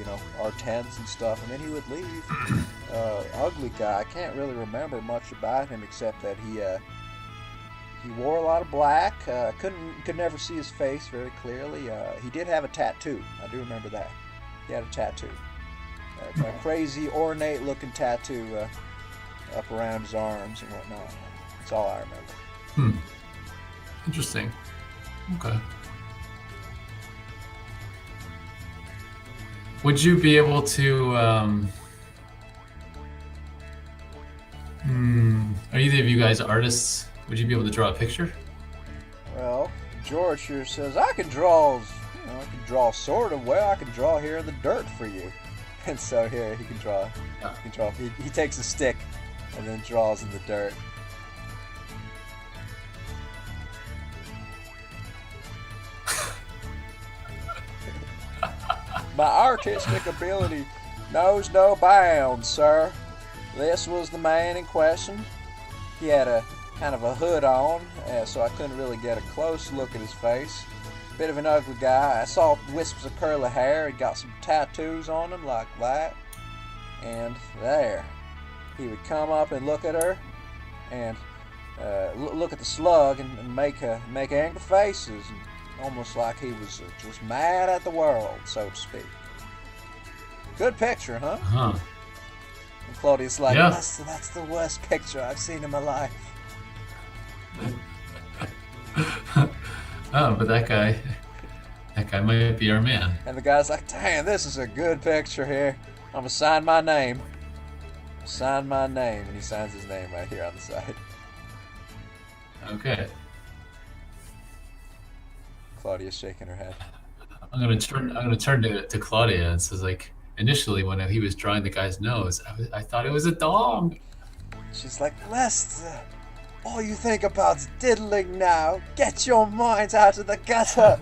tents and stuff, and then he would leave. Ugly guy. I can't really remember much about him except that he wore a lot of black. Could never see his face very clearly. He did have a tattoo. I do remember that. He had a tattoo. A crazy, ornate-looking tattoo up around his arms and whatnot. That's all I remember. Interesting. Okay. Would you be able to? Are either of you guys artists? Would you be able to draw a picture? Well, George here says I can draw. I can draw sort of well. I can draw here in the dirt for you. And so here he can draw. He takes a stick and then draws in the dirt. My artistic ability knows no bounds, sir. This was the man in question. He had a kind of a hood on, so I couldn't really get a close look at his face. Bit of an ugly guy. I saw wisps of curly hair. He got some tattoos on him like that. And there. He would come up and look at her and look at the slug and make angry faces, and almost like he was just mad at the world, so to speak. Good picture, huh? Huh. And Claudia's like, Yeah. that's the worst picture I've seen in my life. Oh, but that guy, That guy might be our man. And the guy's like, dang, this is a good picture here. I'm gonna sign my name. Sign my name. And he signs his name right here on the side. Okay. Claudia's shaking her head. I'm gonna turn to Claudia and says, like, initially when he was drawing the guy's nose, I thought it was a dog. She's like, Lester, all you think about's diddling now. Get your minds out of the gutter.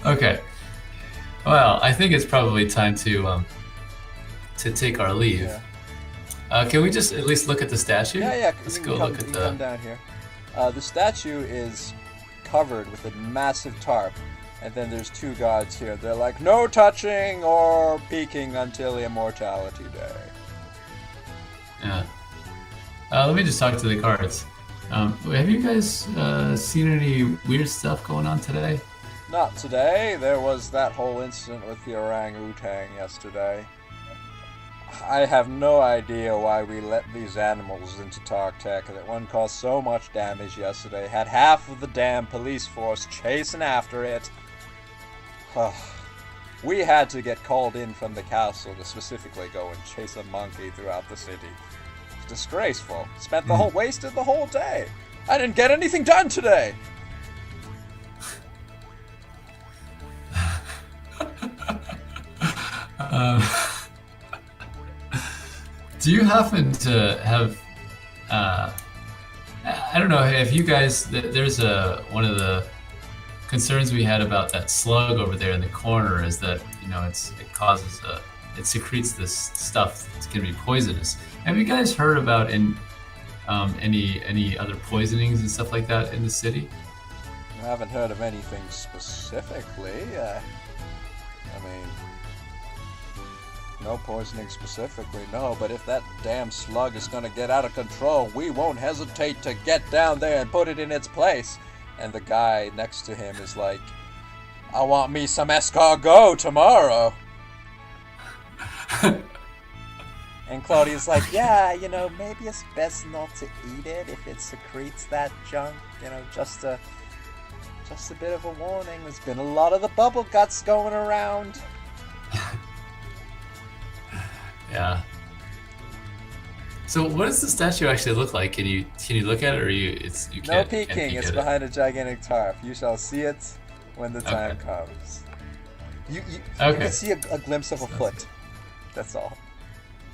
Okay. Well, I think it's probably time to take our leave. Yeah. Can we just at least look at the statue? Yeah. Let's You go can look at come down here. The statue is covered with a massive tarp, and then there's two gods here. They're like, no touching or peeking until Immortality Day. Yeah. Let me just talk to the guards. Have you guys seen any weird stuff going on today? Not today. There was that whole incident with the orangutan yesterday. I have no idea why we let these animals into Tartec. That one caused so much damage yesterday. Had half of the damn police force chasing after it. We had to get called in from the castle to specifically go and chase a monkey throughout the city. It's disgraceful. Wasted the whole day. I didn't get anything done today. Do you happen to have? I don't know if you guys. There's one of the concerns we had about that slug over there in the corner is that it secretes this stuff that's gonna be poisonous. Have you guys heard about any other poisonings and stuff like that in the city? I haven't heard of anything specifically. No poisoning specifically, no, but if that damn slug is gonna get out of control, we won't hesitate to get down there and put it in its place. And the guy next to him is like, I want me some escargot tomorrow. And Claudia's like, yeah, maybe it's best not to eat it if it secretes that junk, just a bit of a warning. There's been a lot of the bubble guts going around. Yeah. So what does the statue actually look like? Can you look at it, or you can't? No peeking. It's behind a gigantic tarp. You shall see it when the time comes. You can see a glimpse of a foot. That's all.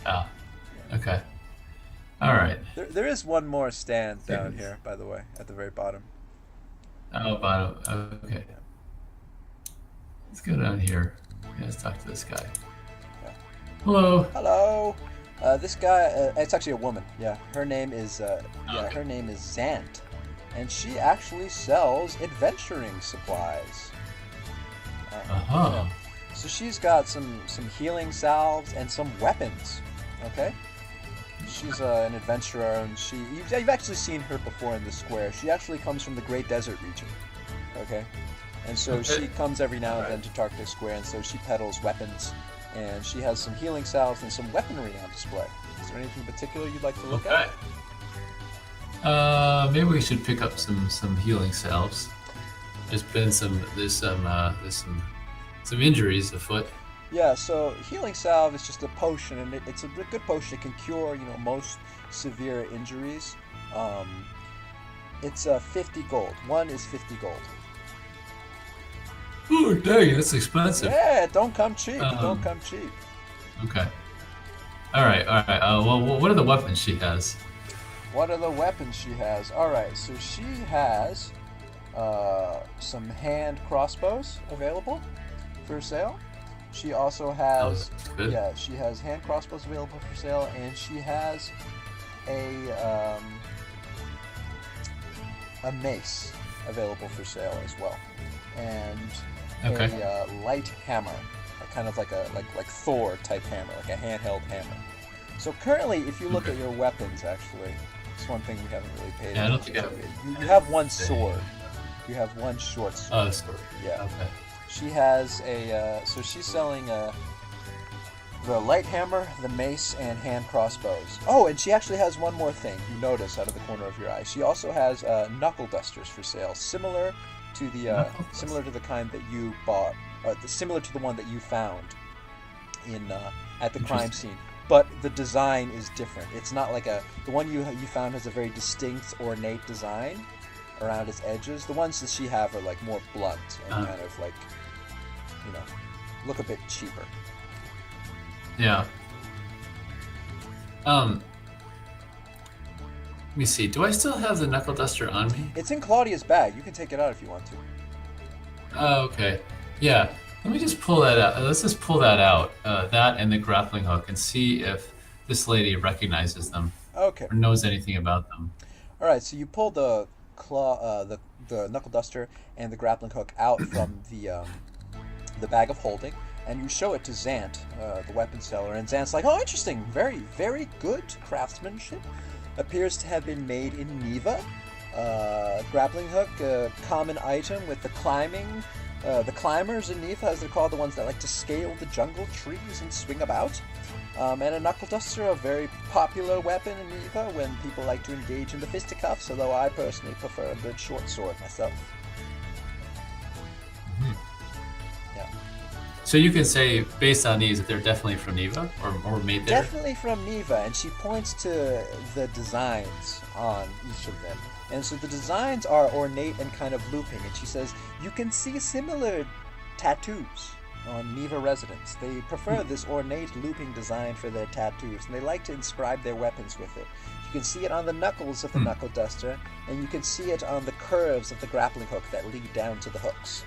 Oh. Okay. All right. There is one more stand down here, by the way, at the very bottom. Oh, bottom. Okay. Let's go down here. Yeah, let's talk to this guy. Hello. Hello. This guy, it's actually a woman. Yeah, her name is her name is Zant, and she actually sells adventuring supplies. So she's got some healing salves and some weapons. Okay. She's an adventurer, and you've actually seen her before in the square. She actually comes from the Great Desert region. Okay. And so she comes every now and then to Tartec Square, and so she peddles weapons. And she has some healing salves and some weaponry on display. Is there anything particular you'd like to look at? Maybe we should pick up some healing salves. There's some injuries afoot. Yeah, so healing salve is just a potion, and it's a good potion. It can cure, most severe injuries. It's 50 gold. One is 50 gold. Oh, dang, that's expensive. Yeah, don't come cheap. Don't come cheap. Okay. All right. Well, what are the weapons she has? What are the weapons she has? All right, so she has some hand crossbows available for sale. She also has, she has hand crossbows available for sale, and she has a mace available for sale as well, and a light hammer, kind of like Thor type hammer, like a handheld hammer. So currently, if you look at your weapons, actually, it's one thing we haven't really paid attention. I don't think you have one sword. You have one short sword. Oh, sword. Yeah. Okay. She has so she's selling the light hammer, the mace, and hand crossbows. Oh, and she actually has one more thing you notice out of the corner of your eye. She also has knuckle dusters for sale, similar to the kind that you bought, similar to the one that you found in at the crime scene. But the design is different. It's not like the one you found has a very distinct, ornate design around its edges. The ones that she have are like more blunt and kind of like, look a bit cheaper. Yeah. Let me see. Do I still have the knuckle duster on me? It's in Claudia's bag. You can take it out if you want to. Oh, okay. Yeah. Let me just pull that out. Let's just pull that out. That and the grappling hook, and see if this lady recognizes them. Okay. Or knows anything about them. All right. So you pull the the knuckle duster and the grappling hook out from the bag of holding, and you show it to Zant, the weapon seller. And Zant's like, "Oh, interesting. Very, very good craftsmanship. Appears to have been made in Neva. Grappling hook, a common item with the climbing." The climbers in Neva, as they're called, the ones that like to scale the jungle trees and swing about. And a knuckle duster, a very popular weapon in Neva when people like to engage in the fisticuffs, although I personally prefer a good short sword myself. Mm-hmm. Yeah. So you can say, based on these, that they're definitely from Neva or made there? Definitely from Neva, and she points to the designs on each of them. And so the designs are ornate and kind of looping, and she says, you can see similar tattoos on Neva residents. They prefer this ornate looping design for their tattoos, and they like to inscribe their weapons with it. You can see it on the knuckles of the knuckle duster, and you can see it on the curves of the grappling hook that lead down to the hooks.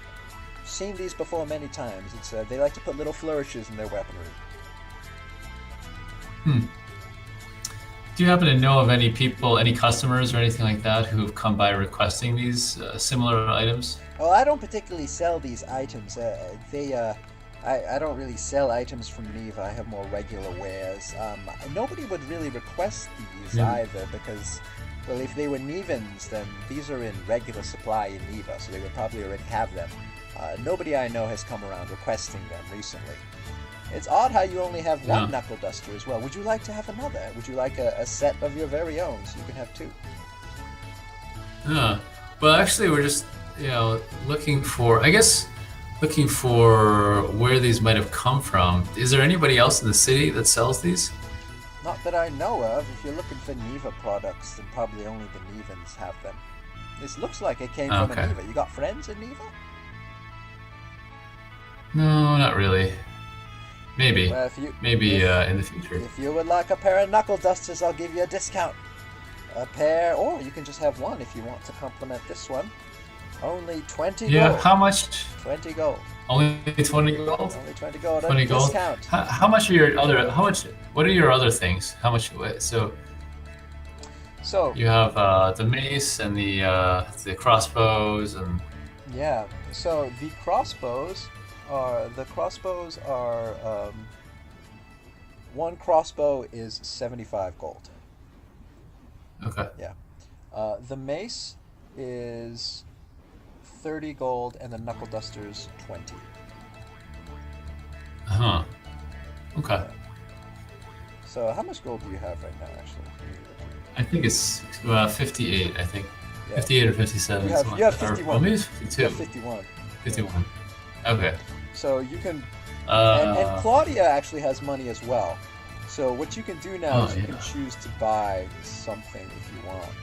Seen these before many times. It's they like to put little flourishes in their weaponry. Do you happen to know of any people, any customers or anything like that who've come by requesting these similar items? Well, I don't particularly sell these items. I don't really sell items from Neva. I have more regular wares. Nobody would really request these either because, well, if they were Nevans, then these are in regular supply in Neva, so they would probably already have them. Nobody I know has come around requesting them recently. It's odd how you only have one knuckle duster as well. Would you like to have another? Would you like a set of your very own so you can have two? Well, actually, we're just, looking for where these might have come from. Is there anybody else in the city that sells these? Not that I know of. If you're looking for Neva products, then probably only the Nevans have them. This looks like it came from a Neva. You got friends in Neva? No, not really. Maybe. Well, in the future. If you would like a pair of knuckle dusters, I'll give you a discount. A pair, or you can just have one if you want to complement this one. Only 20 gold. Yeah, how much? 20 gold. Only 20 gold? Only 20 gold. 20 gold. Discount. How much are your other? What are your other things? How much? So you have the mace and the crossbows and. Yeah. So the crossbows are one crossbow is 75 gold. Okay. Yeah. The mace is 30 gold, and the knuckle dusters 20. Okay. So how much gold do you have right now, actually? I think it's 58. I think 58 or 57. You have 51. Or maybe it's 52. You have 51. 51. Okay. So you can, and Claudia actually has money as well. So what you can do now is you can choose to buy something if you want.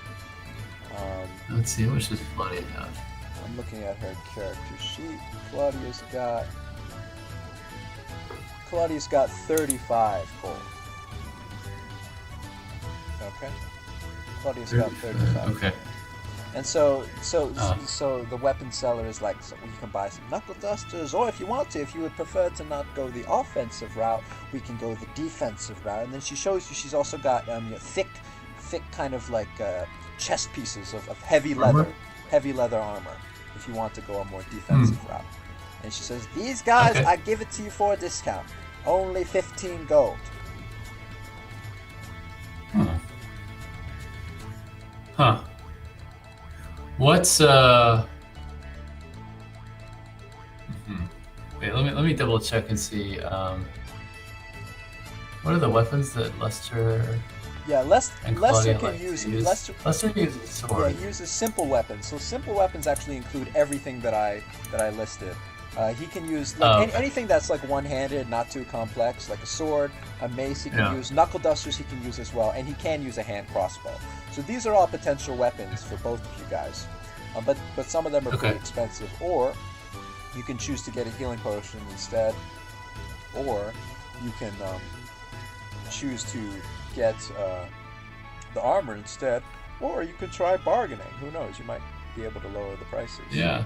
Let's see, how much does Claudia have? I'm looking at her character sheet. Claudia's got 35 gold. Okay. Claudia's got 35. Okay. And so the weapon seller is like, so you can buy some knuckle dusters, or if you want to, if you would prefer to not go the offensive route, we can go the defensive route. And then she shows you she's also got thick kind of like chest pieces of heavy leather armor, if you want to go a more defensive route. And she says, these guys, I give it to you for a discount, only 15 gold. Huh. What's Wait, let me double check and see. What are the weapons that Lester Yeah, and Lester Claudia can like use to use? Lester uses Yeah, sword. he uses simple weapons. So simple weapons actually include everything that I listed. He can use like anything that's like one-handed, not too complex, like a sword, a mace. He can use knuckle dusters. He can use as well, and he can use a hand crossbow. So these are all potential weapons for both of you guys. But some of them are pretty expensive. Or you can choose to get a healing potion instead, or you can choose to get the armor instead, or you could try bargaining. Who knows? You might be able to lower the prices. Yeah.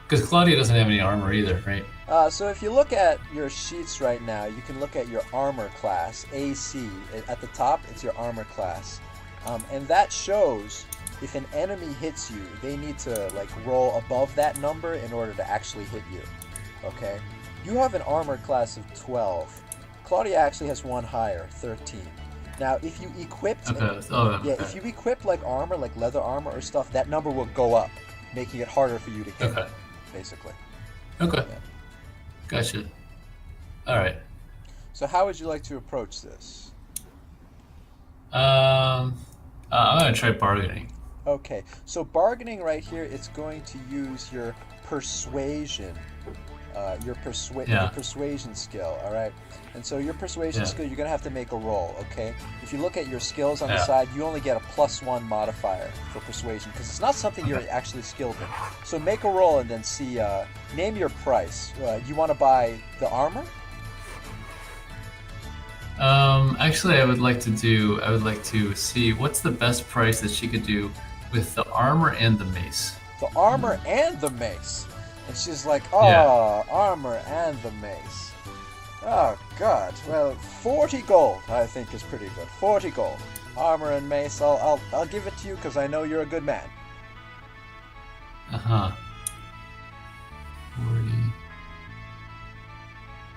Because Claudia doesn't have any armor either, right? So if you look at your sheets right now, you can look at your armor class, AC. At the top, it's your armor class. And that shows if an enemy hits you, they need to like roll above that number in order to actually hit you. Okay? You have an armor class of 12. Claudia actually has one higher, 13. Now, if you equipped, if you equip like armor, like leather armor or stuff, that number will go up, making it harder for you to hit. Basically. Okay. Yeah. Gotcha. All right. So, how would you like to approach this? I'm gonna try bargaining. Okay. So, bargaining right here, it's going to use your persuasion. Your persuasion skill, all right? And so your persuasion skill, you're going to have to make a roll, okay? If you look at your skills on the side, you only get a +1 modifier for persuasion because it's not something you're actually skilled in. So make a roll and then see, name your price. You want to buy the armor? Actually, I would like to see what's the best price that she could do with the armor and the mace. The armor and the mace. And she's like, armor and the mace. Oh, God. Well, 40 gold, I think, is pretty good. 40 gold. Armor and mace, I'll give it to you because I know you're a good man. 40.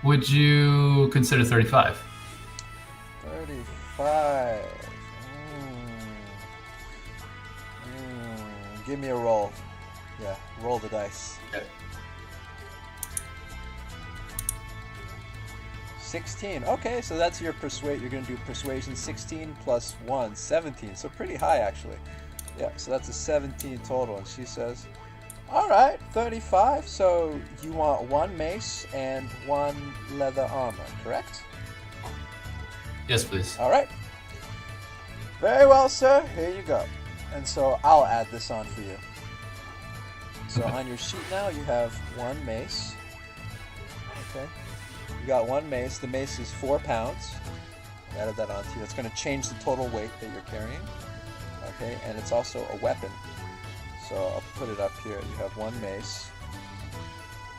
Would you consider 35? 35. Give me a roll. Yeah, roll the dice. Okay. 16. Okay, so that's your persuade. You're going to do persuasion 16 plus 1, 17. So pretty high, actually. Yeah, so that's a 17 total. And she says, all right, 35. So you want 1 mace and 1 leather armor, correct? Yes, please. All right. Very well, sir. Here you go. And so I'll add this on for you. So on your sheet now, you have 1 mace. Okay. You got 1 mace. The mace is 4 pounds. Added that onto you. That's going to change the total weight that you're carrying. Okay. And it's also a weapon. So I'll put it up here. You have 1 mace.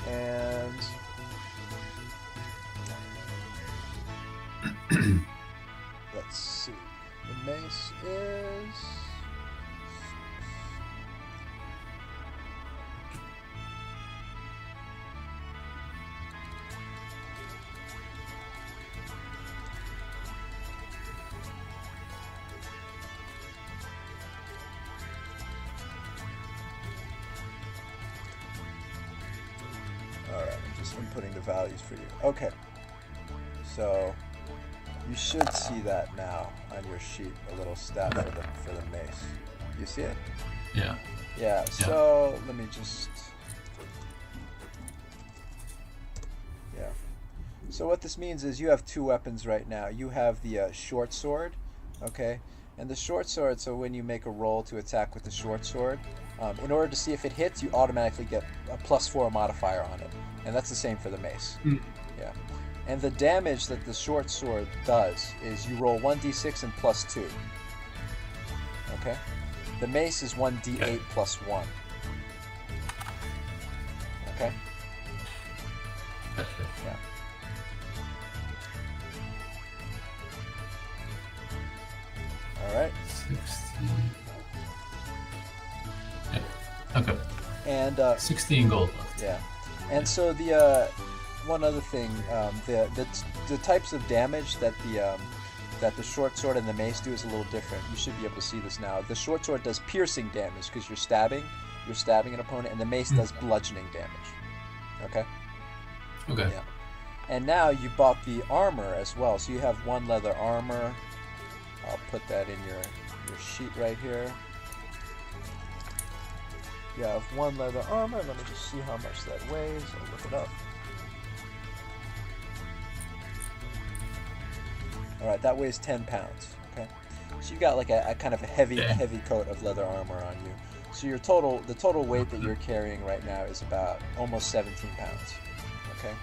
And let's see. The mace is... inputting the values for you. Okay. So you should see that now on your sheet, a little stat for the mace. You see it? Yeah. Yeah. So let me just. Yeah. So what this means is you have 2 weapons right now. You have the short sword, okay, and the short sword. So when you make a roll to attack with the short sword, in order to see if it hits, you automatically get a +4 modifier on it. And that's the same for the mace. Yeah. And the damage that the short sword does is you roll 1d6 and +2. Okay? The mace is 1d8 plus 1. Okay? Yeah. Alright. 16. Yeah. Okay. And 16 gold left. Yeah. And so the one other thing, the types of damage that the short sword and the mace do is a little different. You should be able to see this now. The short sword does piercing damage because you're stabbing an opponent, and the mace does bludgeoning damage. Okay. Okay. Yeah. And now you bought the armor as well. So you have 1 leather armor. I'll put that in your sheet right here. You have 1 leather armor. Let me just see how much that weighs. I'll look it up. Alright, that weighs 10 pounds. Okay. So you got like a kind of a heavy coat of leather armor on you. So the total weight that you're carrying right now is about almost 17 pounds. Okay.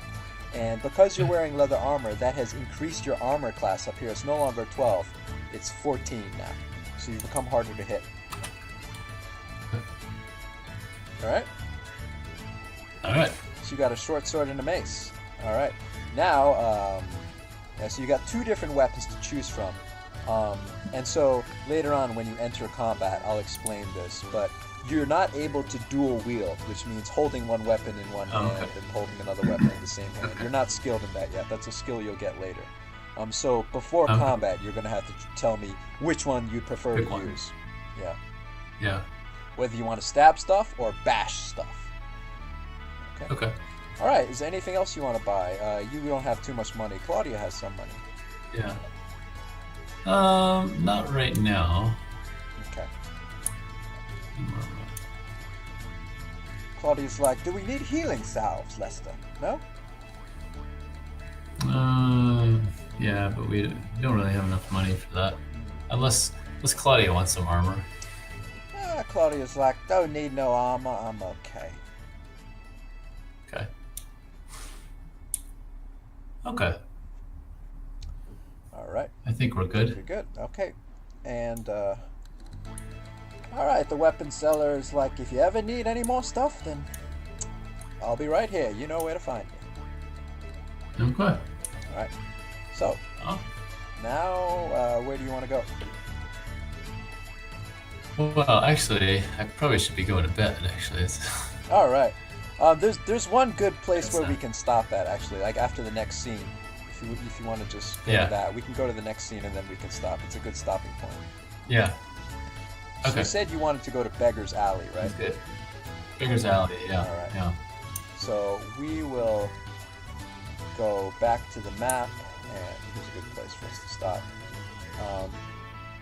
And because you're wearing leather armor, that has increased your armor class up here. It's no longer 12, it's 14 now. So you've become harder to hit. Alright? Alright. So you got a short sword and a mace. Alright. Now, so you got 2 different weapons to choose from. And so later on when you enter combat, I'll explain this, but you're not able to dual wield, which means holding one weapon in one hand and holding another weapon in the same hand. You're not skilled in that yet. That's a skill you'll get later. So before combat, you're going to have to tell me which one you prefer to use. Yeah. Yeah. Whether you want to stab stuff or bash stuff. Okay. All right. Is there anything else you want to buy? You don't have too much money. Claudia has some money. Yeah. Not right now. Okay. Claudia's like, do we need healing salves, Lester? No? Yeah, but we don't really have enough money for that. Unless Claudia wants some armor. Claudia's like, don't need no armor, I'm okay. Okay. Okay. Alright. I think we're good. You're good, okay. And, alright, the weapon seller is like, if you ever need any more stuff, then I'll be right here. You know where to find me. Okay. Alright. So, now, where do you want to go? Well, actually, I probably should be going to bed, actually. Alright. There's one good place where we can stop at, actually, like after the next scene. If you want to just go to that, we can go to the next scene and then we can stop. It's a good stopping point. Yeah. So Okay. you said you wanted to go to Beggar's Alley, right? That's good. Beggar's Alley, yeah. All right. Yeah. So we will go back to the map, and here's a good place for us to stop.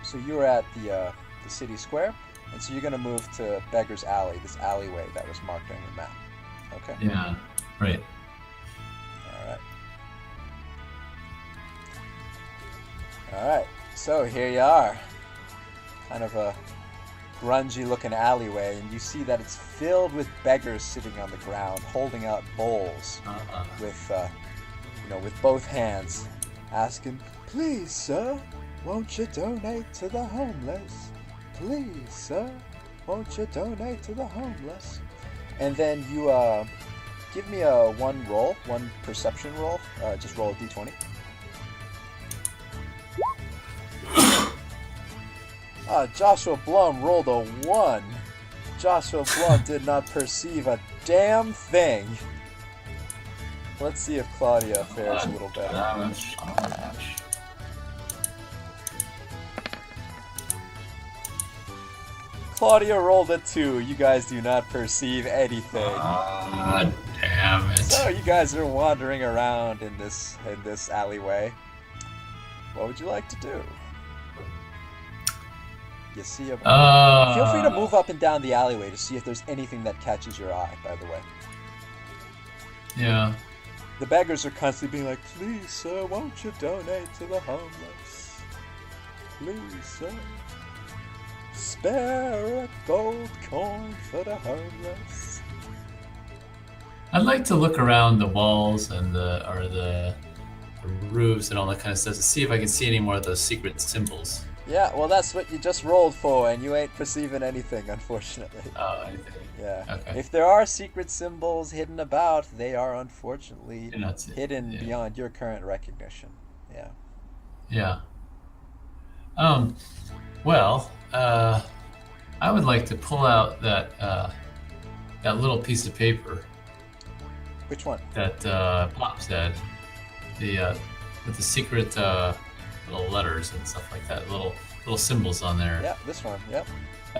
So you're at the city square, and so you're going to move to Beggar's Alley, this alleyway that was marked on your map. Okay? Yeah, right. Alright, so here you are. Kind of a grungy looking alleyway, and you see that it's filled with beggars sitting on the ground, holding out bowls with both hands, asking, please, sir, won't you donate to the homeless? Please, sir, won't you donate to the homeless? And then you give me one perception roll. Just roll a d20. Joshua Blum rolled a 1. Joshua Blum did not perceive a damn thing. Let's see if Claudia fares a little better. Claudia rolled a 2. You guys do not perceive anything. God damn it. So you guys are wandering around in this alleyway. What would you like to do? You see feel free to move up and down the alleyway to see if there's anything that catches your eye, by the way. Yeah. The beggars are constantly being like, please, sir, won't you donate to the homeless? Please, sir. Spare a gold coin for the homeless. I'd like to look around the walls and the roofs and all that kind of stuff to see if I can see any more of those secret symbols. Yeah, well, that's what you just rolled for, and you ain't perceiving anything, unfortunately. Oh, anything. Yeah. Okay. If there are secret symbols hidden about, they are unfortunately hidden beyond your current recognition. Yeah. Yeah. Well, I would like to pull out that little piece of paper. Which one? That Pop said. With the secret little letters and stuff like that, little symbols on there. Yeah, this one. Yep.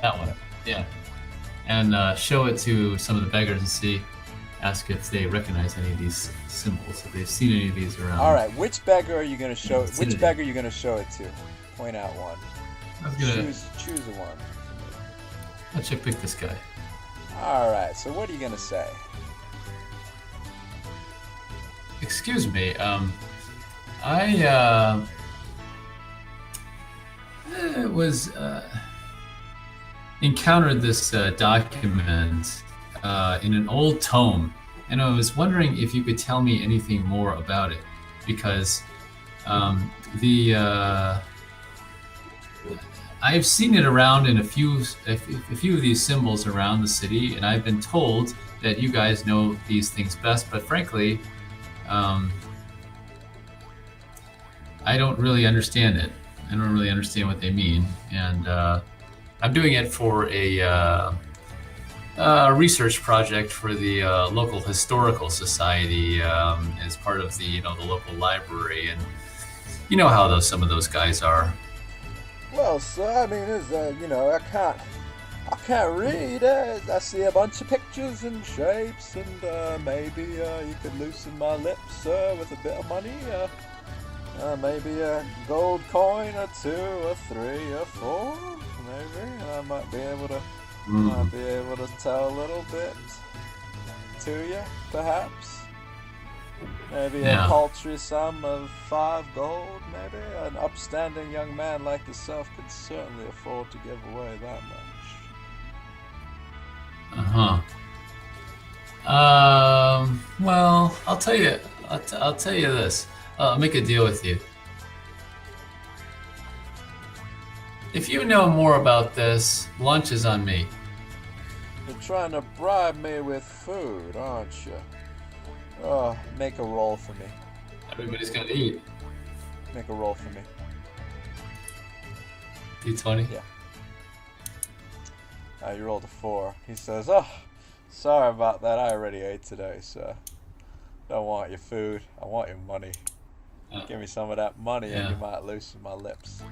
That one. Yeah. And show it to some of the beggars and see ask if they recognize any of these symbols, if they've seen any of these around. All right, which beggar are you going to show? Vicinity. Which beggar are you going to show it to? Point out one. I was gonna. Choose a one. Let's check pick this guy. All right. So what are you going to say? Excuse me. I was encountered this document in an old tome, and I was wondering if you could tell me anything more about it, because I've seen it around in a few of these symbols around the city, and I've been told that you guys know these things best. But frankly, I don't really understand it. I don't really understand what they mean, and I'm doing it for a research project for the local historical society as part of the the local library, and you know how some of those guys are. Well, sir, I mean, I can't read. I see a bunch of pictures and shapes, and maybe you could loosen my lips with a bit of money. Maybe a gold coin or 2 or 3 or 4. Maybe I might be able to tell a little bit to you, perhaps. Maybe a paltry sum of 5 gold, maybe. An upstanding young man like yourself could certainly afford to give away that much. Well, I'll tell you this. I'll make a deal with you. If you know more about this, lunch is on me. You're trying to bribe me with food, aren't you? Oh, make a roll for me. Everybody's gonna eat. Make a roll for me. D20? Yeah. You rolled a 4. He says, "Oh, sorry about that. I already ate today, sir. Don't want your food. I want your money. Give me some of that money and you might loosen my lips."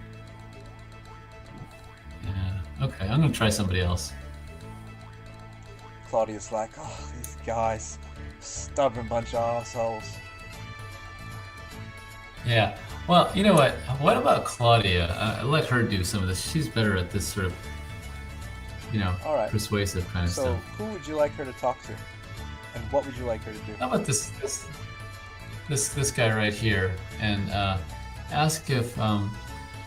Yeah. Okay, I'm gonna try somebody else. Claudia's like, "Oh, these guys, stubborn bunch of assholes." Yeah. Well, you know what? What about Claudia? Let her do some of this. She's better at this sort of, All right. persuasive kind of So, stuff. who would you like her to talk to? And what would you like her to do? How about this guy right here, and ask if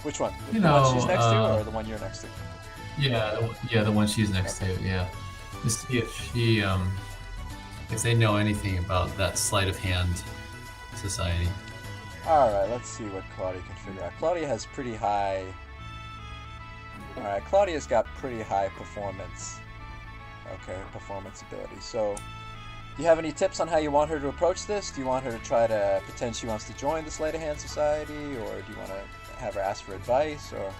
Which one? You The one know, she's next to or the one you're next to? the one she's next to, yeah. To see if she if they know anything about that Sleight of Hand Society. Alright, let's see what Claudia can figure out. Claudia has pretty high... Alright, Claudia's got pretty high performance. Okay, performance ability. So, do you have any tips on how you want her to approach this? Do you want her to try to pretend she wants to join the Sleight of Hand Society? Or do you want to have her ask for advice? Or...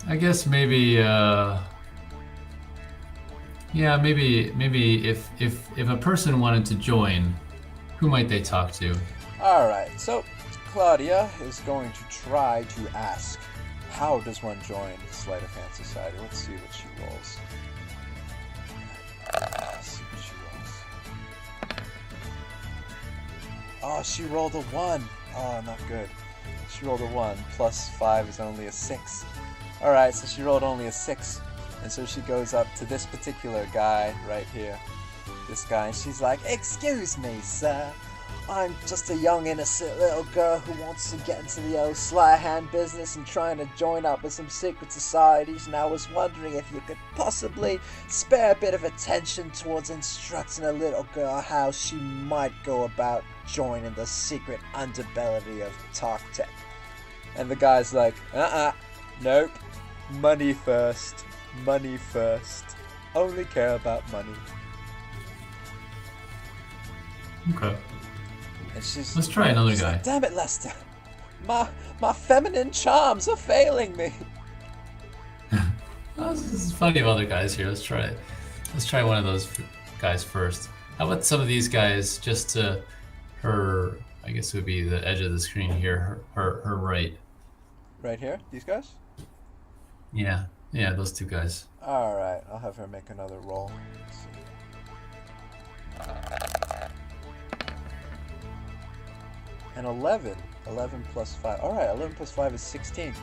I guess maybe maybe if a person wanted to join, who might they talk to? Alright, so Claudia is going to try to ask, how does one join the Sleight of Hand Society? Let's see what she rolls. Oh, she rolled a 1. Oh, not good. She rolled a 1. Plus 5 is only a 6. Alright, so she rolled only a 6. And so she goes up to this particular guy right here. This guy, and she's like, "Excuse me, sir. I'm just a young, innocent little girl who wants to get into the old sleight of hand business and trying to join up with some secret societies, and I was wondering if you could possibly spare a bit of attention towards instructing a little girl how she might go about joining the secret underbelly of Tartec." And the guy's like, nope. Money first. Money first. Only care about money. Okay. And Let's try another she's guy. like, "Damn it, Lester. My feminine charms are failing me." Oh, this is funny of other guys here. Let's try one of those guys first. How about some of these guys just to her, I guess it would be the edge of the screen here, her right. Right here? These guys? Yeah, those two guys. Alright, I'll have her make another roll. Let's see. And 11. 11 plus 5. Alright, 11 plus 5 is 16.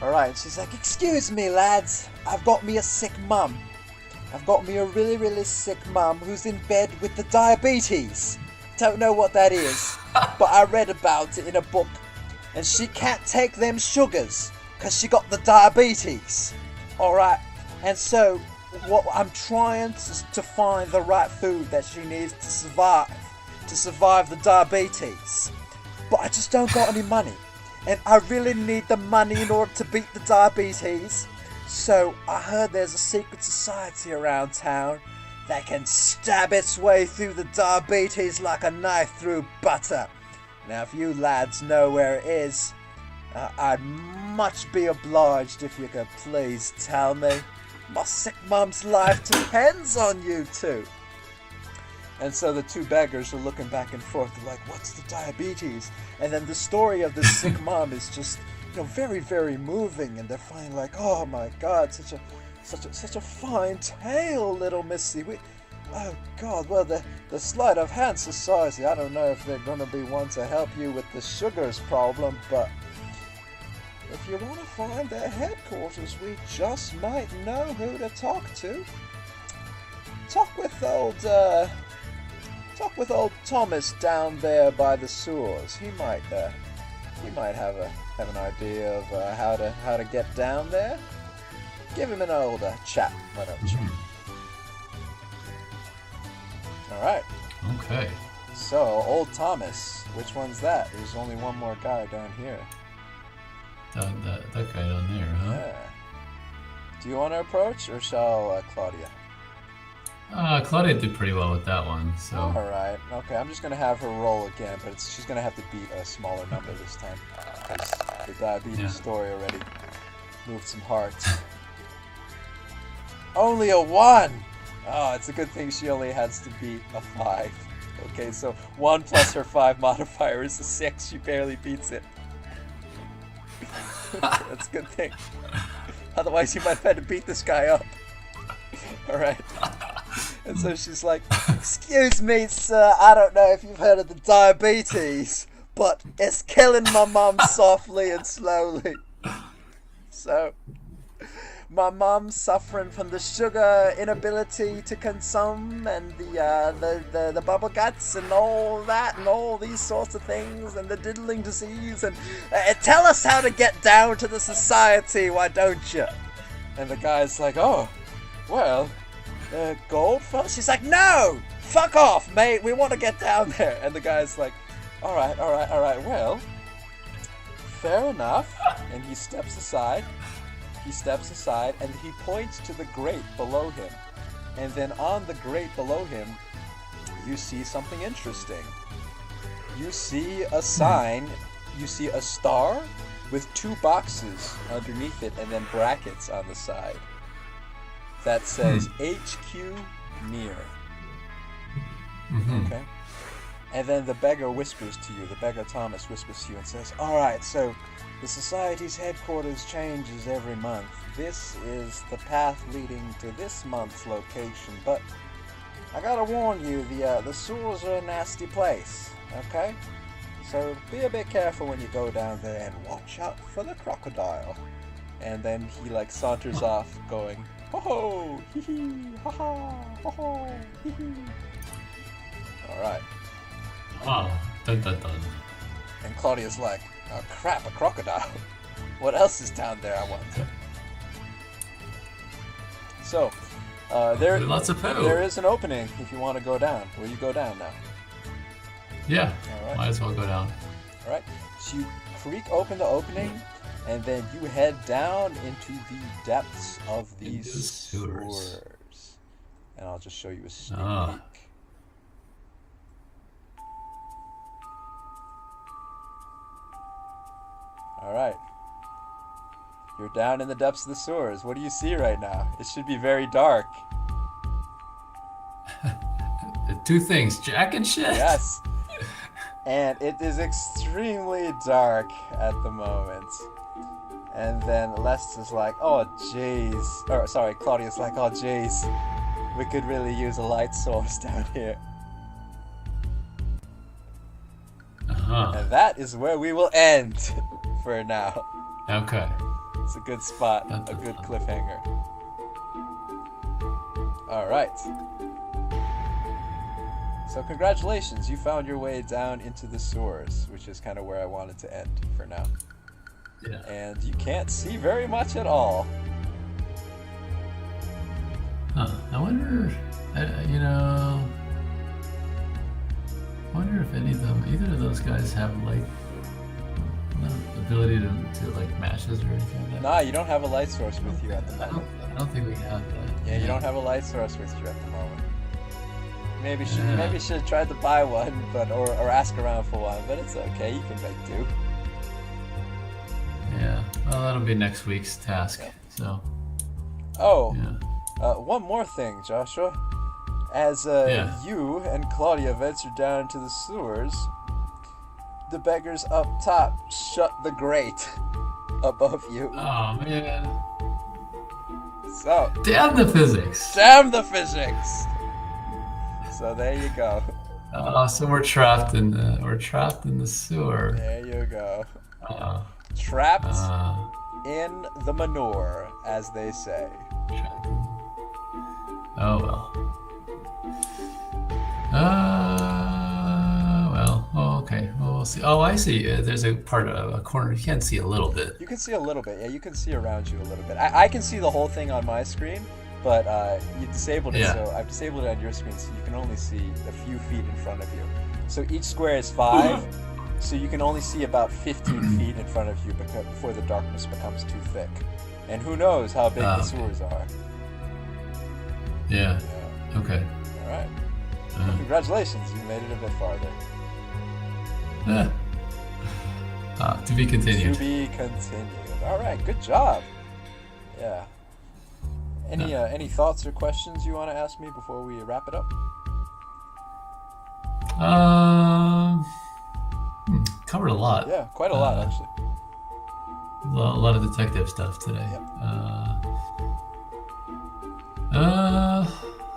Alright, she's like, excuse me, lads. I've got me a sick mum. I've got me a really, really sick mum who's in bed with the diabetes. Don't know what that is, but I read about it in a book. And she can't take them sugars, because she got the diabetes. Alright, and so what I'm trying to find the right food that she needs to survive the diabetes. But I just don't got any money. And I really need the money in order to beat the diabetes. So I heard there's a secret society around town that can stab its way through the diabetes like a knife through butter. Now if you lads know where it is, I'd much be obliged if you could please tell me. My sick mum's life depends on you two. And so the two beggars are looking back and forth. They're like, what's the diabetes? And then the story of the sick mom is just, very, very moving. And they're finally like, oh my God, such a fine tale, little missy. Oh God, well, the Sleight of Hand Society, I don't know if they're going to be one to help you with the sugars problem, but if you want to find their headquarters, we just might know who to talk to. Talk with old Thomas down there by the sewers. He might have an idea of how to get down there. Give him an old chat, why don't you? All right. Okay. So, old Thomas, which one's that? There's only one more guy down here. That guy down there, huh? Yeah. Do you want to approach, or shall Claudia? Claudia did pretty well with that one, so... Alright, okay, I'm just going to have her roll again, but she's going to have to beat a smaller number this time, because the diabetes story already moved some hearts. Only a 1! Oh, it's a good thing she only has to beat a 5. Okay, so 1 plus her 5 modifier is a 6, she barely beats it. That's a good thing. Otherwise, you might have had to beat this guy up. Alright. And so she's like, excuse me, sir, I don't know if you've heard of the diabetes, but it's killing my mum softly and slowly. So, my mum's suffering from the sugar inability to consume and the bubble guts and all that and all these sorts of things and the diddling disease and tell us how to get down to the society, why don't you? And the guy's like, oh, well... gold first? She's like, no! Fuck off, mate! We want to get down there! And the guy's like, alright, well, fair enough. And he steps aside, and he points to the grate below him. And then on the grate below him, you see something interesting. You see a sign, you see a star with 2 boxes underneath it, and then brackets on the side. That says HQ near. Okay? And then the beggar whispers to you, the beggar Thomas whispers to you and says, alright, so the society's headquarters changes every month. This is the path leading to this month's location, but I gotta warn you, the sewers are a nasty place, okay? So be a bit careful when you go down there and watch out for the crocodile. And then he saunters off going, ho ho, hee hee, ha ha, ho ho, hee hee. Alright. Oh, dun dun dun. And Claudia's like, oh crap, a crocodile. What else is down there, I wonder? So, lots of poo. There is an opening if you want to go down. Will you go down now? Yeah, Alright. might as well go down. Alright, so you creak open the opening, and then you head down into the depths of these sewers. And I'll just show you a sneak peek. Alright. You're down in the depths of the sewers. What do you see right now? It should be very dark. 2 things, Jack and shit. Yes. And it is extremely dark at the moment. And then Lester's like, oh jeez. Or sorry, Claudia's like, oh jeez. We could really use a light source down here. And that is where we will end for now. Okay. It's a good spot, a good cliffhanger. Alright. So congratulations, you found your way down into the sewers, which is kind of where I wanted to end for now. Yeah. And you can't see very much at all. Huh. I wonder, if any of them, either of those guys have like ability to like matches or anything like that. Nah, you don't have a light source with you at the moment. I don't think we have that. Yeah, you don't have a light source with you at the moment. Maybe you should have tried to buy one, or ask around for one, but it's okay, you can make do. Yeah, well, that'll be next week's task. Yeah. So. Oh, yeah. One more thing, Joshua. As you and Claudia venture down into the sewers, the beggars up top shut the grate above you. Oh man. So. Damn the physics. Damn the physics. So there you go. Oh, so we're trapped in the sewer. There you go. Trapped in the manure, as they say. Oh well. Okay. Well, we'll see. Oh, I see. There's a part of a corner. You can see a little bit. You can see a little bit. Yeah, you can see around you a little bit. I can see the whole thing on my screen, but you disabled it, so I've disabled it on your screen, so you can only see a few feet in front of you. So each square is 5, so you can only see about 15 feet in front of you before the darkness becomes too thick. And who knows how big the sewers are. Yeah. Okay. All right. Well, congratulations, you made it a bit farther. To be continued. To be continued. All right, good job. Yeah. Any thoughts or questions you want to ask me before we wrap it up? Covered a lot. Yeah, quite a lot actually. A lot of detective stuff today. Yep.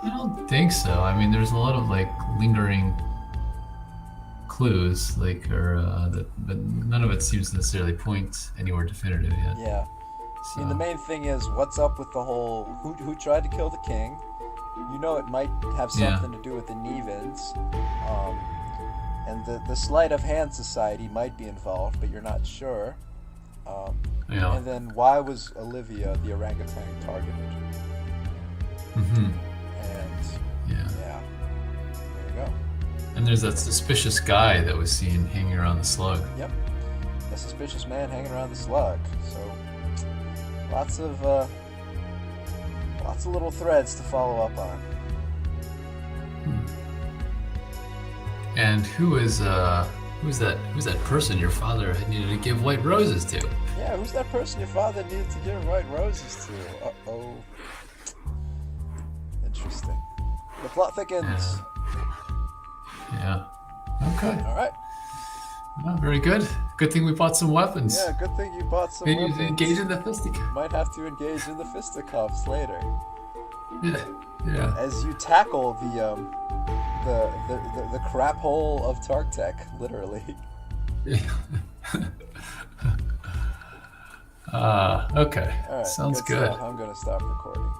I don't think so. I mean, there's a lot of like lingering clues, but none of it seems to necessarily point anywhere definitive yet. Yeah. So. I mean, the main thing is what's up with the whole who tried to kill the king. You know, it might have something to do with the Nevans, and the Sleight of Hand Society might be involved, but you're not sure. And then why was Olivia the orangutan targeted? Mm-hmm. And yeah, there you go. And there's that suspicious guy that was seen hanging around the slug. Yep, a suspicious man hanging around the slug. So lots of little threads to follow up on. And who's that person your father had needed to give white roses to? Yeah, who's that person your father needed to give white roses to? Uh-oh. Interesting. The plot thickens. Yeah. Okay. All right. Well, very good. Good thing we bought some weapons. Yeah, good thing you bought some Maybe weapons. engage in the fisticuffs. Might have to engage in the fisticuffs later. Yeah. As you tackle the crap hole of Tartec, literally. Okay. All right, Sounds good. Stuff. I'm gonna stop recording.